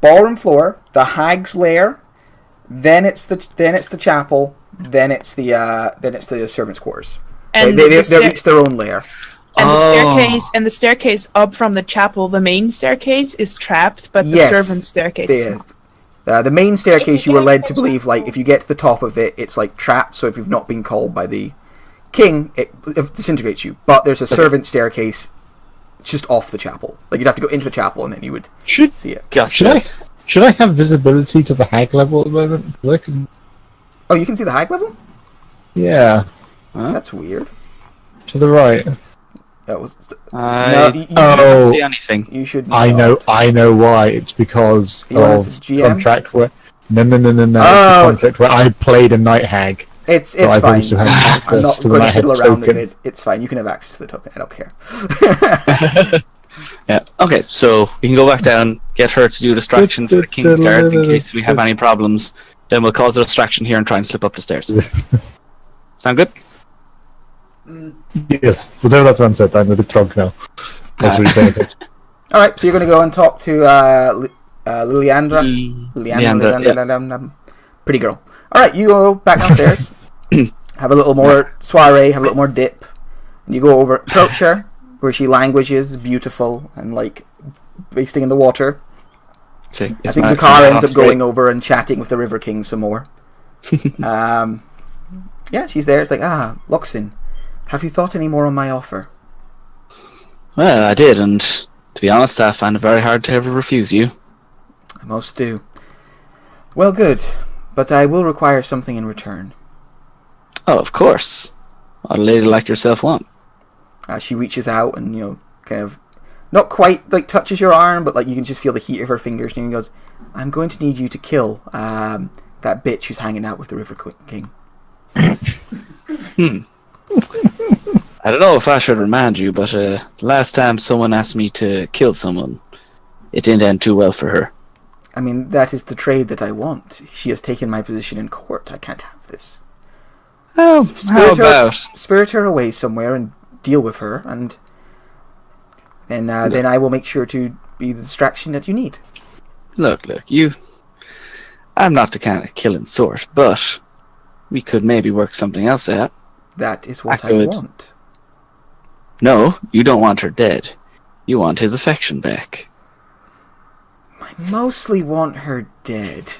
ballroom floor, the hag's lair, then it's the chapel, then it's the servants' quarters. And They the stair- each their own lair. And Oh. the staircase up from the chapel, the main staircase is trapped, but the Yes, servant staircase is Yes. not. The main staircase, If you you were get led to to the believe, like, chapel- if you get to the top of it, it's like trapped. So if you've not been called by the king, it disintegrates you. But there's a servant staircase just off the chapel. Like you'd have to go into the chapel and then you would Should see it. Gotcha. should I have visibility to the hag level at the moment? 'Cause I can, Oh, you can see the hag level? yeah, Huh? That's weird. to the right. That was. I you, can't see anything. you should. I not. know why. It's because You want of us as GM? contract where. No. Oh, it's the contract where I played a night hag. It's So I fine. also have I'm access not to the going to Nighthead fiddle around with token. it. It's fine. You can have access to the token. I don't care. Yeah. Okay, so we can go back down, get her to do distraction for the King's Guards in case we have any problems. Then we'll cause a distraction here and try and slip up the stairs. Sound good? Yes, whatever that one said, I'm a bit drunk now. I was really paying attention. All right, so you're going to go and talk to Liliandra. Leandra, yeah. Leandra. Pretty girl. All right, you go back downstairs. Have a little more soiree. Have a little more dip. And you go over, approach her, where she languishes, beautiful, and like basting in the water. See, I think Zakar ends up going over and chatting with the River King some more. Yeah, she's there. It's like, Loxin, have you thought any more on my offer? Well, I did, and to be honest, I find it very hard to ever refuse you. I most do. Well, good, but I will require something in return. Oh, of course. What a lady like yourself want. She reaches out and, kind of, not quite, like, touches your arm, but, like, you can just feel the heat of her fingers, and he goes, I'm going to need you to kill, that bitch who's hanging out with the River King. I don't know if I should remind you, but last time someone asked me to kill someone, it didn't end too well for her. I mean, that is the trade that I want. She has taken my position in court. I can't have this. Oh, how about... Spirit her away somewhere and deal with her, and then I will make sure to be the distraction that you need. Look, you... I'm not the kind of killing sort, but we could maybe work something else out. That is what I could. want. No, you don't want her dead. You want his affection back. I mostly want her dead.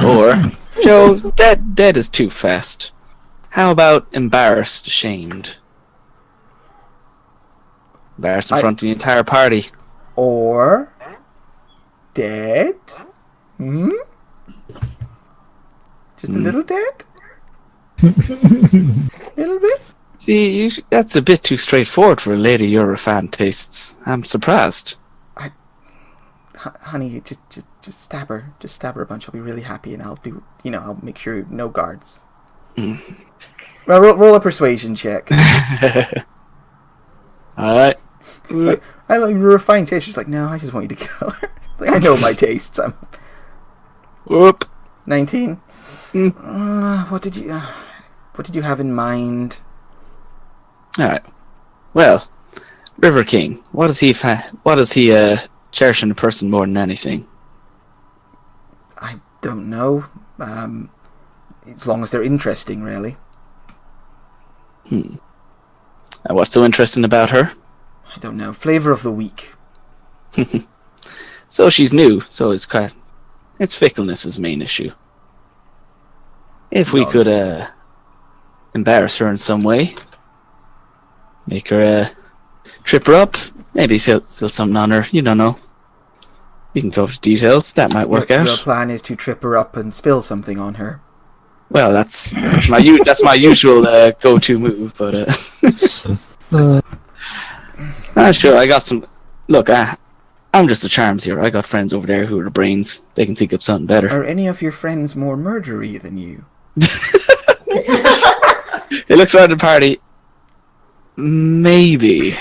Or, Joe, dead is too fast. How about embarrassed, ashamed? Embarrassed in front of the entire party. Or dead? Just a little dead? Little bit? See, that's a bit too straightforward for a lady your fan tastes. I'm surprised. Honey, just stab her. Just stab her a bunch. I'll be really happy, and I'll do. I'll make sure no guards. Well, roll a persuasion check. All right. I like refined taste. She's like, no, I just want you to kill her. It's like, I know my tastes. Whoop. 19. What did you have in mind? All right. Well, River King. What does he cherish in a person more than anything? I don't know. As long as they're interesting, really. And what's so interesting about her? I don't know. Flavor of the week. So she's new, so its fickleness is the main issue. If we could embarrass her in some way, make her trip her up, maybe seal something on her, you don't know. You can go into details, that might work out. Your plan is to trip her up and spill something on her. Well, that's my usual go-to move, but sure, I got some. Look, I'm just the charms here. I got friends over there who are the brains. They can think of something better. Are any of your friends more murdery than you? It looks around the party. Maybe.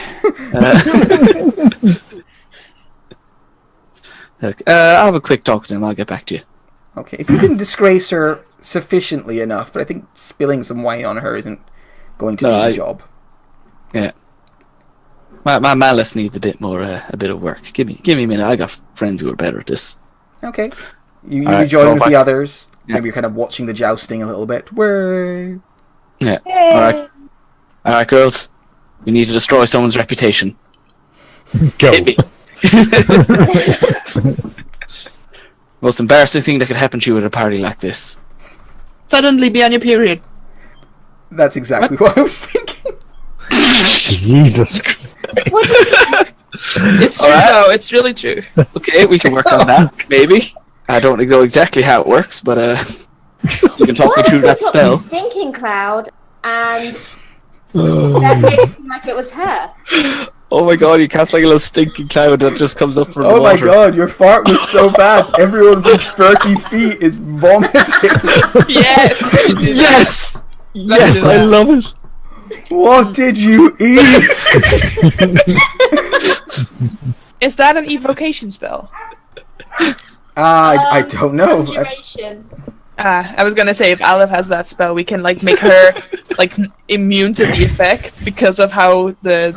Look, I'll have a quick talk with him. I'll get back to you. Okay, if you can disgrace her sufficiently enough, but I think spilling some wine on her isn't going to do the job. Yeah. My malice needs a bit of work. Give me a minute. I got friends who are better at this. Okay. You All right, join with the others. Yeah. Maybe you're kind of watching the jousting a little bit. Where? Yeah. All right, girls. We need to destroy someone's reputation. Go. Hit me. Most embarrassing thing that could happen to you at a party like this. Suddenly be on your period. That's exactly what I was thinking. Jesus Christ. It's true, though. It's really true. Okay, we can work on that, maybe. I don't know exactly how it works, but you can talk me through that spell. Stinking cloud, and that made it seem like it was her. Oh my god, you cast like a little stinking cloud that just comes up from the Oh my water. god, your fart was so bad. Everyone from 30 feet is vomiting. Yes! Yes! Yes, do I that. love it. What did you eat? Is that an evocation spell? I don't know. Conjuration. I was gonna say, if Aleph has that spell, we can make her immune to the effect because of how the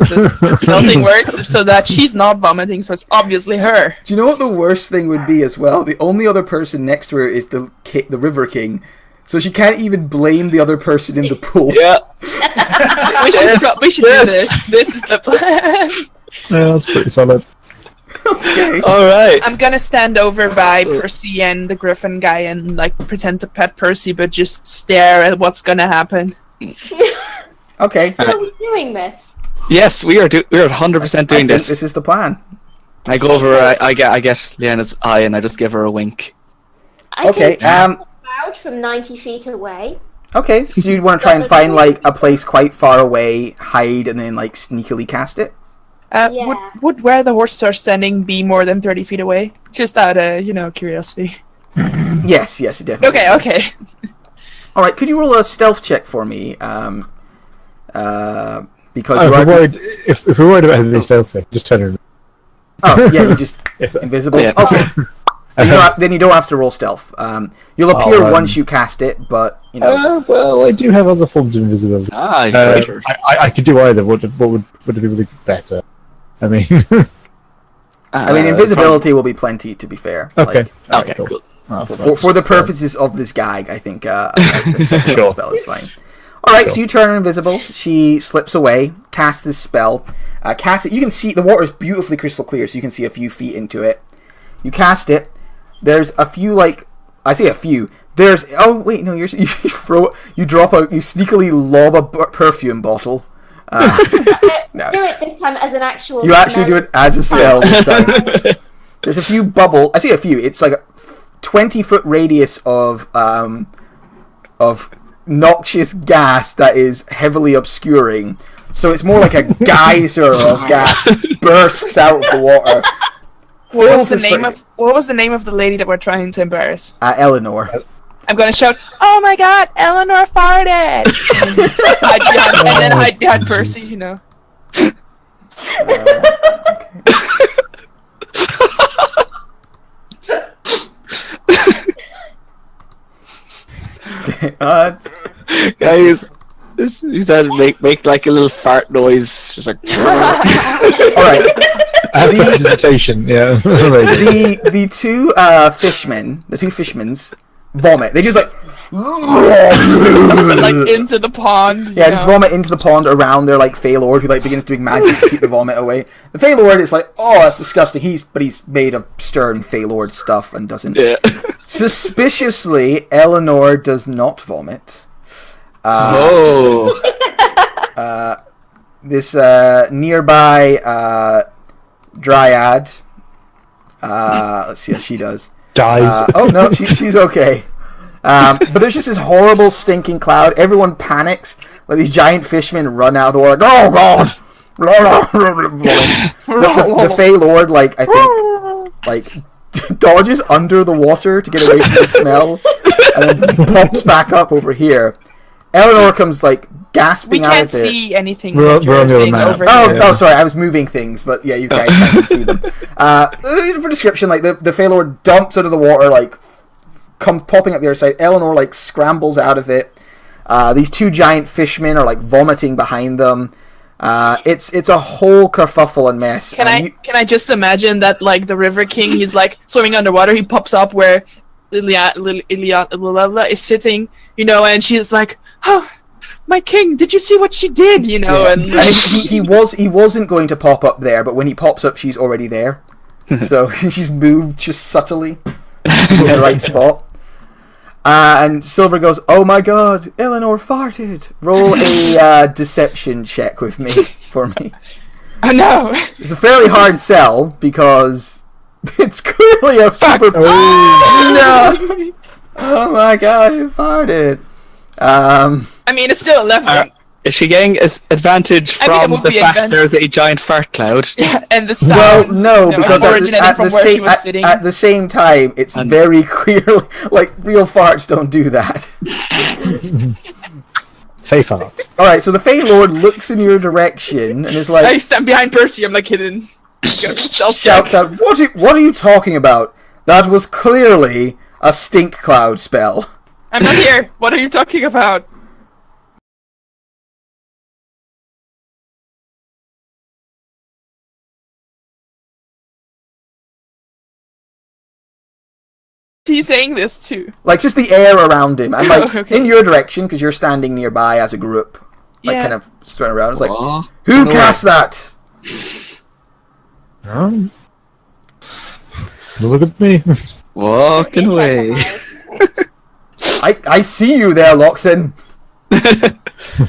spell thing works, so that she's not vomiting. So it's obviously her. Do you know what the worst thing would be as well? The only other person next to her is the River King, so she can't even blame the other person in the pool. Yeah. We should do this. This is the plan. Yeah, that's pretty solid. Okay. Alright. I'm gonna stand over by Percy and the Griffin guy and pretend to pet Percy, but just stare at what's gonna happen. Okay. So are we doing this? Yes, we are 100% doing this. This is the plan. I go over, I get Leanna's eye and I just give her a wink. I Okay, can the cloud from 90 feet away. Okay, so you'd want to try and find a place quite far away, hide, and then sneakily cast it? Yeah. Would where the horses are standing be more than 30 feet away? Just out of curiosity. Yes, it definitely. Okay. All right, could you roll a stealth check for me? Because If we're worried about any stealth thing, just turn her. Oh, yeah, you just invisible. Yeah. Okay. Then you don't have to roll stealth. You'll appear once you cast it, but Well, I do have other forms of invisibility. I could do either. What do people think better? I mean, invisibility will be plenty. To be fair. okay. Okay, cool. For the purposes of this gag, I think the second Sure. spell is fine. All right, so you turn her invisible. She slips away. Cast this spell. Cast it. You can see the water is beautifully crystal clear, so you can see a few feet into it. You cast it. There's a few I say a few. There's you drop you sneakily lob a perfume bottle No. Do it this time as an actual. You actually do it as a spell this time. time. There's a few bubble. I see a few. It's like a 20-foot radius of noxious gas that is heavily obscuring. So it's more like a geyser of gas bursts out of the water. What was the name of the lady that we're trying to embarrass? Eleanor. I'm gonna shout, "Oh my God, Eleanor farted!" and then hide behind Percy, you know. Okay. Guys, you said make like a little fart noise, just like. All right. I have presentation, yeah. The two fishmen's vomit. They just like into the pond. Yeah, just vomit into the pond around their like Fey Lord, who like begins doing magic to keep the vomit away. The Fey Lord is like, oh, that's disgusting. He's made of stern Fey Lord stuff and doesn't. Yeah. Suspiciously, Eleanor does not vomit. This nearby dryad. Let's see how she does. Dies. Oh no, she's okay. But there's just this horrible stinking cloud. Everyone panics. Like these giant fishmen run out of the water. Oh god! the Fey Lord, like I think, like dodges under the water to get away from the smell, and then pops back up over here. Eleanor comes like gasping out of it. We can't see anything. We're that you're on the saying map. over Oh, here. oh, sorry, I was moving things, but yeah, you guys can't see them. For description, like the Fey Lord dumps out of the water, like comes popping up the other side. Eleanor like scrambles out of it. These two giant fishmen are like vomiting behind them. It's a whole kerfuffle and mess. Can I just imagine that like the River King, he's like swimming underwater. He pops up where Lilia is sitting, you know, and she's like, "Oh, my king, did you see what she did?" You know, Yeah. and I think he wasn't going to pop up there, but when he pops up, she's already there. So she's moved just subtly to the right spot. And Silver goes, "Oh my god, Eleanor farted. Roll a deception check with me for me." I know. It's a fairly hard sell because it's clearly a super. No! Oh my god, you farted. I mean, it's still 11. Is she getting advantage I mean, it from would the be fact advantage. there's a giant fart cloud? Yeah, and the Well, sound. no, you know, because originating from where she was sitting. at the same time, it's very clearly like real farts don't do that. Fey farts. All right, so the Fey Lord looks in your direction and is I like, stand behind Percy. I'm like hidden. shouts out, "What are you talking about? That was clearly a stink cloud spell." I'm not here. What are you talking about? He's saying this too. Like just the air around him, and like Okay. in your direction because you're standing nearby as a group, like Yeah. kind of spreading around. It's like, Aw. who No cast that? Look at me. Walking away. I see you there, Loxin.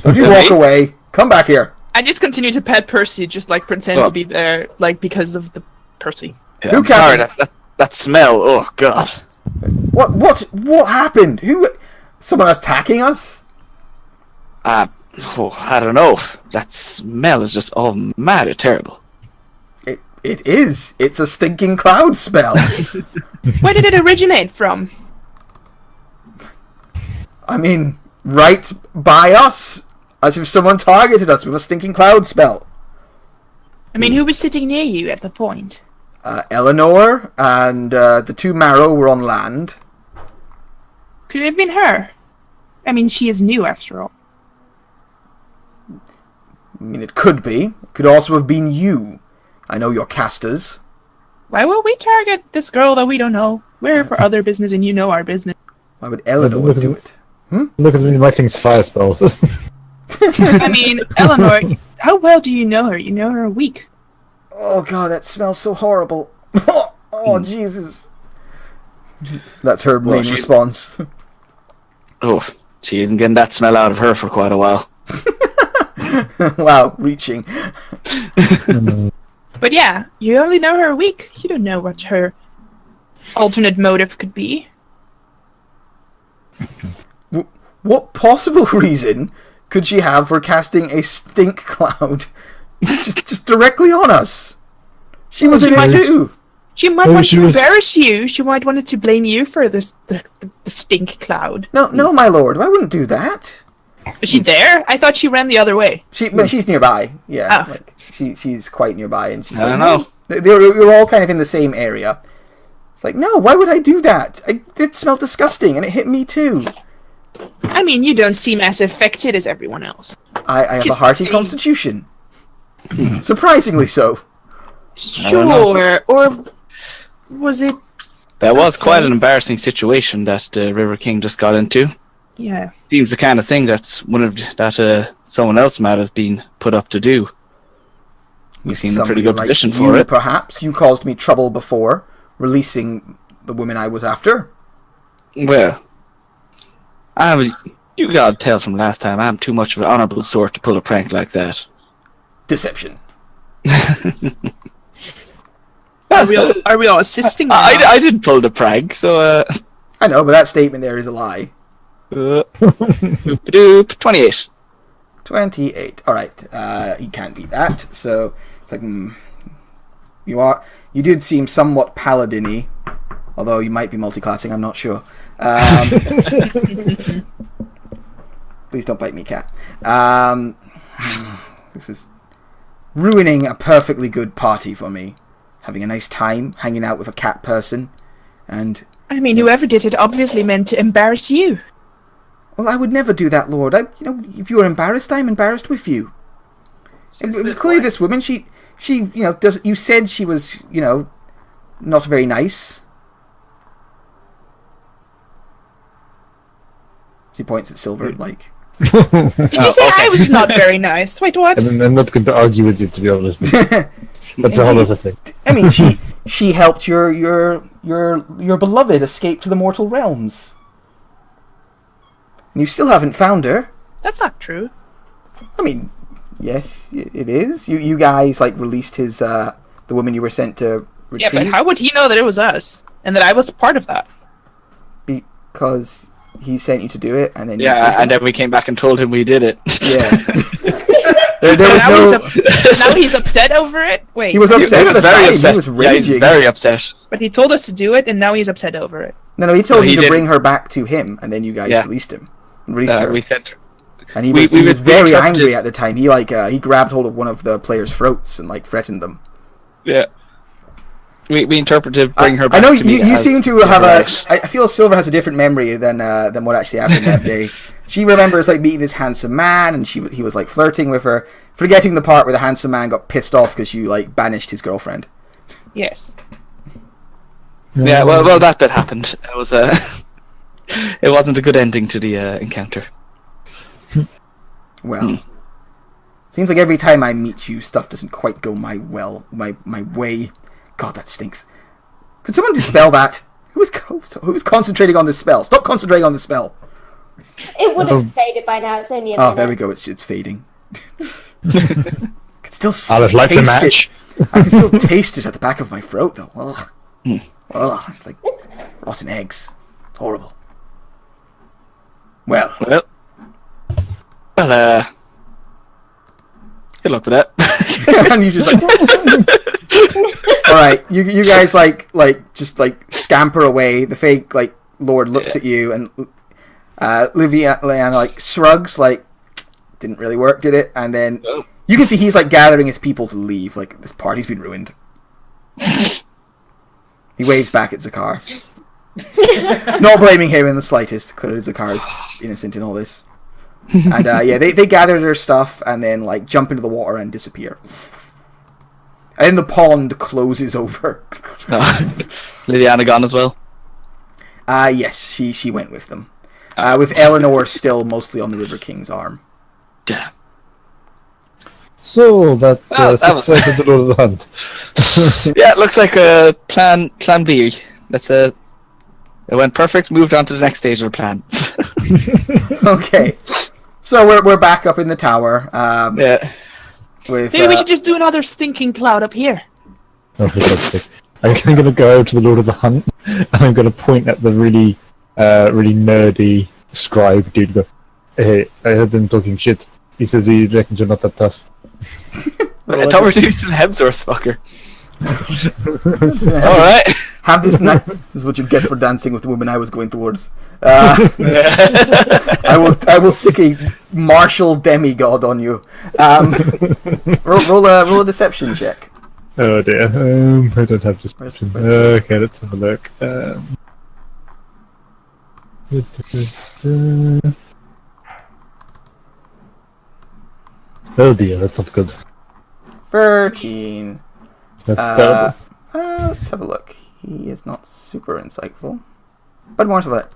Don't you walk away. Come back here. I just continue to pet Percy, just like pretend Oh. to be there, like because of the Percy. Yeah, Who I'm cast sorry, it? that smell. Oh god. What happened? Who? Someone attacking us? I don't know. That smell is just mad terrible. It is. It's a stinking cloud spell. Where did it originate from? I mean, right by us, as if someone targeted us with a stinking cloud spell. I mean, who was sitting near you at the point? Eleanor and the two Marrow were on land. Could it have been her? I mean, she is new after all. I mean, it could be. It could also have been you. I know your casters. Why will we target this girl that we don't know? We're here for other business and you know our business. Why would Eleanor Look at do them. it? Look at me, my thing's fire spells. I mean, Eleanor, how well do you know her? You know her a week. Oh god, that smells so horrible. Oh Jesus. That's her Well, main she's- response. Oh, she isn't getting that smell out of her for quite a while. Wow, reaching. But yeah, you only know her a week. You don't know what her alternate motive could be. What possible reason could she have for casting a stink cloud just directly on us? She was in it too. She might want to embarrass you. She might want to blame you for this the stink cloud. No, my lord, I wouldn't do that. Is she there? I thought she ran the other way. She's nearby. Yeah, Oh. like she's quite nearby, and she's I don't know. You're all kind of in the same area. It's like, no, why would I do that? It smelled disgusting, and it hit me too. I mean, you don't seem as affected as everyone else. I have a hearty constitution. Surprisingly so. Sure, or was it? That was quite an embarrassing situation that the River King just got into. Yeah. Seems the kind of thing that someone else might have been put up to do. You seem in a pretty good position for it. Perhaps you caused me trouble before, releasing the woman I was after. Well, you got a tell from last time. I'm too much of an honourable sort to pull a prank like that. Deception. Are we all assisting now? I didn't pull the prank, so I know, but that statement there is a lie. 28. 28. Alright, he can't beat that, so it's like, you did seem somewhat paladin-y, although you might be multiclassing, I'm not sure. Please don't bite me, cat. This is ruining a perfectly good party for me. Having a nice time, hanging out with a cat person, and... I mean, whoever did it obviously meant to embarrass you. Well, I would never do that, Lord. If you were embarrassed, I'm embarrassed with you. It was clearly this woman. She, you said she was, not very nice. She points at Silver, like. Did you say I was not very nice? Wait, what? I'm not going to argue with you, to be honest. That's a whole other thing. I mean, she helped your beloved escape to the mortal realms. And you still haven't found her. That's not true. I mean, yes, it is. You guys released his the woman you were sent to retrieve. Yeah, but how would he know that it was us and that I was part of that? Because he sent you to do it, and then and then we came back and told him we did it. Yeah. there was now he's upset over it. Wait, he was upset. He was very upset. He was raging. Yeah, he's very upset. But he told us to do it, and now he's upset over it. No, he told you to bring her back to him, and then you guys released her. We sent her. And he was very angry at the time. He he grabbed hold of one of the players' throats and threatened them. Yeah. We interpreted bring her back. I know to me you seem to have right. I feel Silver has a different memory than what actually happened that day. She remembers meeting this handsome man, and he was flirting with her, forgetting the part where the handsome man got pissed off because you banished his girlfriend. Yes. Yeah, well, that bit happened. It was it wasn't a good ending to the encounter. Well, seems like every time I meet you, stuff doesn't quite go my way. God, that stinks. Could someone dispel that? Who was concentrating on this spell? Stop concentrating on the spell. It would have faded by now. It's only a minute. Oh, there we go. It's fading. I can still Alice likes a taste match. it. I can still taste it at the back of my throat, though. Ugh. Ugh, it's like rotten eggs. It's horrible. Well, good luck with that. and you just all right, you guys just scamper away. The fake Lord looks at you, and Liviana shrugs, didn't really work, did it? And then you can see he's gathering his people to leave. This party's been ruined. He waves back at Zakar, not blaming him in the slightest. Clearly, Zakar is innocent in all this. And they gather their stuff and then jump into the water and disappear. And then the pond closes over. Liliana gone as well? Yes, she went with them. With Eleanor still mostly on the River King's arm. Damn. So that was the Lord of the Hunt. Yeah, it looks like a plan B. That's it went perfect. Moved on to the next stage of the plan. Okay. So we're back up in the tower. Yeah. With, Maybe we should just do another stinking cloud up here. Oh, for God's sake. I'm going to go out to the Lord of the Hunt, and I'm going to point at the really nerdy scribe dude. Go, hey, I heard him talking shit. He says he reckons you're not that tough. I thought we were doing the Hemsworth fucker. Alright. Have this night. This is what you get for dancing with the woman I was going towards. I will sick a martial demigod on you. Roll a deception check. Oh dear. I don't have deception. Okay, let's have a look. Oh dear, that's not good. 13. That's terrible. Let's have a look. He is not super insightful. But more of it.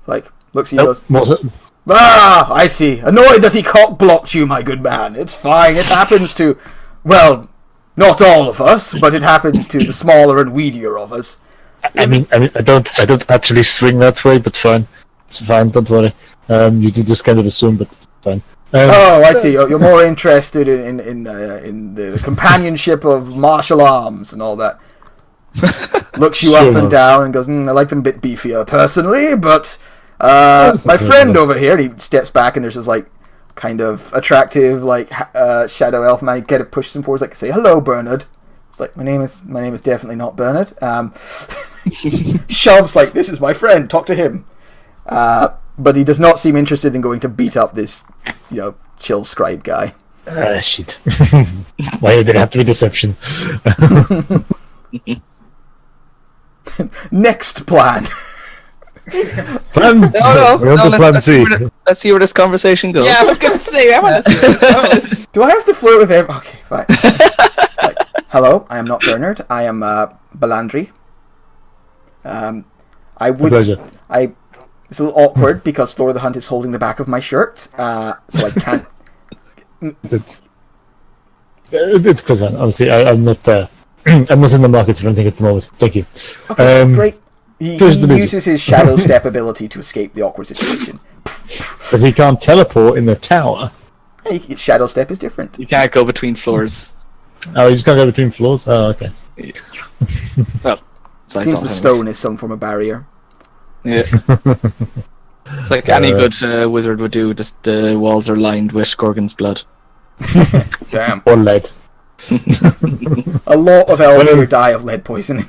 Like, looks at you Nope, goes, was it? "Ah, I see. Annoyed that he cock-blocked you, my good man. It's fine. It happens to, well, not all of us, but it happens to the smaller and weedier of us." I mean, I don't actually swing that way, but fine. It's fine, don't worry. You did just kind of assume, but it's fine. Oh, I see. You're more interested in the companionship of martial arms and all that. Looks you up and down and goes, I like them a bit beefier personally, but my friend over here, he steps back and there's this like kind of attractive like shadow elf man. He kind of pushes him forward, like, say hello, Bernard. It's like, my name is definitely not Bernard. Just shoves like, this is my friend. Talk to him. But he does not seem interested in going to beat up this, chill scribe guy. Shit. Why did it have to be deception? Next plan. Plan. We're on to plan C. Let's see where this conversation goes. Yeah, I was gonna say, I want to see where this goes. Do I have to flirt with him? Okay, fine. Like, hello, I am not Bernard. I am Balandri. I would. Pleasure. It's a little awkward because Lord of the Hunt is holding the back of my shirt, so I can't. It's close, man. Honestly, I'm not. I'm not in the market for anything at the moment. Thank you. Okay, great. He Here's the uses his shadow step ability to escape the awkward situation. But he can't teleport in the tower. Hey, his shadow step is different. You can't go between floors. Oh, you just can't go between floors? Oh, okay. Well, so Seems the stone is some form of barrier. Yeah. It's like any good wizard would do, just the walls are lined with Gorgon's blood. Damn. Or lead. A lot of elves here die of lead poisoning.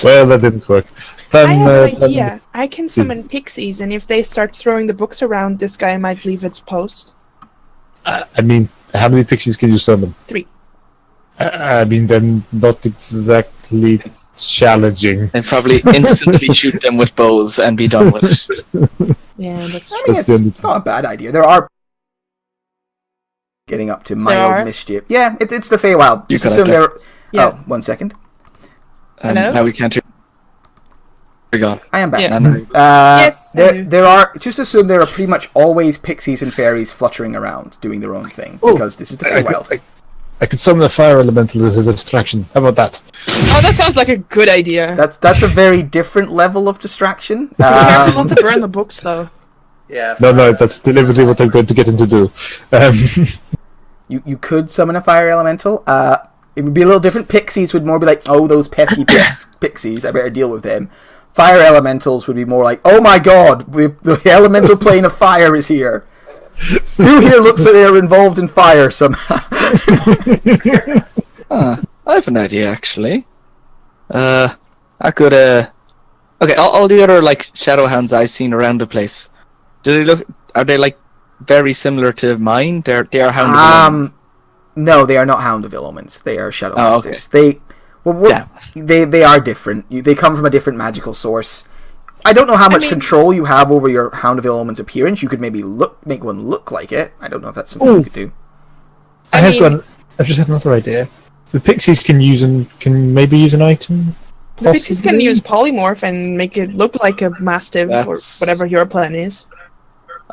Well, that didn't work. I have an idea. I can summon pixies, and if they start throwing the books around, this guy might leave its post. I mean, how many pixies can you summon? 3. I mean, then not exactly challenging. And probably instantly shoot them with bows and be done with it. Yeah, that's I true. mean, it's not a bad idea. There are getting up to mild mischief. Yeah, it's the Feywild. Just assume they're... Yeah. Oh, 1 second. And now we can't hear. We're gone. I am back. Yeah. Yes. There are. Just assume there are pretty much always pixies and fairies fluttering around doing their own thing because this is the Feywild. I could summon a fire elemental as a distraction. How about that? Oh, that sounds like a good idea. That's a very different level of distraction. Careful not to burn the books, though. Yeah. No, that's deliberately what I'm going to get him to do. You could summon a fire elemental. It would be a little different. Pixies would more be like, oh, those pesky pixies, I better deal with them. Fire elementals would be more like, oh my god, the elemental plane of fire is here. Who here looks like they're involved in fire somehow? I have an idea, actually. I could, okay, all the other, like, shadow hounds I've seen around the place, are they, like, very similar to mine? They are hound of elements. No, they are not hound of elements. They are shadow monsters. Okay. They are different. They come from a different magical source. I don't know how much control you have over your hound of element's appearance. You could maybe make one look like it. I don't know if that's something you could do. I've just had another idea. The pixies can maybe use an item. The pixies can use polymorph and make it look like a mastiff or whatever your plan is.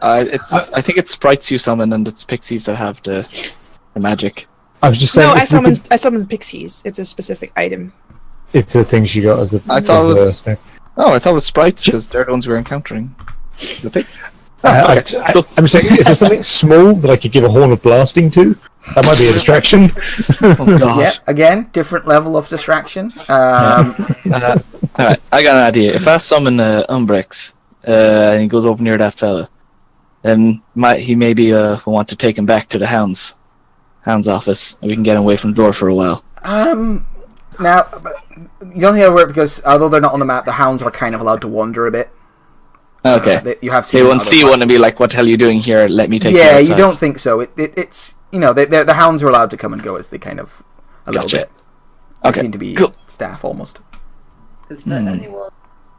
I think it's sprites you summon, and it's pixies that have the magic. I was just saying. No, I summoned pixies. It's a specific item. It's a thing she got as a. I thought it was sprites because they're the ones we're encountering. The pig. I'm saying if there's something small that I could give a horn of blasting to, that might be a distraction. Oh god. Yeah, again, different level of distraction. Alright, I got an idea. If I summon Umbrex and he goes over near that fella, then he maybe will want to take him back to the Hound's office, and we can get him away from the door for a while. Now, you don't think it'll work because although they're not on the map, the Hounds are kind of allowed to wander a bit. Okay. You have They won't see one and be like, "What the hell are you doing here? Let me take you outside." Yeah, you don't think so. It's the Hounds are allowed to come and go as they kind of little bit. They seem to be staff almost. Is there anyone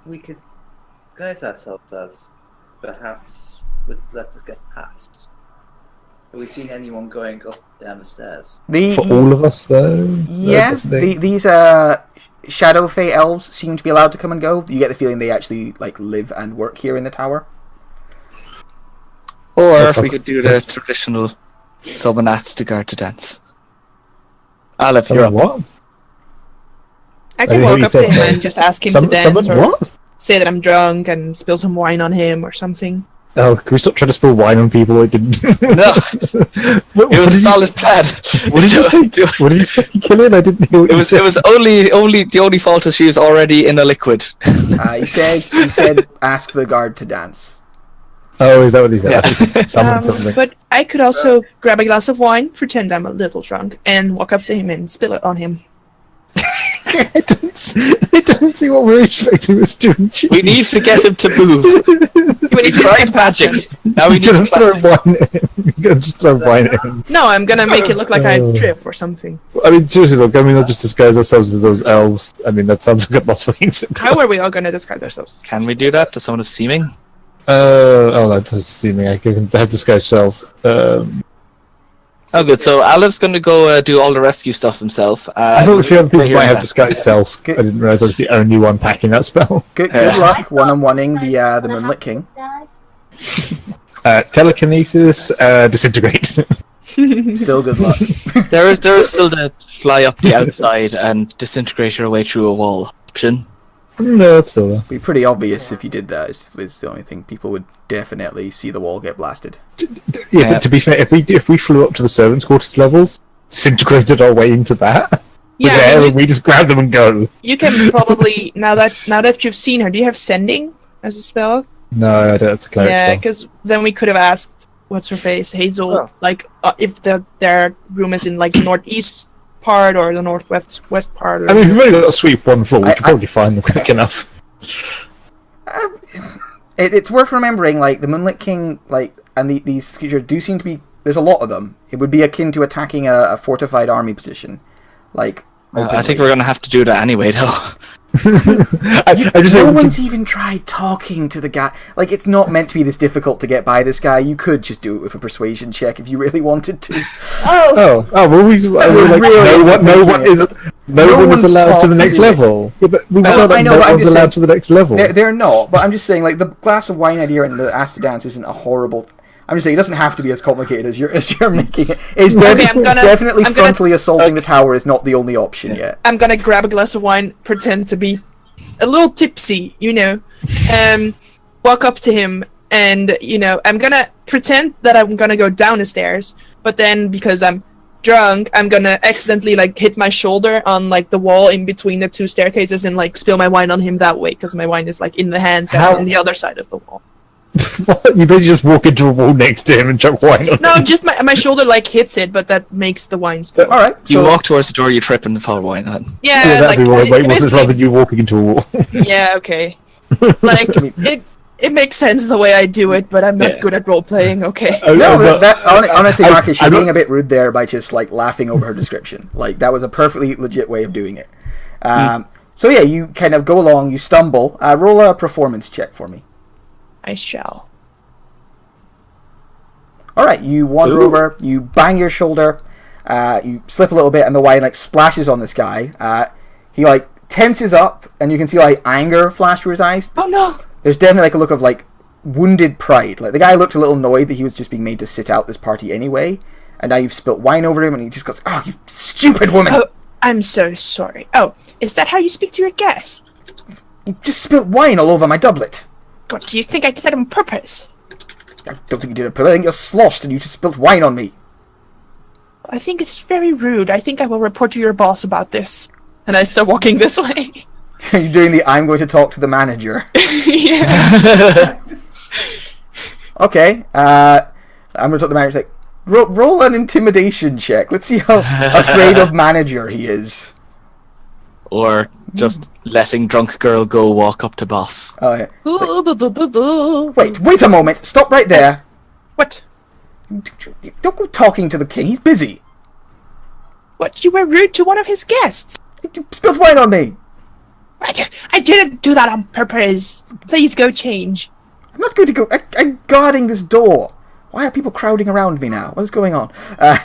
we could disguise ourselves as? Perhaps would let us get past. Have we seen anyone going up down the stairs? For all of us, though? Yeah, these Shadow Fae elves seem to be allowed to come and go. You get the feeling they actually live and work here in the tower. Or we could do the traditional summon to guard to dance. Aleph, you're up. What? I can walk up to him and just ask him to dance, or what? say that I'm drunk and spill some wine on him or something. Oh, can we stop trying to spill wine on people? It didn't. No, it was a solid plan. What did you say? What did you say, Killian? I didn't hear what you said. It was only the only fault is she was already in a liquid. He said, ask the guard to dance. Oh, is that what he said? Yeah. Summon something. But I could also grab a glass of wine, pretend I'm a little drunk, and walk up to him and spill it on him. I don't see what we're expecting this to achieve. We need to get him to move. We tried magic. Now we need to throw wine at him. You're gonna just throw wine at him. No, I'm gonna make it look like I trip or something. I mean, seriously though, can we not just disguise ourselves as those elves? I mean, that sounds like a lot fucking simple. How are we all gonna disguise ourselves? Can we do that to someone of seeming? That's seeming. I can have disguise self. Oh, good. So Aleph's going to go do all the rescue stuff himself. I thought a few other people might have disguise self. I didn't realise I was the only one packing that spell. Good luck one-on-oneing the Moonlit King. Telekinesis, disintegrate. Still good luck. There is still the fly up the outside and disintegrate your way through a wall option. No, it's still there. It'd be pretty obvious if you did that. Is the only thing. People would definitely see the wall get blasted. Yeah, but to be fair, if we flew up to the servants' quarters levels, disintegrated our way into that, and we just grab them and go. You can probably now that you've seen her. Do you have sending as a spell? No, I don't. It's a cleric spell. Yeah, because then we could have asked what's her face, Hazel, if their room is in the northeast part or the northwest part. Or I mean, if we've only got to sweep one floor, we can probably find them quick enough. It's worth remembering, the Moonlit King, and these creatures do seem to be. There's a lot of them. It would be akin to attacking a fortified army position, I think we're going to have to do that anyway, though. No one's even tried talking to the guy. It's not meant to be this difficult to get by this guy. You could just do it with a persuasion check if you really wanted to. Well, no one is allowed to the next level. Yeah, but we no one's allowed to the next level. They're not, but I'm just saying, the glass of wine idea and the ask to dance isn't a horrible. I'm just saying it doesn't have to be as complicated as you're making it. It's definitely frontally assaulting the tower is not the only option yet. I'm gonna grab a glass of wine, pretend to be a little tipsy, walk up to him, and I'm gonna pretend that I'm gonna go down the stairs, but then because I'm drunk, I'm gonna accidentally hit my shoulder on the wall in between the two staircases and spill my wine on him that way, because my wine is in the hand that's on the other side of the wall. You basically just walk into a wall next to him and chuck wine on No, just my shoulder hits it, but that makes the wine spill. All right. You walk towards the door, you trip and fall wine on. Yeah, that'd be more was rather than you walking into a wall. Yeah, okay. It makes sense the way I do it, but I'm not good at role playing. Okay. Honestly, Marcus, you're being a bit rude there by just laughing over her description. That was a perfectly legit way of doing it. So yeah, you kind of go along, you stumble. Roll a performance check for me. I shall. Alright, you wander over, you bang your shoulder, you slip a little bit, and the wine splashes on this guy. He tenses up, and you can see anger flash through his eyes. Oh no! There's definitely a look of wounded pride. The guy looked a little annoyed that he was just being made to sit out this party anyway, and now you've spilt wine over him, and he just goes, "Oh, you stupid woman!" Oh, I'm so sorry. Oh, is that how you speak to your guests? You just spilt wine all over my doublet. God, do you think I did that on purpose? I don't think you did it, Pill. I think you're sloshed and you just spilled wine on me. I think it's very rude. I think I will report to your boss about this. And I start walking this way. Are you doing the I'm going to talk to the manager? Yeah. Okay, I'm going to talk to the manager. Like, roll an intimidation check. Let's see how afraid of manager he is. Or just letting drunk girl go walk up to boss. Oh, yeah. Wait. Wait a moment. Stop right there. What? Don't go talking to the king. He's busy. What? You were rude to one of his guests. You spilled wine on me. I didn't do that on purpose. Please go change. I'm not going to go. I'm guarding this door. Why are people crowding around me now? What is going on? I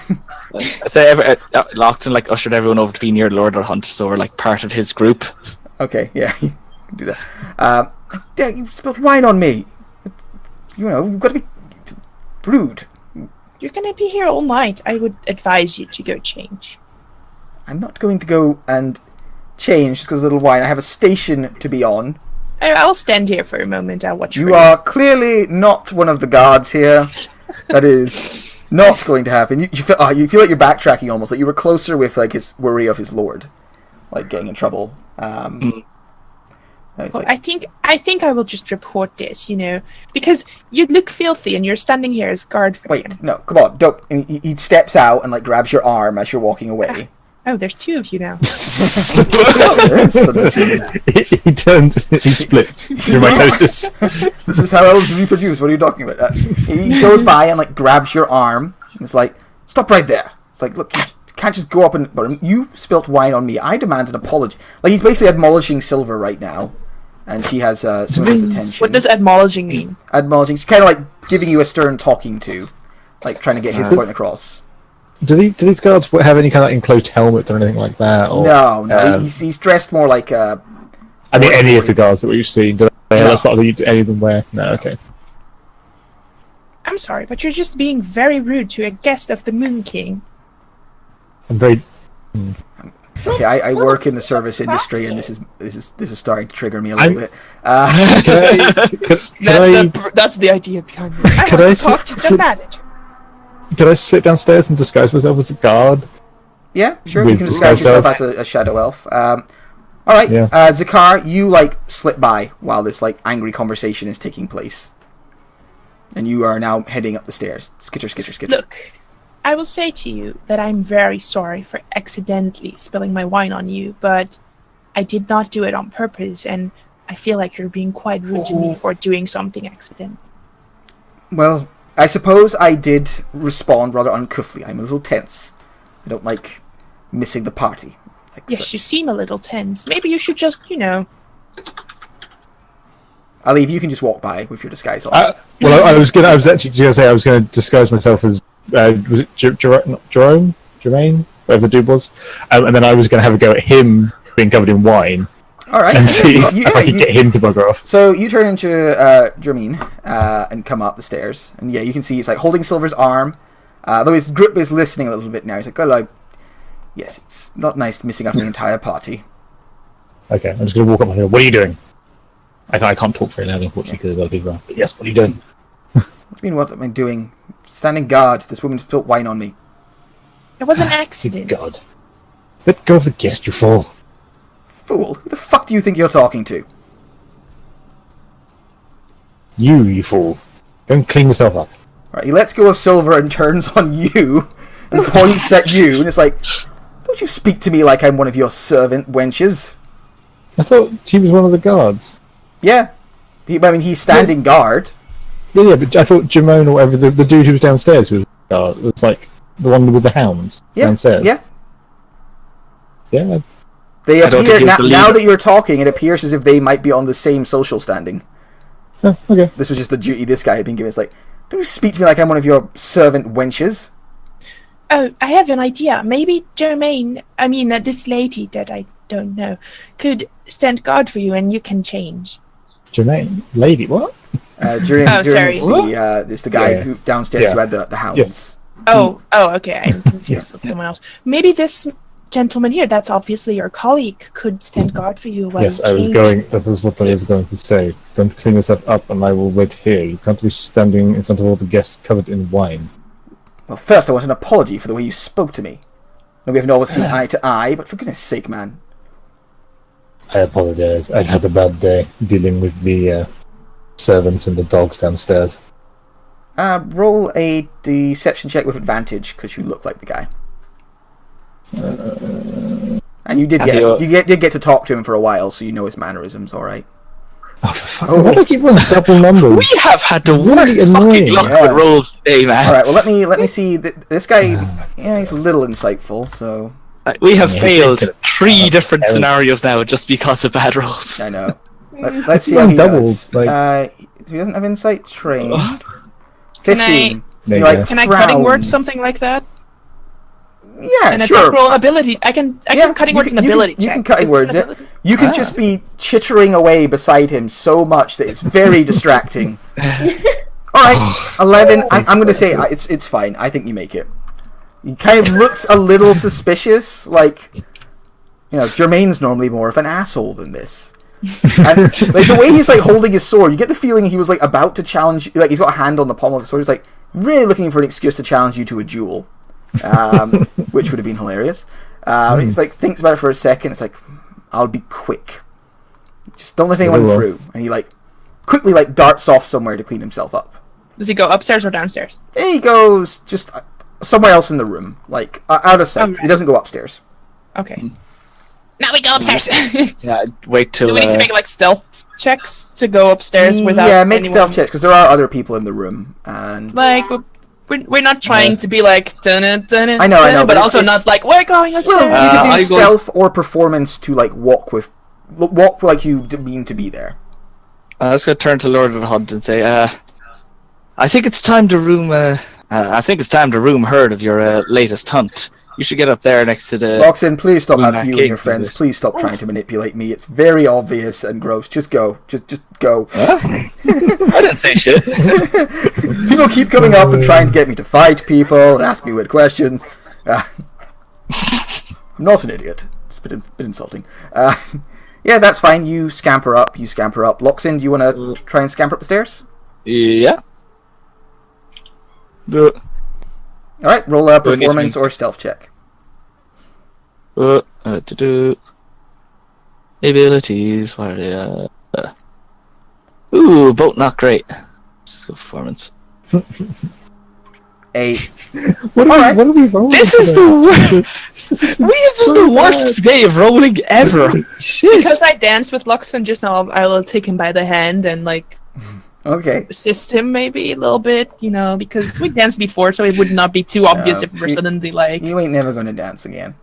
say Lockton like ushered everyone over to be near Lord of the Hunt, so we're like part of his group. Okay, yeah, you can do that. Dad, you spilled wine on me. You know, you've got to be rude. You're gonna be here all night. I would advise you to go change. I'm not going to go and change just because of a little wine. I have a station to be on. I'll stand here for a moment. I'll watch. You are clearly not one of the guards here. That is not going to happen. You feel like you're backtracking almost. Like you were closer with like his worry of his lord, like getting in trouble. Well, I think I will just report this, because you look filthy and you're standing here as guard for him. Wait, no, come on, don't. And he steps out and like grabs your arm as you're walking away. Oh, there's two of you now. He splits through mitosis. This is how elves reproduce. What are you talking about? He goes by and like grabs your arm. And it's like, stop right there. It's like, look, you can't just go up and. But you spilt wine on me. I demand an apology. Like he's basically admonishing Silver right now, and she has some of his attention. What does admonishing mean? Admonishing, she's kind of like giving you a stern talking to, like trying to get his point across. Do these guards have any kind of enclosed helmet or anything like that? Or, no. He's dressed more like a. I mean, any of the guards that we've seen, do they have any of them wear? No, okay. I'm sorry, but you're just being very rude to a guest of the Moon King. I'm very. Okay, I work in the service industry, and this is starting to trigger me a little bit. That's the idea behind it. I want to talk to the manager. Did I slip downstairs and disguise myself as a guard? Yeah, sure. You can disguise yourself as a shadow elf. All right, Yeah. Zakar, you like slip by while this like angry conversation is taking place, and you are now heading up the stairs. Skitter, skitter, skitter. Look, I will say to you that I'm very sorry for accidentally spilling my wine on you, but I did not do it on purpose, and I feel like you're being quite rude to me for doing something accidental. Well, I suppose I did respond rather uncouthly. I'm a little tense. I don't like missing the party. Yes, you seem a little tense. Maybe you should just, Ali, if you can just walk by with your disguise on. Well, I was actually going to say I was going to disguise myself as was it Jermaine, whatever the dude was, and then I was going to have a go at him being covered in wine. All right. And see if I could get him to bugger off. So you turn into Jermaine and come up the stairs, and yeah, you can see he's like holding Silver's arm. Though his grip is listening a little bit now. He's like, "Oh, yes, it's not nice missing out on the entire party." Okay, I'm just going to walk up and go, "What are you doing?" I can't talk very loud, unfortunately, because there's other people around. But yes, what are you doing? What do you mean, what am I doing? Standing guard. This woman spilled wine on me. It was an accident. God. Let go of the guest, you fool. Fool? Who the fuck do you think you're talking to? You fool. Go and clean yourself up. Right, he lets go of Silver and turns on you and points at you, and it's like, don't you speak to me like I'm one of your servant wenches. I thought she was one of the guards. Yeah. He's standing guard. Yeah, but I thought Jamone or whatever, the dude who was downstairs was like the one with the hounds downstairs. Yeah. Yeah. They appear, now that you're talking, it appears as if they might be on the same social standing. Oh, okay. This was just the duty this guy had been given. It's like, don't you speak to me like I'm one of your servant wenches. Oh, I have an idea. Maybe Jermaine, this lady that I don't know, could stand guard for you and you can change. Jermaine? Lady, what? Sorry. Is the guy who downstairs who had the hounds. Yes. Oh, okay. I'm confused with someone else. Maybe this gentleman here, that's obviously your colleague, could stand guard for you while Yes, you change. that was what I was going to say. Going to clean yourself up and I will wait here. You can't be standing in front of all the guests covered in wine. Well, first I want an apology for the way you spoke to me. We haven't always seen eye to eye, but for goodness sake, man. I apologize. I've had a bad day dealing with the servants and the dogs downstairs. Roll a deception check with advantage, because you look like the guy. And you did get to talk to him for a while, so you know his mannerisms, alright. Oh, for fuck's sake. Why do I keep rolling double numbers? We have had the worst fucking luck with rolls today, man. Alright, well let me see. This guy, he's a little insightful, so... We have failed 3 different scenarios now just because of bad rolls. I know. Let's see how he doubles, does. He doesn't have insight trained. 15. Can I cutting word something like that? Yeah, an sure. attack roll ability. I can cutting words an ability check. You can cutting words it. You can just be chittering away beside him so much that it's very distracting. Alright, 11. I'm going to say it's fine. I think you make it. He kind of looks a little suspicious, like, Jermaine's normally more of an asshole than this. And like the way he's like holding his sword, you get the feeling he was like about to challenge, like he's got a hand on the pommel of the sword. He's like really looking for an excuse to challenge you to a duel, which would have been hilarious. He's like thinks about it for a second. It's like, I'll be quick. Just don't let anyone through. And he like quickly like darts off somewhere to clean himself up. Does he go upstairs or downstairs? He goes just somewhere else in the room, like out of sight. Okay. He doesn't go upstairs. Okay. Now we go upstairs. Yeah, wait till... Do we need to make like stealth checks to go upstairs without make stealth checks, because there are other people in the room. And like, we're not trying to be like... I know, but also not like, we're going upstairs. Well, you can do stealth or performance to like walk like you mean to be there. Let's go turn to Lord of the Hunt and say, I think it's time to room herd of your latest hunt. You should get up there next to the... Loxin, please stop you and your friends. Please stop trying to manipulate me. It's very obvious and gross. Just go. Just go. I didn't say shit. People keep coming up and trying to get me to fight people and ask me weird questions. I'm not an idiot. It's a bit insulting. Yeah, that's fine. You scamper up. Loxin, do you want to try and scamper up the stairs? Yeah. Alright, roll a performance or stealth check. Abilities, what are they? Ooh, both not great. Let's go performance. 8. What are we rolling? This is the worst. This is the worst day of rolling ever. Shit. Because I danced with Luxon just now, I will take him by the hand and like... Okay. Assist him maybe a little bit, because we danced before, so it would not be too obvious if we're suddenly like... You ain't never gonna dance again.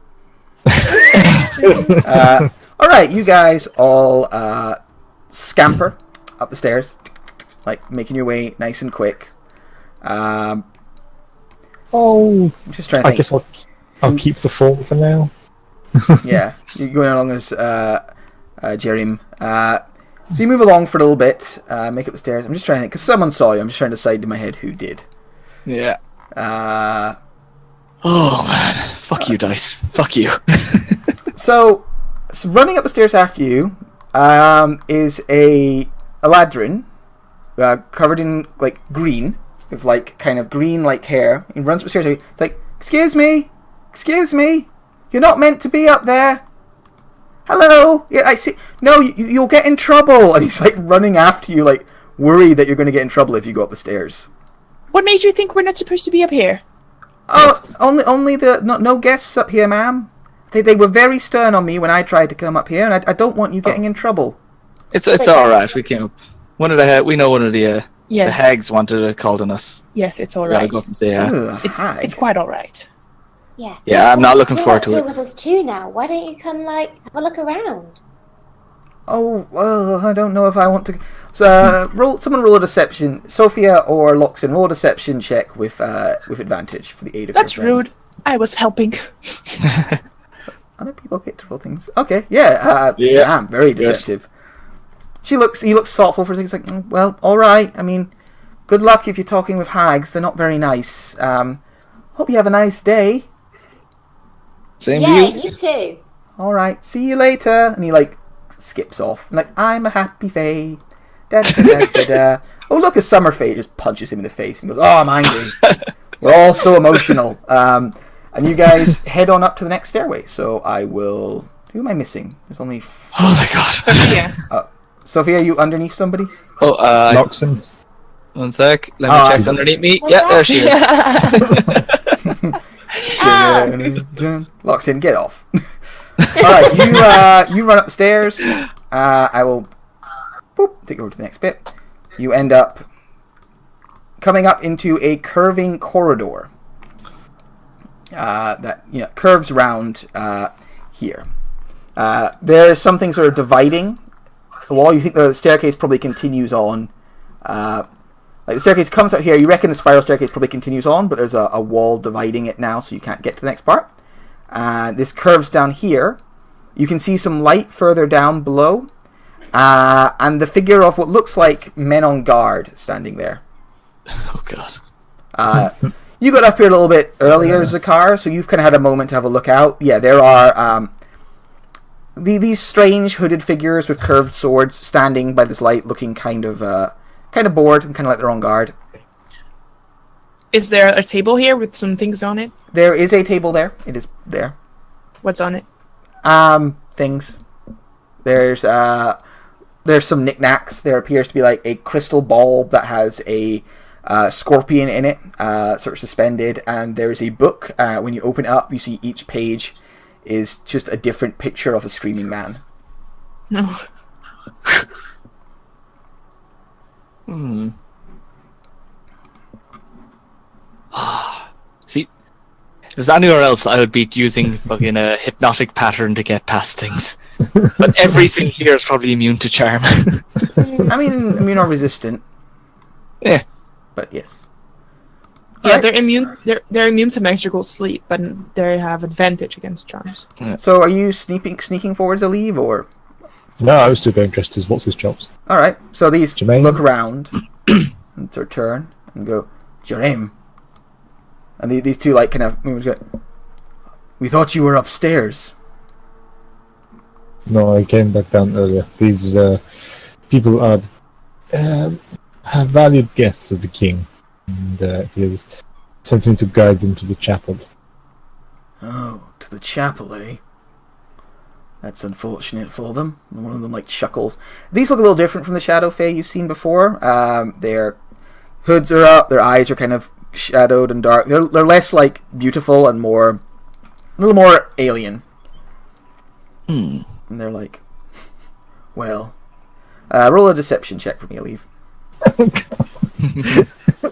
Alright, you guys all scamper up the stairs, like making your way nice and quick. I'm just trying to think. I guess I'll keep the form for now. Yeah, you're going along as Jerim. So you move along for a little bit, make up the stairs. I'm just trying to think, because someone saw you. I'm just trying to decide in my head who did. Yeah. Oh man, fuck you, dice. Fuck you. So running up the stairs after you is a Eladrin covered in like green, with like kind of green like hair. He runs up the stairs. It's like, excuse me, you're not meant to be up there. Hello, yeah, I see. No, you'll get in trouble. And he's like running after you, like worried that you're going to get in trouble if you go up the stairs. What made you think we're not supposed to be up here? Oh, only no guests up here, ma'am. They were very stern on me when I tried to come up here, and I don't want you getting in trouble. It's all right. We came up. One of the hags wanted to call on us. Yes, it's all right. Go up and say, it's quite all right. Yeah. Yeah, I'm not looking forward to it. You're with us too now. Why don't you come have a look around? Oh well, I don't know if I want to. So someone roll a deception. Sophia or Loxin, roll a deception check with advantage for the aid of. That's rude. I was helping. So other people get to roll things. Okay, yeah. I'm very deceptive. Yes. He looks thoughtful for a second. He's like, well, all right. I mean, good luck if you're talking with hags. They're not very nice. Hope you have a nice day. Same Yeah, to you. you too. All right, see you later. And he like skips off. Like, I'm a happy fae. Da, da, da, da, da. Oh, look, a summer fae just punches him in the face and goes, "Oh, I'm angry." We're all so emotional. And you guys head on up to the next stairway. So I will. Who am I missing? There's only. Oh my god. Sophia. Sophia, are you underneath somebody? Oh, Loxon. one sec. Let me check I- underneath me. What's Yeah, that? there she is. Locks in. Get off. All right, you run up the stairs. I will take you over to the next bit. You end up coming up into a curving corridor that curves round here. There's something sort of dividing the wall. You think the staircase probably continues on. Like the staircase comes out here. You reckon the spiral staircase probably continues on, but there's a wall dividing it now, so you can't get to the next part. This curves down here. You can see some light further down below, and the figure of what looks like men on guard standing there. Oh god. You got up here a little bit earlier, Zakar, so you've kind of had a moment to have a look out. Yeah, there are these strange hooded figures with curved swords standing by this light, looking kind of bored and kind of like they're on guard. Is there a table here with some things on it? There is a table there. It is there. What's on it? Things. There's some knickknacks. There appears to be like a crystal ball that has a scorpion in it, sort of suspended, and there's a book. When you open it up, you see each page is just a different picture of a screaming man. No. See, if it was anywhere else, I would be using fucking a hypnotic pattern to get past things. But everything here is probably immune to charm. I mean, immune or resistant, Yeah. but yes. Yeah, Alright. they're immune. They're immune to magical sleep, but they have advantage against charms. So, are you sneaking forward to leave, or? No, I was still going dressed as what's his chops. All right. So these Jermaine? look around and sort of turn and go, "Jermaine." And these two like kind of move and go, "We thought you were upstairs." No, I came back down earlier. These people are valued guests of the king, and he has sent me to guide them to the chapel. Oh, to the chapel, eh? That's unfortunate for them. One of them like chuckles. These look a little different from the Shadow Fae you've seen before. Their hoods are up. Their eyes are kind of shadowed and dark. They're less like beautiful and a little more alien. And they're like, well, roll a deception check for me, Aleve.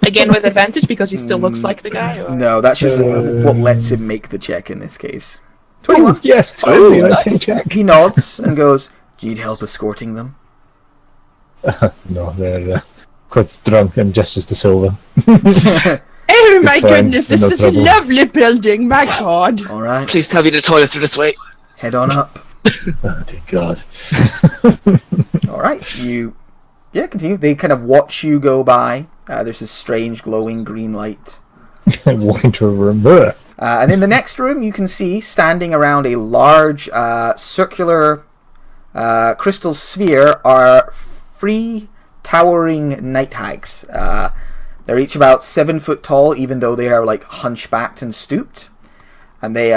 Again, with advantage because he still looks like the guy. Or? No, that's just what lets him make the check in this case. 21. Yes, Oh, finally, I nice. can check. He nods and goes, "Do you need help escorting them?" No, they're quite drunk and gestures to Silver. Oh my fine, goodness, this no is trouble. a lovely building, my god. All right, Please tell me the toilets are this way. head on up. Oh, dear God. All right, continue. They kind of watch you go by. There's this strange glowing green light. I walk into a room there. And in the next room, you can see, standing around a large circular crystal sphere, are 3 towering night hags. They're each about 7 foot tall, even though they are like hunchbacked and stooped. And they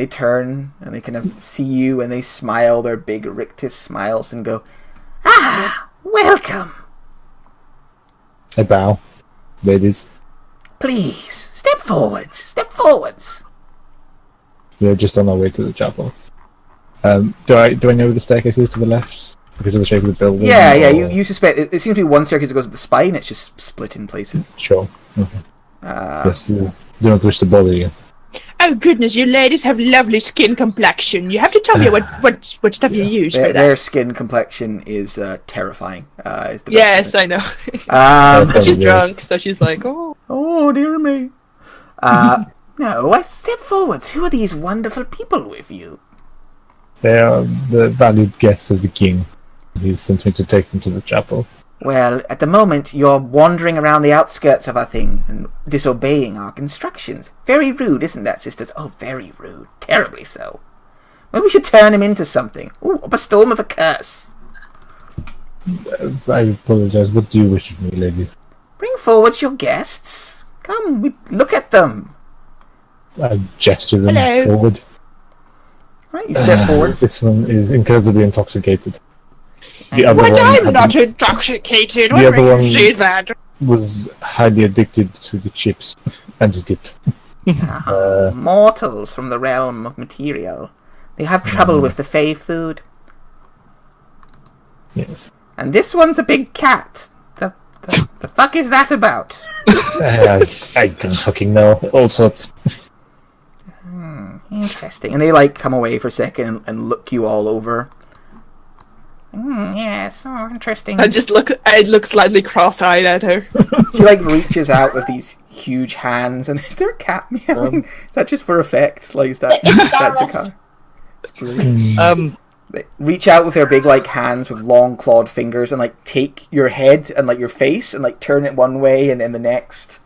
turn and they kind of see you and they smile their big rictus smiles and go, "Ah, welcome. I bow. Ladies, Please step forwards. Step forwards." we're just on our way to the chapel. Do I know where the staircase is to the left? Because of the shape of the building? Yeah. or- You suspect it seems to be one staircase that goes up the spine. It's just split in places. Sure. Okay. Yes, you do not wish to bother you. Oh goodness, you ladies have lovely skin complexion. You have to tell me what stuff you use for that. Their skin complexion is terrifying. Is the best Yes, of I know. it. But she's Yes. drunk, so she's like, oh. Oh dear me. No, I step forwards. Who are these wonderful people with you? They are the valued guests of the king. He's sent me to take them to the chapel. Well, at the moment, you're wandering around the outskirts of our thing and disobeying our instructions. Very rude, isn't that, sisters? Oh, very rude. Terribly so. Maybe we should turn him into something. Ooh, bestow him with a curse. I apologize. What do you wish of me, ladies? Bring forward your guests. Come, look at them. I gesture them Hello. forward. Right, you step forward. This one is incredibly intoxicated. The other But one I'm had- not intoxicated. The Why other would one- you say that? was highly addicted to the chips and the dip. Mortals from the realm of material. They have trouble with the fey food. Yes. And this one's a big cat. The fuck is that about? I don't fucking know. All sorts. Interesting. And they like come away for a second and look you all over. Yes, oh, interesting. I look slightly cross-eyed at her. She like reaches out with these huge hands, and is there a cat meowing? Is that just for effect? Like, is that It's that's a Gareth. cat? It's brilliant. Um, They reach out with their big like hands with long clawed fingers and like take your head and like your face and like turn it one way and then the next,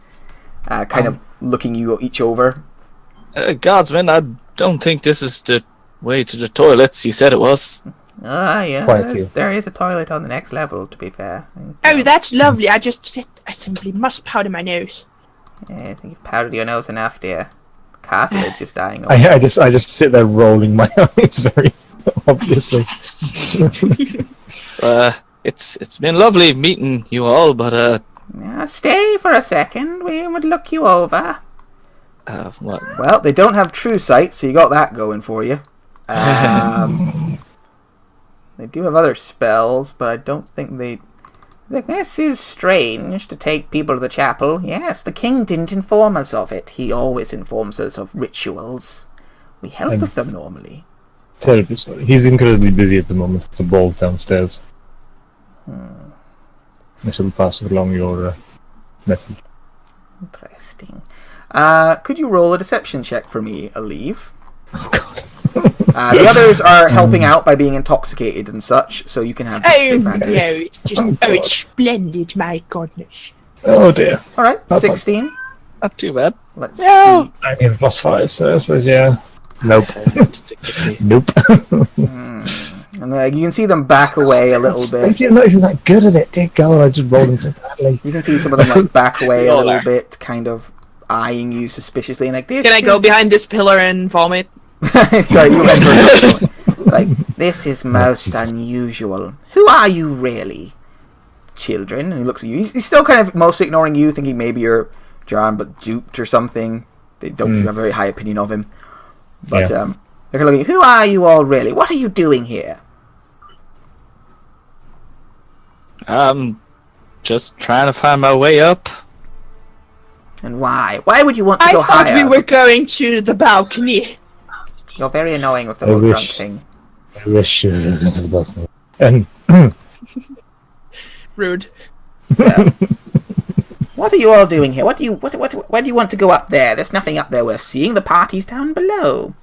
kind of looking you each over. Godsman, I don't think this is the way to the toilets. You said it was. Ah, yeah. Quite you. There is a toilet on the next level, to be fair. Oh, that's lovely. I simply must powder my nose. Yeah, I think you've powdered your nose enough, dear. Cartilage is dying away. I just sit there rolling my eyes very obviously. It's been lovely meeting you all, but Now, stay for a second. We would look you over. what? Well, they don't have true sight, so you got that going for you. They do have other spells, but I don't think they... This is strange to take people to the chapel. Yes, the king didn't inform us of it. He always informs us of rituals. We help with them normally. Terribly sorry. He's incredibly busy at the moment with the ball downstairs. I shall pass along your message. Interesting. Could you roll a deception check for me, Aleve? Oh god. The others are helping out by being intoxicated and such, so you can have Oh, advantage. no, it's just... Oh, it's splendid, my goodness. Oh dear. Alright, That's 16. Not too bad. Let's No. see. I mean +5, so I suppose yeah. Nope. Ridiculously. Nope. And you can see them back away a little bit. You're not even that good at it, dear God, I just rolled them so badly. You can see some of them like back away We a all little are. bit, kind of eyeing you suspiciously, and like this. Can I go is- behind this pillar and vomit? Sorry, you went for it. Like, this is most unusual. Who are you really, children? And he looks at you. He's still kind of mostly ignoring you, thinking maybe you're John, but duped or something. They don't seem to have a very high opinion of him. But Yeah. they're kind of looking. Who are you all really? What are you doing here? Just trying to find my way up. And why? Why would you want to I go thought higher? we were going to the balcony. You're very annoying with the I little drunk wish- thing. I wish you were into the bottom. And Rude. So, what are you all doing here? Why do you want to go up there? There's nothing up there worth seeing. The party's down below.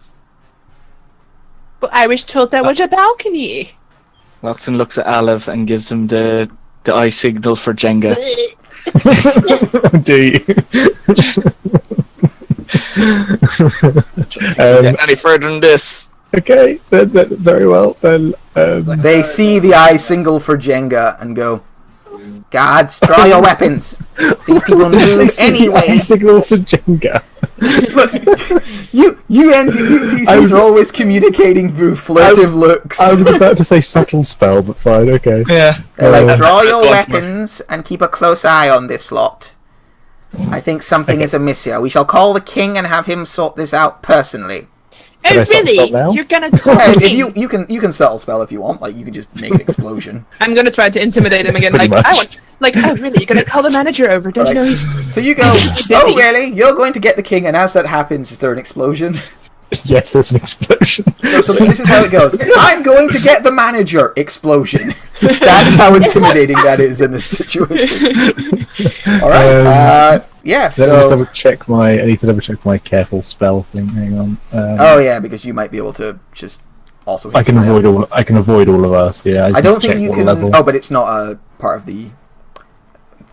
But I was told there was a balcony. Loxon looks at Olive and gives him the eye signal for Jenga. do you? Get any further than this? Okay, very well. Then They see the eye single for Jenga and go, Guards, draw your weapons. These people move anyway. signal for Jenga. You NPCs I was- are always communicating through flirtive looks. I was about to say subtle spell, but fine. Okay. Yeah. They're like, Uh, draw your That's one weapons and keep a close eye on this lot. I think something is amiss here. We shall call the king and have him sort this out personally. Can I Oh, stop really? now? You're gonna call Yeah, the if king? you can subtle spell if you want. Like you can just make an explosion. I'm gonna try to intimidate him again. Pretty Like, much. oh, really? You're gonna call the manager over? Don't you know he's... So you go, oh really? You're going to get the king, and as that happens, is there an explosion? Yes, there's an explosion. So this is how it goes. I'm going to get the manager. Explosion. That's how intimidating that is in this situation. All right. Yeah. Let me just So, double check my. I need to double check my careful spell thing. Hang on. oh yeah, because you might be able to just also. Hit I can somebody avoid else. all. I can avoid all of us. Yeah. I just don't need to think check you what can. level. Oh, but it's not a part of the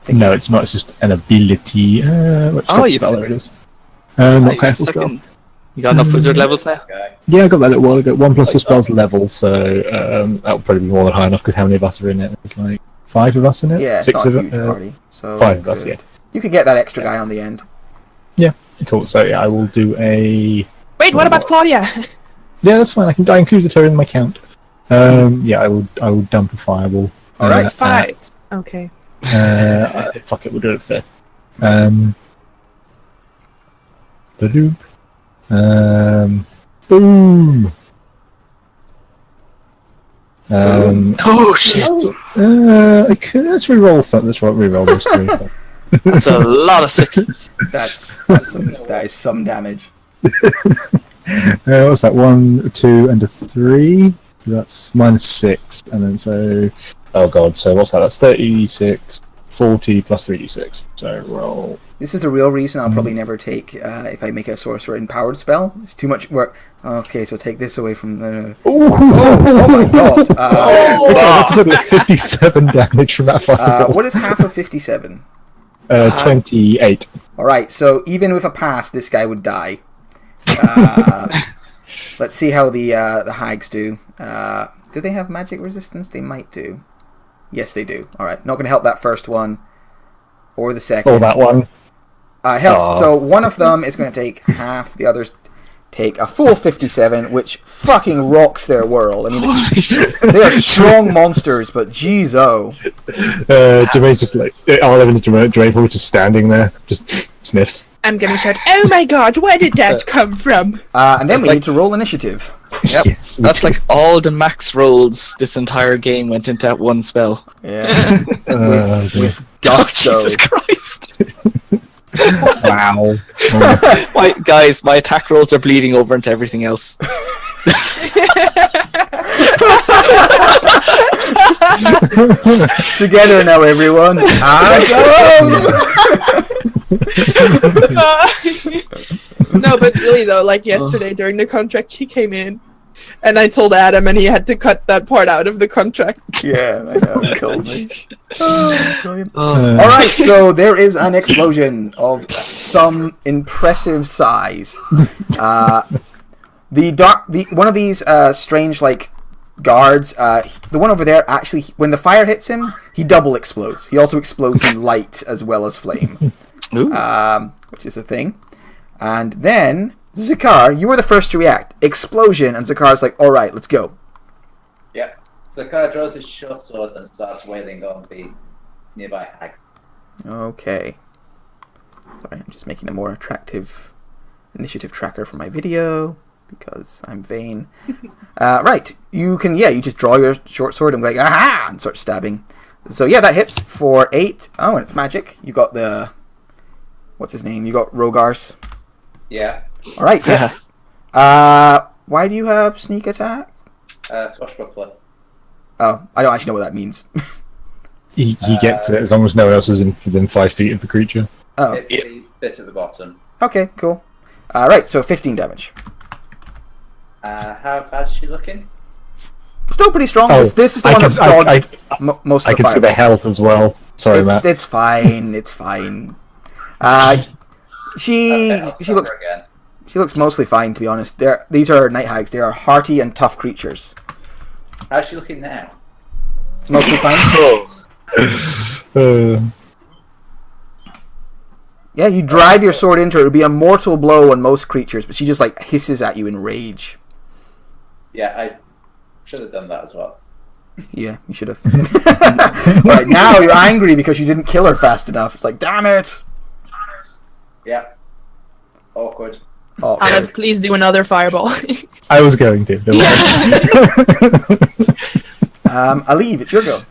No, it's not. It's just an ability. Which spell there it is. Not careful spell. You got enough wizard levels now? Okay. Yeah, I got that little while ago. 1 plus the spell's level, so that'll probably be more than high enough because how many of us are in it? There's like 5 of us in it? Yeah, it's 6 not of a huge it? party. So 5 of us, yeah. You could get that extra guy on the end. Yeah, cool. So yeah, I will do a... Wait, what about Claudia? Yeah, that's fine. I included her in my count. Yeah, I will dump a fireball. Alright. It's 5. Okay. Fuck it, we'll do it 5th. Ba-doop. Boom! Oh shit! I could actually roll something. Let's re-roll those 3. That's a lot of 6s. That is some damage. What's that? 1, 2, and a 3. So that's -6, and then so. Oh god! So what's that? That's 36, 40 plus 3d6. So roll. This is the real reason I'll probably never take if I make a sorcerer empowered spell. It's too much work. Okay, so take this away from the. Oh my god! That's like 57 damage from that fireball. What is half of 57? 28. All right, so even with a pass, this guy would die. Let's see how the hags do. Do they have magic resistance? They might do. Yes, they do. All right, not going to help that first one or the second. Or that one. Health. So one of them is going to take half. The others take a full 57, which fucking rocks their world. I mean, they are strong monsters, but jeez, oh. Jermaine's just like, Jermaine just standing there, just sniffs. I'm gonna shout, oh my god, where did that come from? And then we need to roll initiative. Yep. Yes, That's like all the max rolls this entire game went into that one spell. Yeah. with gusto. Jesus Christ. Wow. Guys, my attack rolls are bleeding over into everything else. Together now, everyone. No, but really though, like yesterday during the contract, he came in, and I told Adam, and he had to cut that part out of the contract. Yeah, I know. It killed me. All right, so there is an explosion of some impressive size. One of these strange guards, the one over there, actually, when the fire hits him, he double explodes. He also explodes in light as well as flame, which is a thing. And then Zakar, you were the first to react. Explosion, and Zakar's like, "All right, let's go." Yeah. Zakar draws his short sword and starts wailing on the nearby hag. Okay. Sorry, I'm just making a more attractive initiative tracker for my video because I'm vain. Right, you just draw your short sword and go like, aha, and start stabbing. So yeah, that hits for 8. Oh, and it's magic. You got what's his name? You got Rogar's. Yeah. All right. Yeah. Why do you have sneak attack? Swashbuckler. Oh, I don't actually know what that means. He gets it as long as no one else is within 5 feet of the creature. Oh. It's the bit at the bottom. Okay, cool. Right, so 15 damage. How bad is she looking? Still pretty strong. Oh, this is the one that's dodged most of the I can see the health as well. Sorry, Matt. It's fine. It's fine. She looks mostly fine, to be honest. These are night hags. They are hearty and tough creatures. How's she looking now? Mostly fine. Yeah, you drive your sword into her. It would be a mortal blow on most creatures, but she just hisses at you in rage. Yeah, I should have done that as well. Yeah, you should have. Right, now you're angry because you didn't kill her fast enough. It's like, damn it! Yeah. Awkward. Alex, please do another fireball. I was going to. Don't worry. Alive, it's your go.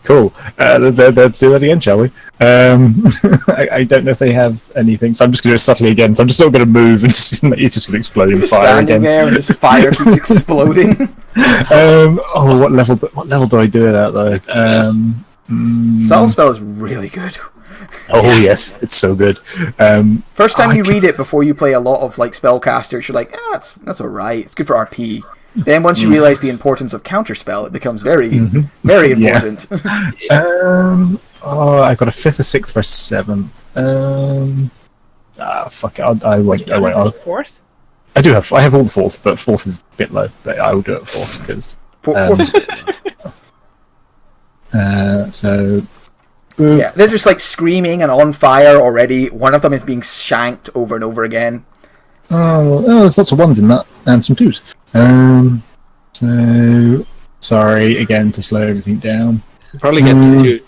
Cool. Let's do that again, shall we? I don't know if they have anything, so I'm just going to do it subtly again. So I'm just not going to move, and it's just going to explode in fire standing again. there, and this fire keeps exploding. What level do I do it at though? Subtle spell is really good. Oh yes, it's so good. First time you read it before you play a lot of spellcasters, you're like, that's alright. It's good for RP. Then once you realize the importance of counterspell, it becomes very, very important. Oh, I got a 5th, a 6th, or a 7th. Fuck it. I won't. I'll, Fourth? I do have. I have all the 4th, but 4th is a bit low. But I will do it 4th because. So. Yeah, they're just like screaming and on fire already. One of them is being shanked over and over again. Oh, there's lots of 1s in that and some 2s. So sorry again to slow everything down. Probably get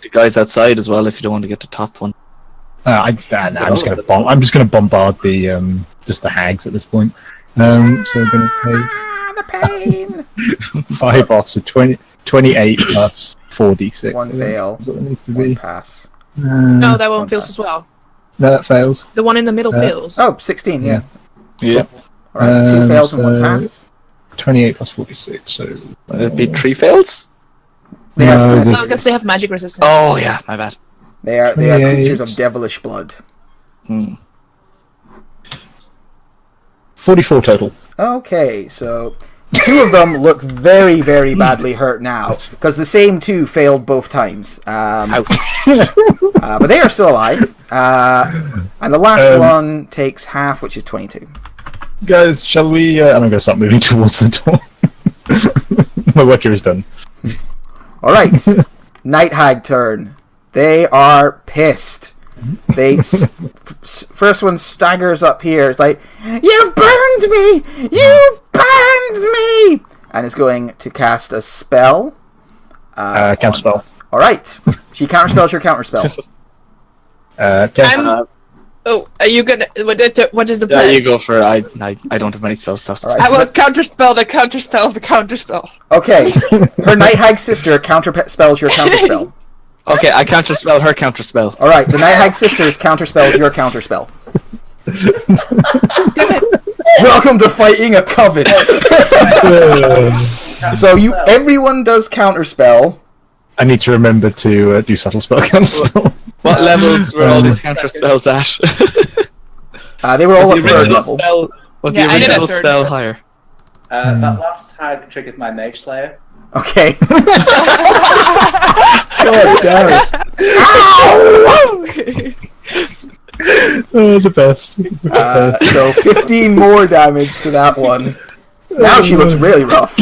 the guys outside as well if you don't want to get the top one. I'm just going to I'm just going to bombard the just the hags at this point. So I'm going to The pain. take 5 off, so 28 plus 4d6. One fail. That's what it needs to One be. pass. No, that one fails as well. No, that fails. The one in the middle fails. Oh, 16, yeah. Yeah. Alright, 2 fails and 1 pass. 28 plus 46, so. It'd be 3 fails? They No, are, there's- No, because they have magic resistance. Oh, yeah, my bad. they are 28. creatures of devilish blood. 44 total. Okay, so 2 of them look very, very badly hurt now, because the same 2 failed both times. But they are still alive. And the last one takes half, which is 22. Guys, shall we. I'm going to start moving towards the door. My work here is done. Alright, Night Hag turn. They are pissed. They first one staggers up here. It's like, "You burned me! You burned me!" And is going to cast a spell. Counterspell. All right, she counterspells your counterspell. Oh, are you gonna? What is the Yeah, plan? you go for I don't have many spell stuff. All right. I will counterspell the counterspell of the counterspell. Okay, her Night Hag sister counterspells your counterspell. Okay, I counterspell her counterspell. All right, the Night Hag sisters counterspell your counterspell. Welcome to fighting a coven. So everyone does counterspell. I need to remember to do subtle spell counterspell. What levels were all these counterspells at? They were all Was at the third original level. spell, was Yeah, the I did original at third spell level. higher? That last hag triggered my Mage Slayer. Okay. God damn it. Oh, the best. So 15 more damage to that one. Now she looks really rough.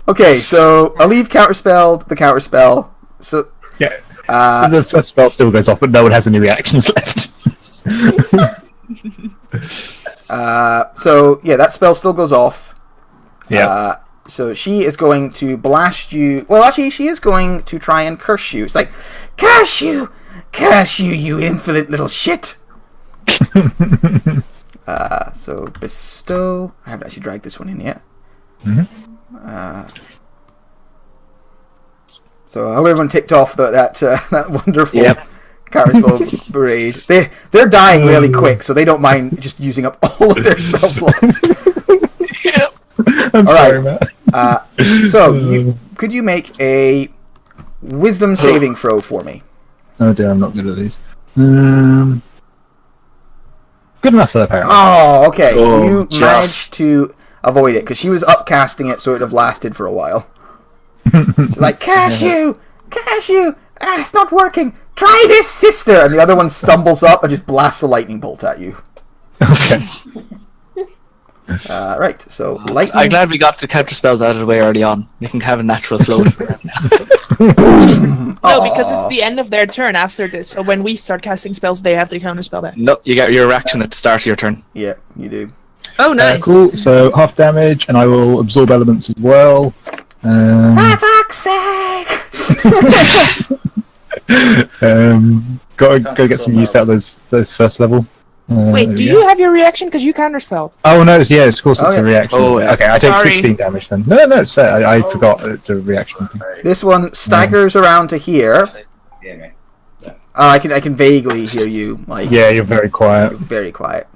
Okay, so Aleve counterspelled the counterspell. So Yeah. The first spell still goes off, but no one has any reactions left. so yeah, that spell still goes off. Yeah. So she is going to blast you. Well, actually, she is going to try and curse you. It's like, curse you, you infinite little shit. So bestow. I haven't actually dragged this one in yet. So I hope everyone ticked off that wonderful counterspell parade. They're dying really quick, so they don't mind just using up all of their spell slots. I'm All sorry, right. Matt. So could you make a wisdom saving throw for me? Oh dear, I'm not good at these. Good enough, though, apparently. Oh, okay. Oh, You just. managed to avoid it because she was upcasting it, so it would have lasted for a while. She's like, cashew, it's not working. Try this, sister. And the other one stumbles up and just blasts a lightning bolt at you. Okay. Right. So lightning. I'm glad we got the counterspells out of the way early on. We can have a natural flow. No, because it's the end of their turn after this. So when we start casting spells, they have to counterspell that. No, you get your reaction at the start of your turn. Yeah, you do. Oh, nice. Cool. So half damage, and I will absorb elements as well. For fuck's sake! Go get some use out of those first level. Wait, do you have your reaction? Because you counterspelled. Oh no, of course it's Oh, a yeah. reaction. Oh, yeah. Okay, I take Sorry. 16 damage then. No, it's fair. I forgot it's a reaction thing. This one staggers around to here. Hear me. I can vaguely hear you, like Yeah, you're very quiet. very quiet.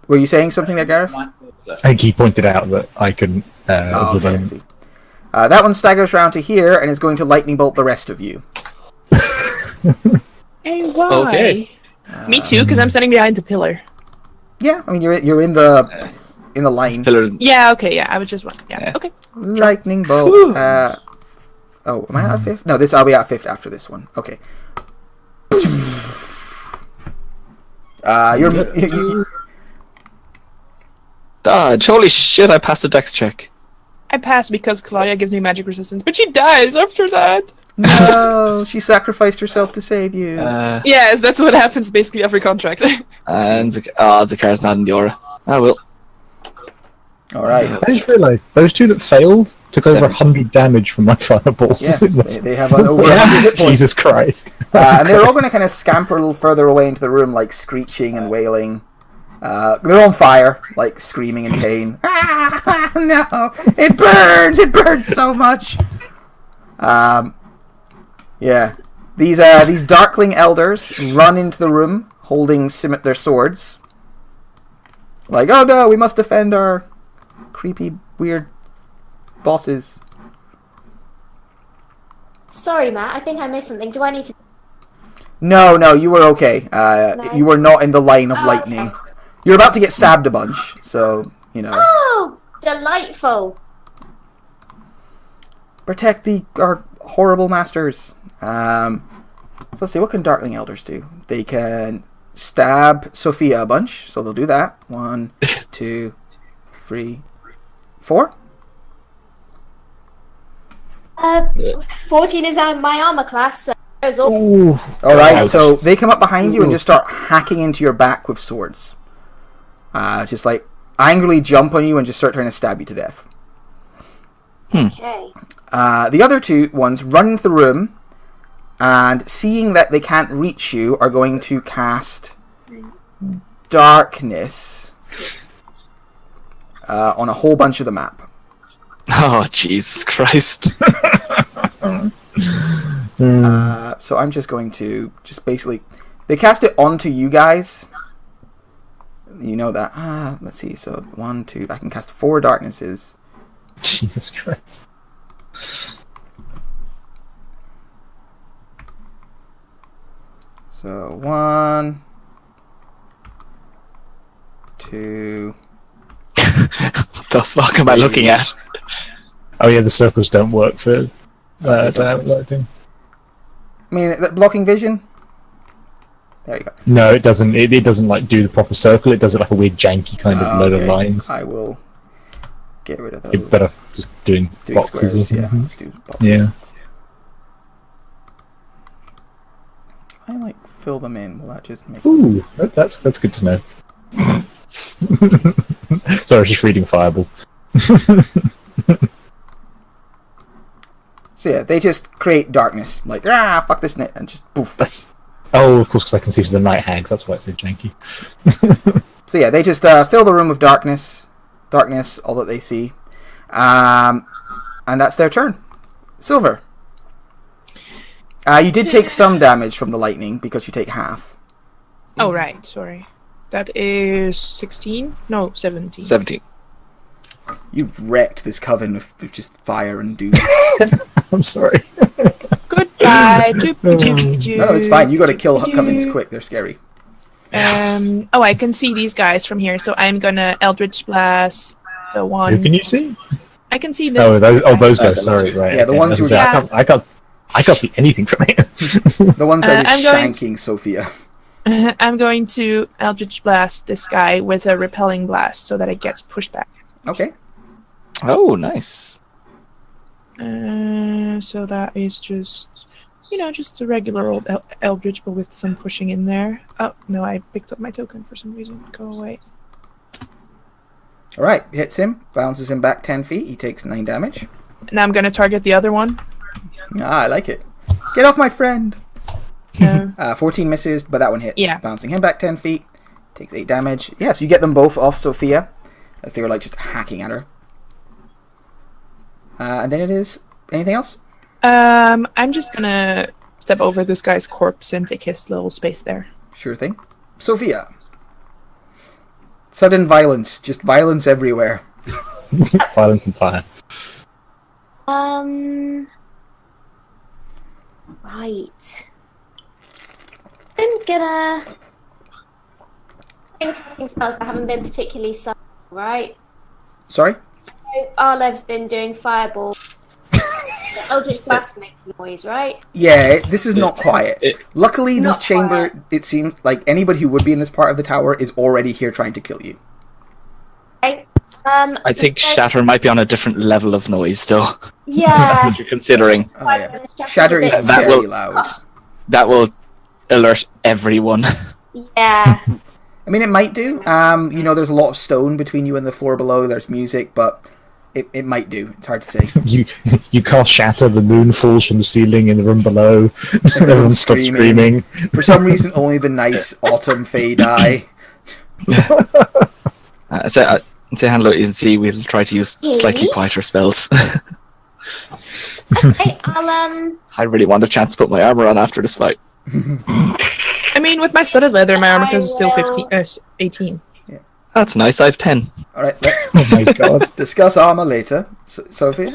Were you saying something there, Gareth? I think he pointed out that I couldn't Oh, absorb okay, I elements. see. That one staggers around to here and is going to lightning bolt the rest of you. Hey, why? Okay. Me too, because I'm standing behind the pillar. Yeah, I mean you're in the line. Pillar. Yeah, okay, yeah. I was just one. Yeah, Yeah. okay. Lightning bolt. Oh, am I at 5th? No, I'll be at 5th after this one. Okay. You Dodge! Holy shit! I passed a dex check. I pass because Claudia gives me magic resistance, but she dies after that. No, she sacrificed herself to save you. Yes, that's what happens basically every contract. And Zakar's not in the aura. I will. All right. I just realised those two that failed took over 70. 100 damage from my fireballs. Yeah, they have over 100 hit points. Jesus Christ. And they're all going to kind of scamper a little further away into the room, like screeching and wailing. They're on fire, like screaming in pain. Ah, no! It burns! It burns so much! Yeah. These Darkling Elders run into the room, holding their swords. Like, oh no, we must defend our creepy, weird bosses. Sorry, Matt. I think I missed something. Do I need to? No, you were okay. No. You were not in the line of lightning. Okay. You're about to get stabbed a bunch, so, you know. Oh, delightful. Protect our horrible masters. So let's see, what can Darkling Elders do? They can stab Sophia a bunch, so they'll do that. 1, 2, 3, 4. 14 is my armor class, so goes up. Alright, so they come up behind you and just start hacking into your back with swords. Just like angrily jump on you and just start trying to stab you to death. Okay. The other two ones run into the room and, seeing that they can't reach you, are going to cast darkness on a whole bunch of the map. Oh, Jesus Christ. So I'm just going to basically, they cast it onto you guys. You know that. Let's see. So 1, 2. I can cast 4 darknesses. Jesus Christ. So 1, 2. What the fuck am I looking at? Oh yeah, the circles don't work for dynamic lighting. I mean, blocking vision. There you go. No, it doesn't. It doesn't like do the proper circle. It does it like a weird janky kind of load of Okay. lines. I will get rid of those. You're better just doing boxes squares, or yeah. something. Just do boxes. Yeah. I like fill them in. Will that just make? Ooh, that's good to know. Sorry, I was just reading Fireball. So yeah, they just create darkness. Like, fuck this net, and just poof. That's of course, because I can see the night hags. That's why it's so janky. So yeah, they just fill the room with darkness, all that they see, and that's their turn. Silver. You did take some damage from the lightning because you take half. Oh, right. Sorry. That is 16? No, 17. 17. You wrecked this coven with just fire and doom. I'm sorry. Goodbye. No, it's fine. You got to kill covens quick. They're scary. Oh, I can see these guys from here, so I'm gonna Eldritch Blast the one. Who can you see? I can see this. Those guys. Sorry, right. Yeah, the okay. ones who- I can't see anything from here. The ones that are I'm just going shanking Sophia. I'm going to Eldritch Blast this guy with a repelling blast so that it gets pushed back. Okay. Oh, nice. So that is just, just a regular old Eldritch, but with some pushing in there. Oh, no, I picked up my token for some reason. Go away. All right. Hits him. Bounces him back 10 feet. He takes 9 damage. Now I'm going to target the other one. I like it. Get off my friend. No. 14 misses, but that one hits. Yeah. Bouncing him back 10 feet. Takes 8 damage. Yeah, so you get them both off Sophia, as they were like just hacking at her. And then it is... Anything else? I'm just going to step over this guy's corpse and take his little space there. Sure thing. Sophia. Sudden violence. Just violence everywhere. Violence and fire. Right. I'm gonna think spells that haven't been particularly subtle, right? Sorry? Arlev's been doing fireball. Eldritch Blast makes noise, right? Yeah, this is not quiet. it- Luckily, this Not chamber, quiet. it seems like anybody who would be in this part of the tower is already here trying to kill you. Okay. I think Shatter might be on a different level of noise still. That's Yeah. what you're considering. Oh, yeah. Shatter's Shatter a bit- is That very will- loud. That will alert everyone. Yeah. I mean, it might do. You know, there's a lot of stone between you and the floor below. There's music, but it might do. It's hard to say. You cast Shatter, the moon falls from the ceiling in the room below. Everyone starts screaming. For some reason, only the nice autumn fae die. Say handle it, you can see we'll try to use slightly quieter spells. Okay, I'll I really want a chance to put my armor on after this fight. I mean, with my studded leather, my armor class is still 18. That's nice, I have 10. All right, let's Oh my god. discuss armor later. Sophie?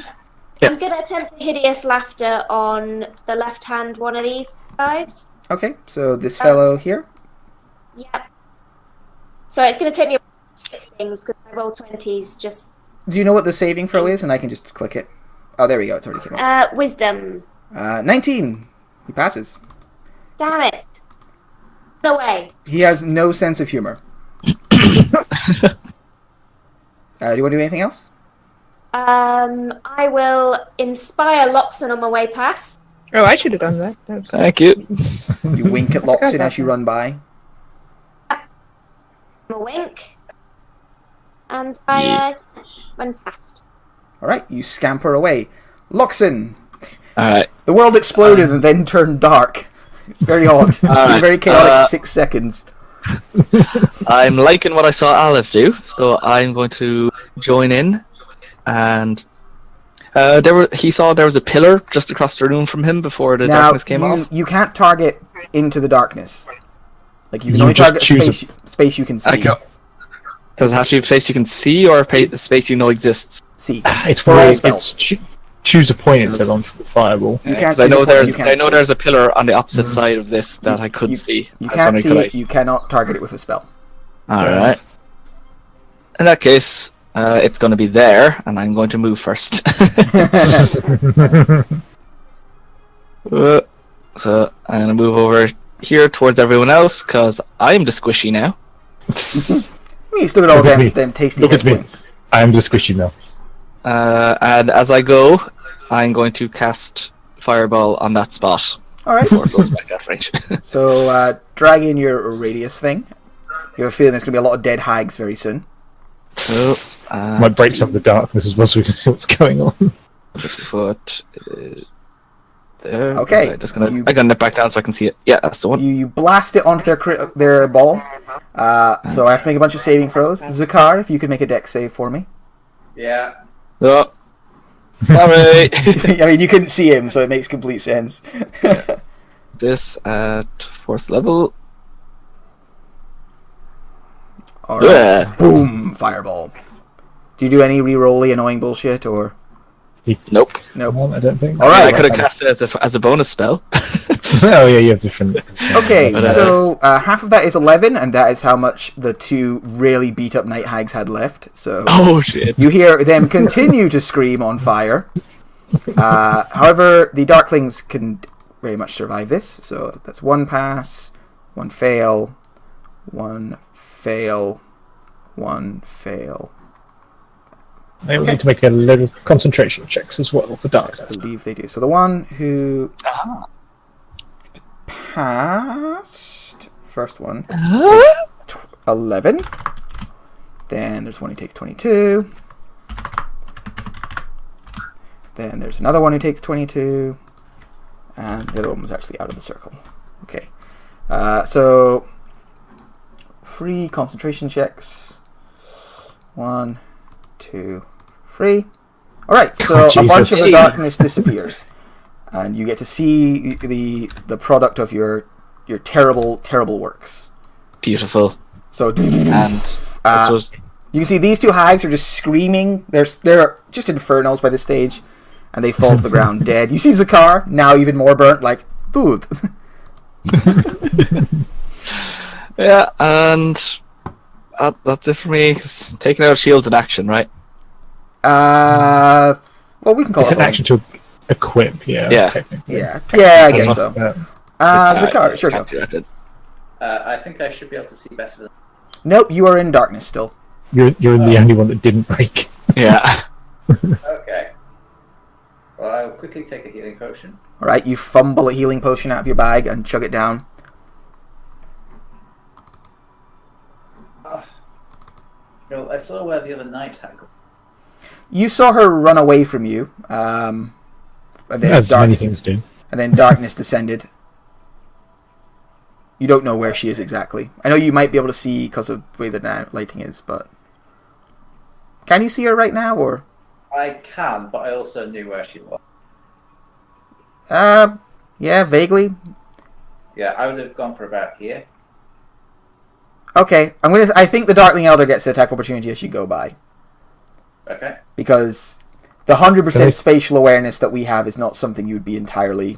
I'm gonna attempt hideous laughter on the left hand one of these guys. Okay, so this fellow here. Yeah. So it's gonna take me things because I roll 20s just Do you know what the saving throw is? And I can just click it. Oh, there we go. It's already came up. wisdom. 19. He passes. Damn it. No way. He has no sense of humor. Do you want to do anything else? I will inspire Loxon on my way past. Oh, I should have done that. That was- Thank you. You wink at Loxin as you run by. A wink. And I run past. All right, you scamper away. Loxin, Alright. the world exploded and then turned dark. It's very odd. It's been a very chaotic 6 seconds. I'm liking what I saw Aleph do, so I'm going to join in. And he saw there was a pillar just across the room from him before the darkness came off. You can't target into the darkness. Like, you can You only just target choose space you can see. Okay. Does it have to be a place you can see or a space you know exists? See. It's For all weird. spells. It's choose a point instead on the fireball. You can't 'Cause I see know the point you can't see. there's a pillar on the opposite side of this that I could see. You I was can't wondering, see could it. You cannot target it with a spell. Alright. In that case, it's going to be there, and I'm going to move first. So I'm going to move over here towards everyone else, because I'm the squishy now. You still got all Look at me. them tasty Look hit at me. points. I am the squishy now. And as I go, I'm going to cast Fireball on that spot All right. before it goes back out of range. So, drag in your radius thing. You have a feeling there's going to be a lot of dead hags very soon. Might break some of the darkness as well so we can see what's going on. Foot there. Okay, Sorry, just gonna, you- I'm gonna nip back down so I can see it. Yeah, that's the one. You blast it onto their ball. So I have to make a bunch of saving throws. Zakar, if you could make a dex save for me. Yeah. Oh. Sorry. I mean, you couldn't see him, so it makes complete sense. This at 4th level. All right. Yeah. Boom! Fireball. Do you do any re-rolly annoying bullshit, or Nope. nope? I don't think. All right. I could have cast it as a bonus spell. Oh yeah, you have different. Okay, But, so half of that is 11, and that is how much the two really beat up night hags had left. So Oh shit. you hear them continue to scream on fire. However, the Darklings can very much survive this. So that's one pass, one fail, one fail, one fail. They will need to make a little concentration checks as well. The I darkness. believe they do. So the one who passed, first one, takes 11. Then there's one who takes 22. Then there's another one who takes 22. And the other one was actually out of the circle. Okay. So, 3 concentration checks. 1, 2, 3. Alright, so Oh, a bunch Jesus. of the darkness disappears. And you get to see the product of your terrible, terrible works. Beautiful. So, And this was you can see these two hags are just screaming. They're just infernals by this stage, and they fall to the ground dead. You see Zakar, now even more burnt, like, booth. yeah, and that's it for me. 'Cause taking out shields in action, right? Well, we can call It's it an action to equip. Yeah. Yeah. Technically. Yeah, I That's guess not- so. it's- Zakar, sure, go. Can't do that. I think I should be able to see better than. Nope, you are in darkness still. You're the only one that didn't break. Yeah. Okay. Well, I'll quickly take a healing potion. Alright, you fumble a healing potion out of your bag and chug it down. No, I saw where the other knight had gone. You saw her run away from you, and then As many things do. and then darkness descended. You don't know where she is exactly. I know you might be able to see because of the way the lighting is, but can you see her right now, or? I can, but I also knew where she was. Yeah, vaguely. Yeah, I would have gone for about here. Okay, I think the Darkling Elder gets the attack opportunity as you go by, Okay. because the 100% Can I- spatial awareness that we have is not something you would be entirely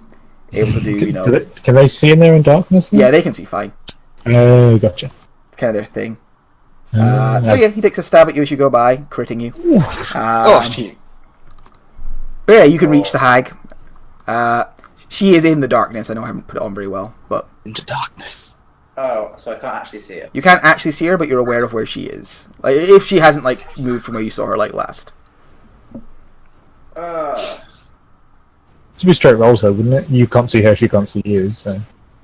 able to do. You know. Can they see in there in darkness? Then? Yeah, they can see fine. Oh, gotcha. It's kind of their thing. Uh, So yeah, he takes a stab at you as you go by, critting you. Oh, jeez. But yeah, you can reach the hag. She is in the darkness. I know I haven't put it on very well, but Into darkness. Oh, so I can't actually see it. you can't actually see her, but you're aware of where she is. Like if she hasn't like moved from where you saw her like last. to be straight rolls though, wouldn't it? You can't see her, she can't see you. So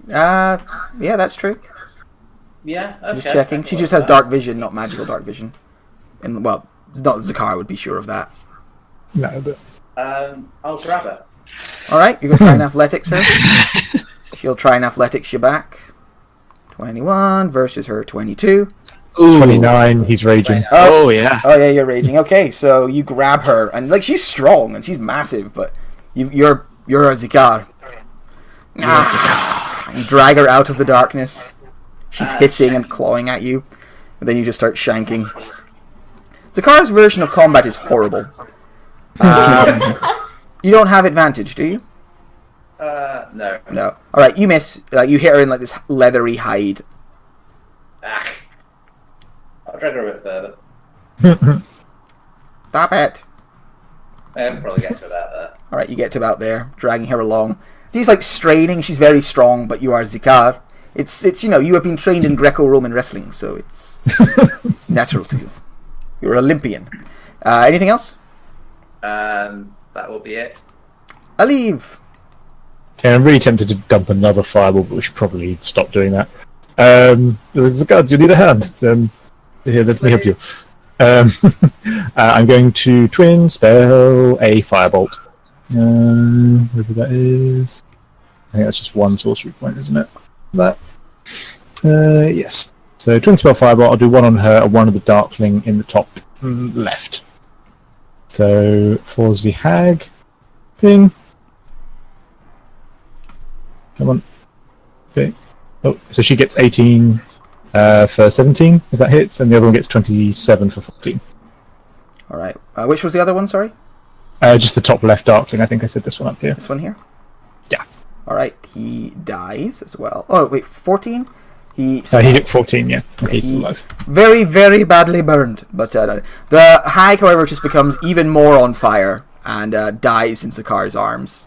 Yeah, that's true. Yeah, okay. Just checking. She just has dark vision, not magical dark vision. And well, it's not Zakar would be sure of that. no, but I'll grab her. All right, you're gonna try and athletics her. She'll try and athletics you back. 21 versus her 22. Ooh. 29. He's raging. Oh, yeah. Oh yeah, you're raging. Okay, so you grab her, and like she's strong and she's massive, but you're a Zakar. You drag her out of the darkness. She's hissing and clawing at you, and then you just start shanking. Zakar's version of combat is horrible. You don't have advantage, do you? No. No. All right, you miss. You hit her in like this leathery hide. Ah. I'll drag her a bit further. Stop it. I can probably get to about there. All right, you get to about there, dragging her along. She's like straining. She's very strong, but you are Zakar. It's you have been trained in Greco-Roman wrestling, so it's natural to you. You're Olympian. Anything else? That will be it. Aliv. Okay, I'm really tempted to dump another fireball, but we should probably stop doing that. Zakar, do you need a hand? Here, let me help you. I'm going to twin spell a firebolt. Whatever that is. I think that's just one sorcery point, isn't it? That. Yes. So twin spell firebolt. I'll do one on her and one of the darkling in the top left. So for the hag, ping. Come on. Okay. Oh, so she gets 18 for 17 if that hits, and the other one gets 27 for 14. All right. Which was the other one? Sorry. Just the top left darkling. I think I said this one up here. This one here. Yeah. All right. He dies as well. Oh wait, 14. He took 14. Yeah. Okay, he's he- still alive. Very, very badly burned. But the hag, however, just becomes even more on fire and dies in Zakar's arms.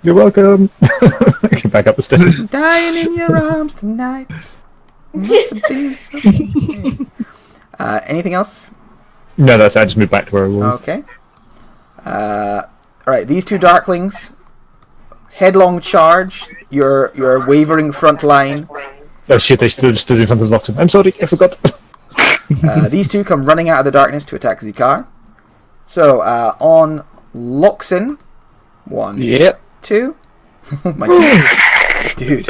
You're welcome. Get back up the stairs. Dying in your arms tonight. Must have been something. Anything else? No, that's it. I just moved back to where I was. Okay. Alright, these two Darklings. Headlong charge. Your wavering front line. Oh shit! They stood in front of Loxton. I'm sorry, I forgot. These two come running out of the darkness to attack Zakar. So, on Loxin. 1, Yep. 2. Oh my god. Dude.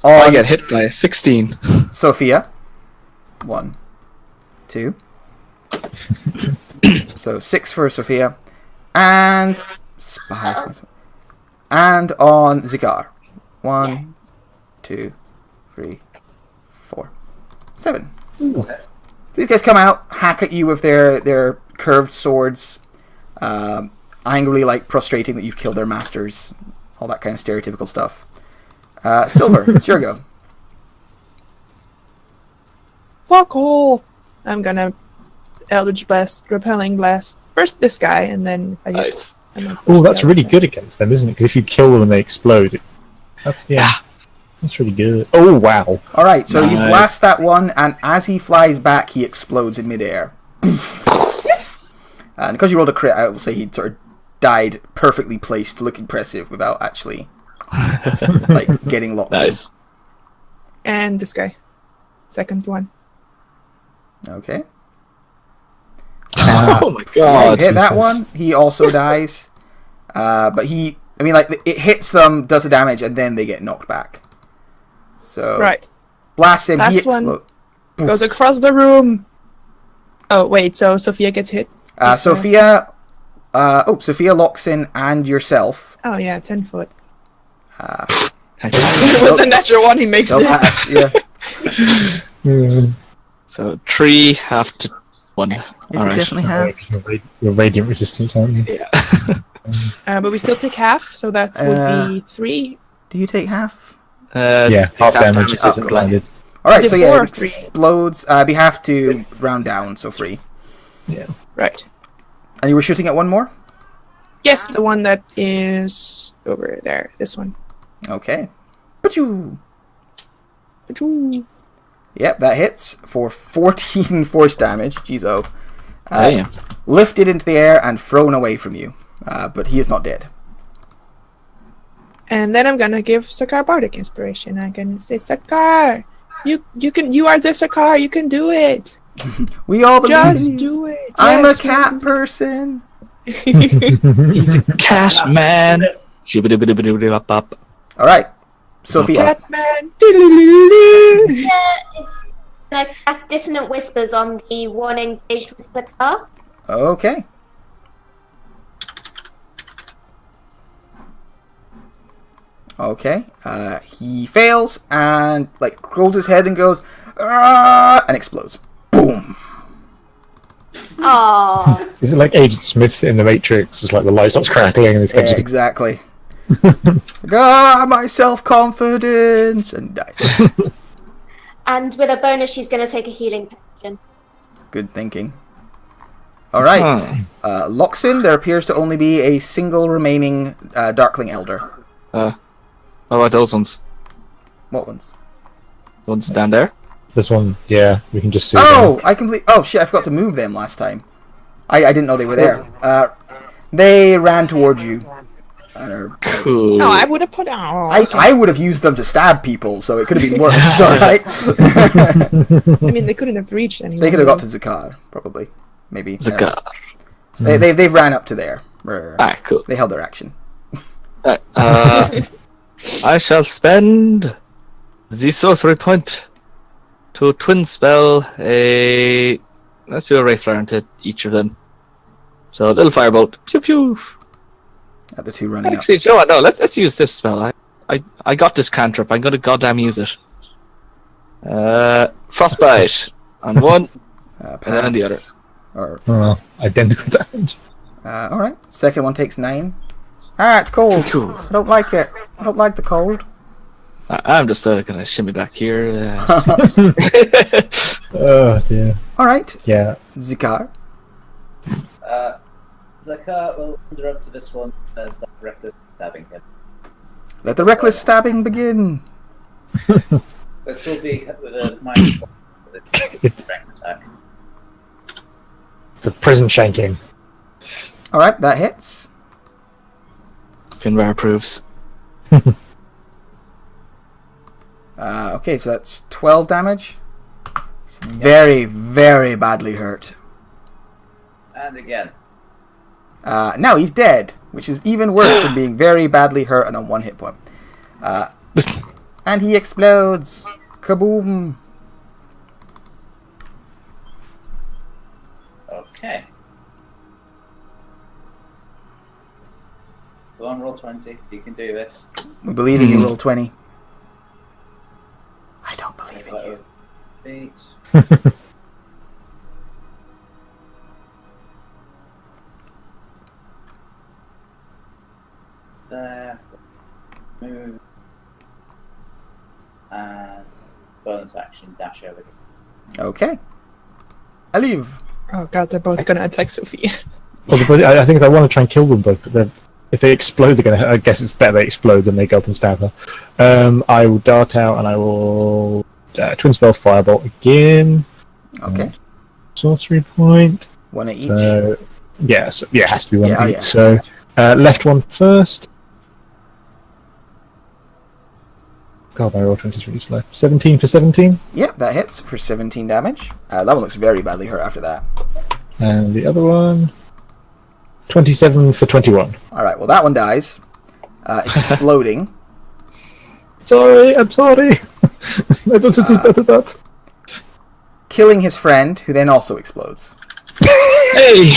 I On get hit by a 16. Sophia. 1, 2. So 6 for Sophia. And Spy. And on Zakar. 1, 2, 3, 4, 7. These guys come out, hack at you with their curved swords, angrily like prostrating that you've killed their masters, all that kind of stereotypical stuff. Silver, it's your go. Fuck off! I'm gonna Eldritch Blast, Repelling Blast. First this guy, and then if I get Nice. Oh, that's really good against them, isn't it? Because if you kill them and they explode, that's that's really good. Oh wow! All right, so you Nice. blast that one, and as he flies back, he explodes in midair. And because you rolled a crit, I will say he sort of died perfectly placed to look impressive without actually like getting locked Nice. And this guy. Second one. in. Okay. Oh my Yeah, god. you hit that Jesus. one. He also dies. But it hits them, does the damage, and then they get knocked back. So Right. blast him. Last he one. Goes across the room. Oh, wait, so Sophia gets hit? Sophia locks in and yourself. Oh, yeah, 10 foot. Nice. With the natural one, he makes Still it. pass, yeah. So 3, half to 1. Is it Alright. definitely half? You're radiant resistance, aren't you? Yeah. But we still take half, so that would be 3. Do you take half? Yeah, half damage isn't cool. blinded. Alright, Is so it yeah, 4 it or 3? explodes. We have to round down, so 3. Yeah. Right. And you were shooting at one more? Yes, the one that is over there. This one. Okay. Pachoo! Achoo. Yep, that hits for 14 force damage. Jeez, oh. Damn. Lifted into the air and thrown away from you. But he is not dead. And then I'm gonna give Sakar Bardic Inspiration. I'm gonna say, Sakar, you are the Sakar. You can do it. We all believe Just in you. do it. I'm a Yes, cat person. He's a cat man. Shibidi-bidi-bidi-bidi-bop-bop. Alright. Sophia. Catman. Yeah, it's gonna cast Dissonant Whispers on the one engaged with the car. Okay. Okay. He fails and rolls his head and goes and explodes. Boom. Oh, Is it like Agent Smith in the Matrix? It's like the light starts crackling and this Yeah, guy's just exactly. My self-confidence and die. and with a bonus, she's gonna take a healing potion. Good thinking. Alright. Loxin, there appears to only be a single remaining Darkling Elder. What about those ones? What ones? The ones down there? this one. Yeah, we can just see. Oh, oh shit, I forgot to move them last time. I didn't know they were there. They ran towards you. And are, Cool. No, I would have put out. I would have used them to stab people, so it could have been worse, alright? I mean, they couldn't have reached anyone. They could have got to Zakar, probably. Maybe. Zakar. They've ran up to there. Alright, cool. They held their action. I shall spend the sorcery point to twin spell a. Let's do a wraith flare into each of them. So a little firebolt. Pew pew. At the two running Actually, you know what? No, let's use this spell. I got this cantrip. I'm gonna goddamn use it. Frostbite on one, up. and then on the other. Or, Identical damage. alright. Second one takes 9. Ah, it's cold. Cool. I don't like it. I don't like the cold. I'm just gonna shimmy back here. Oh dear. Alright. Yeah. Zakar. Zakar will wander up to this one and start reckless stabbing him. Let the reckless stabbing begin. This will be with a minus 1 with a strength attack. It's a prison shanking. Alright, that hits. Finbar approves. Okay, so that's 12 damage. He's very, very badly hurt. And again. Now he's dead, which is even worse than being very badly hurt and on 1 hit point. And he explodes. Kaboom. Okay. Go on, roll 20. You can do this. We believe in you, roll 20. I don't believe in you. Feet. There. Move. And bonus action dash over here. Okay. Aliv. Oh god, they're both gonna attack Sophia. I think I want to try and kill them both, but then if they explode, they're gonna. I guess it's better they explode than they go up and stab her. I will dart out and I will twin spell firebolt again. Okay. Sorcery point. One at each. Yeah, so, it has to be one Yeah, each. yeah. So left one first. God, my roll 20 is really slow. 17 for 17. Yep, that hits for 17 damage. That one looks very badly hurt after that. And the other one, 27 for 21. Alright, well that one dies. Exploding. I'm sorry. I don't do better that. Killing his friend, who then also explodes. Hey!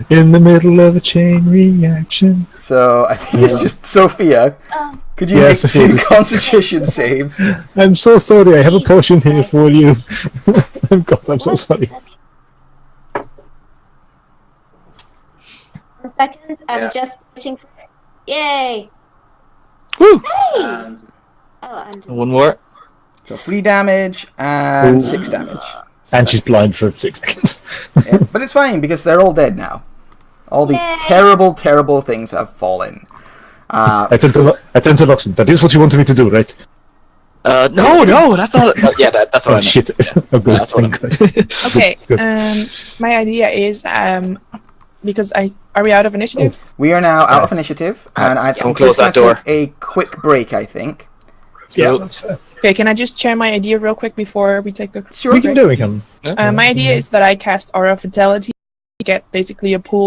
In the middle of a chain reaction. So, I think it's just Sophia. Could you Yeah, make Sophia 2 just- constitution saves? I'm so sorry, I have a potion here for you. God, I'm so sorry. Okay. 1 second. I'm Yeah. just waiting for it. Yay! Woo! Hey! And Oh, and One more. So 3 damage and Ooh. 6 damage. And she's blind for 6 seconds. Yeah, but it's fine because they're all dead now. All these Yay. terrible, terrible things have fallen. I turned to Loxton. That is what you wanted me to do, right? No, that's not. Yeah, that's what I Oh, meant. shit. Yeah. Oh, good. That's what I Thank meant. God. Okay. Good. My idea is because are we out of initiative? We are now out of initiative, and I'm someone just close that gonna door. take a quick break, I think. Yeah, that's fair. Okay, can I just share my idea real quick before we take the Sure. We can do it, we can. my idea is that I cast Aura of Vitality to get basically a pool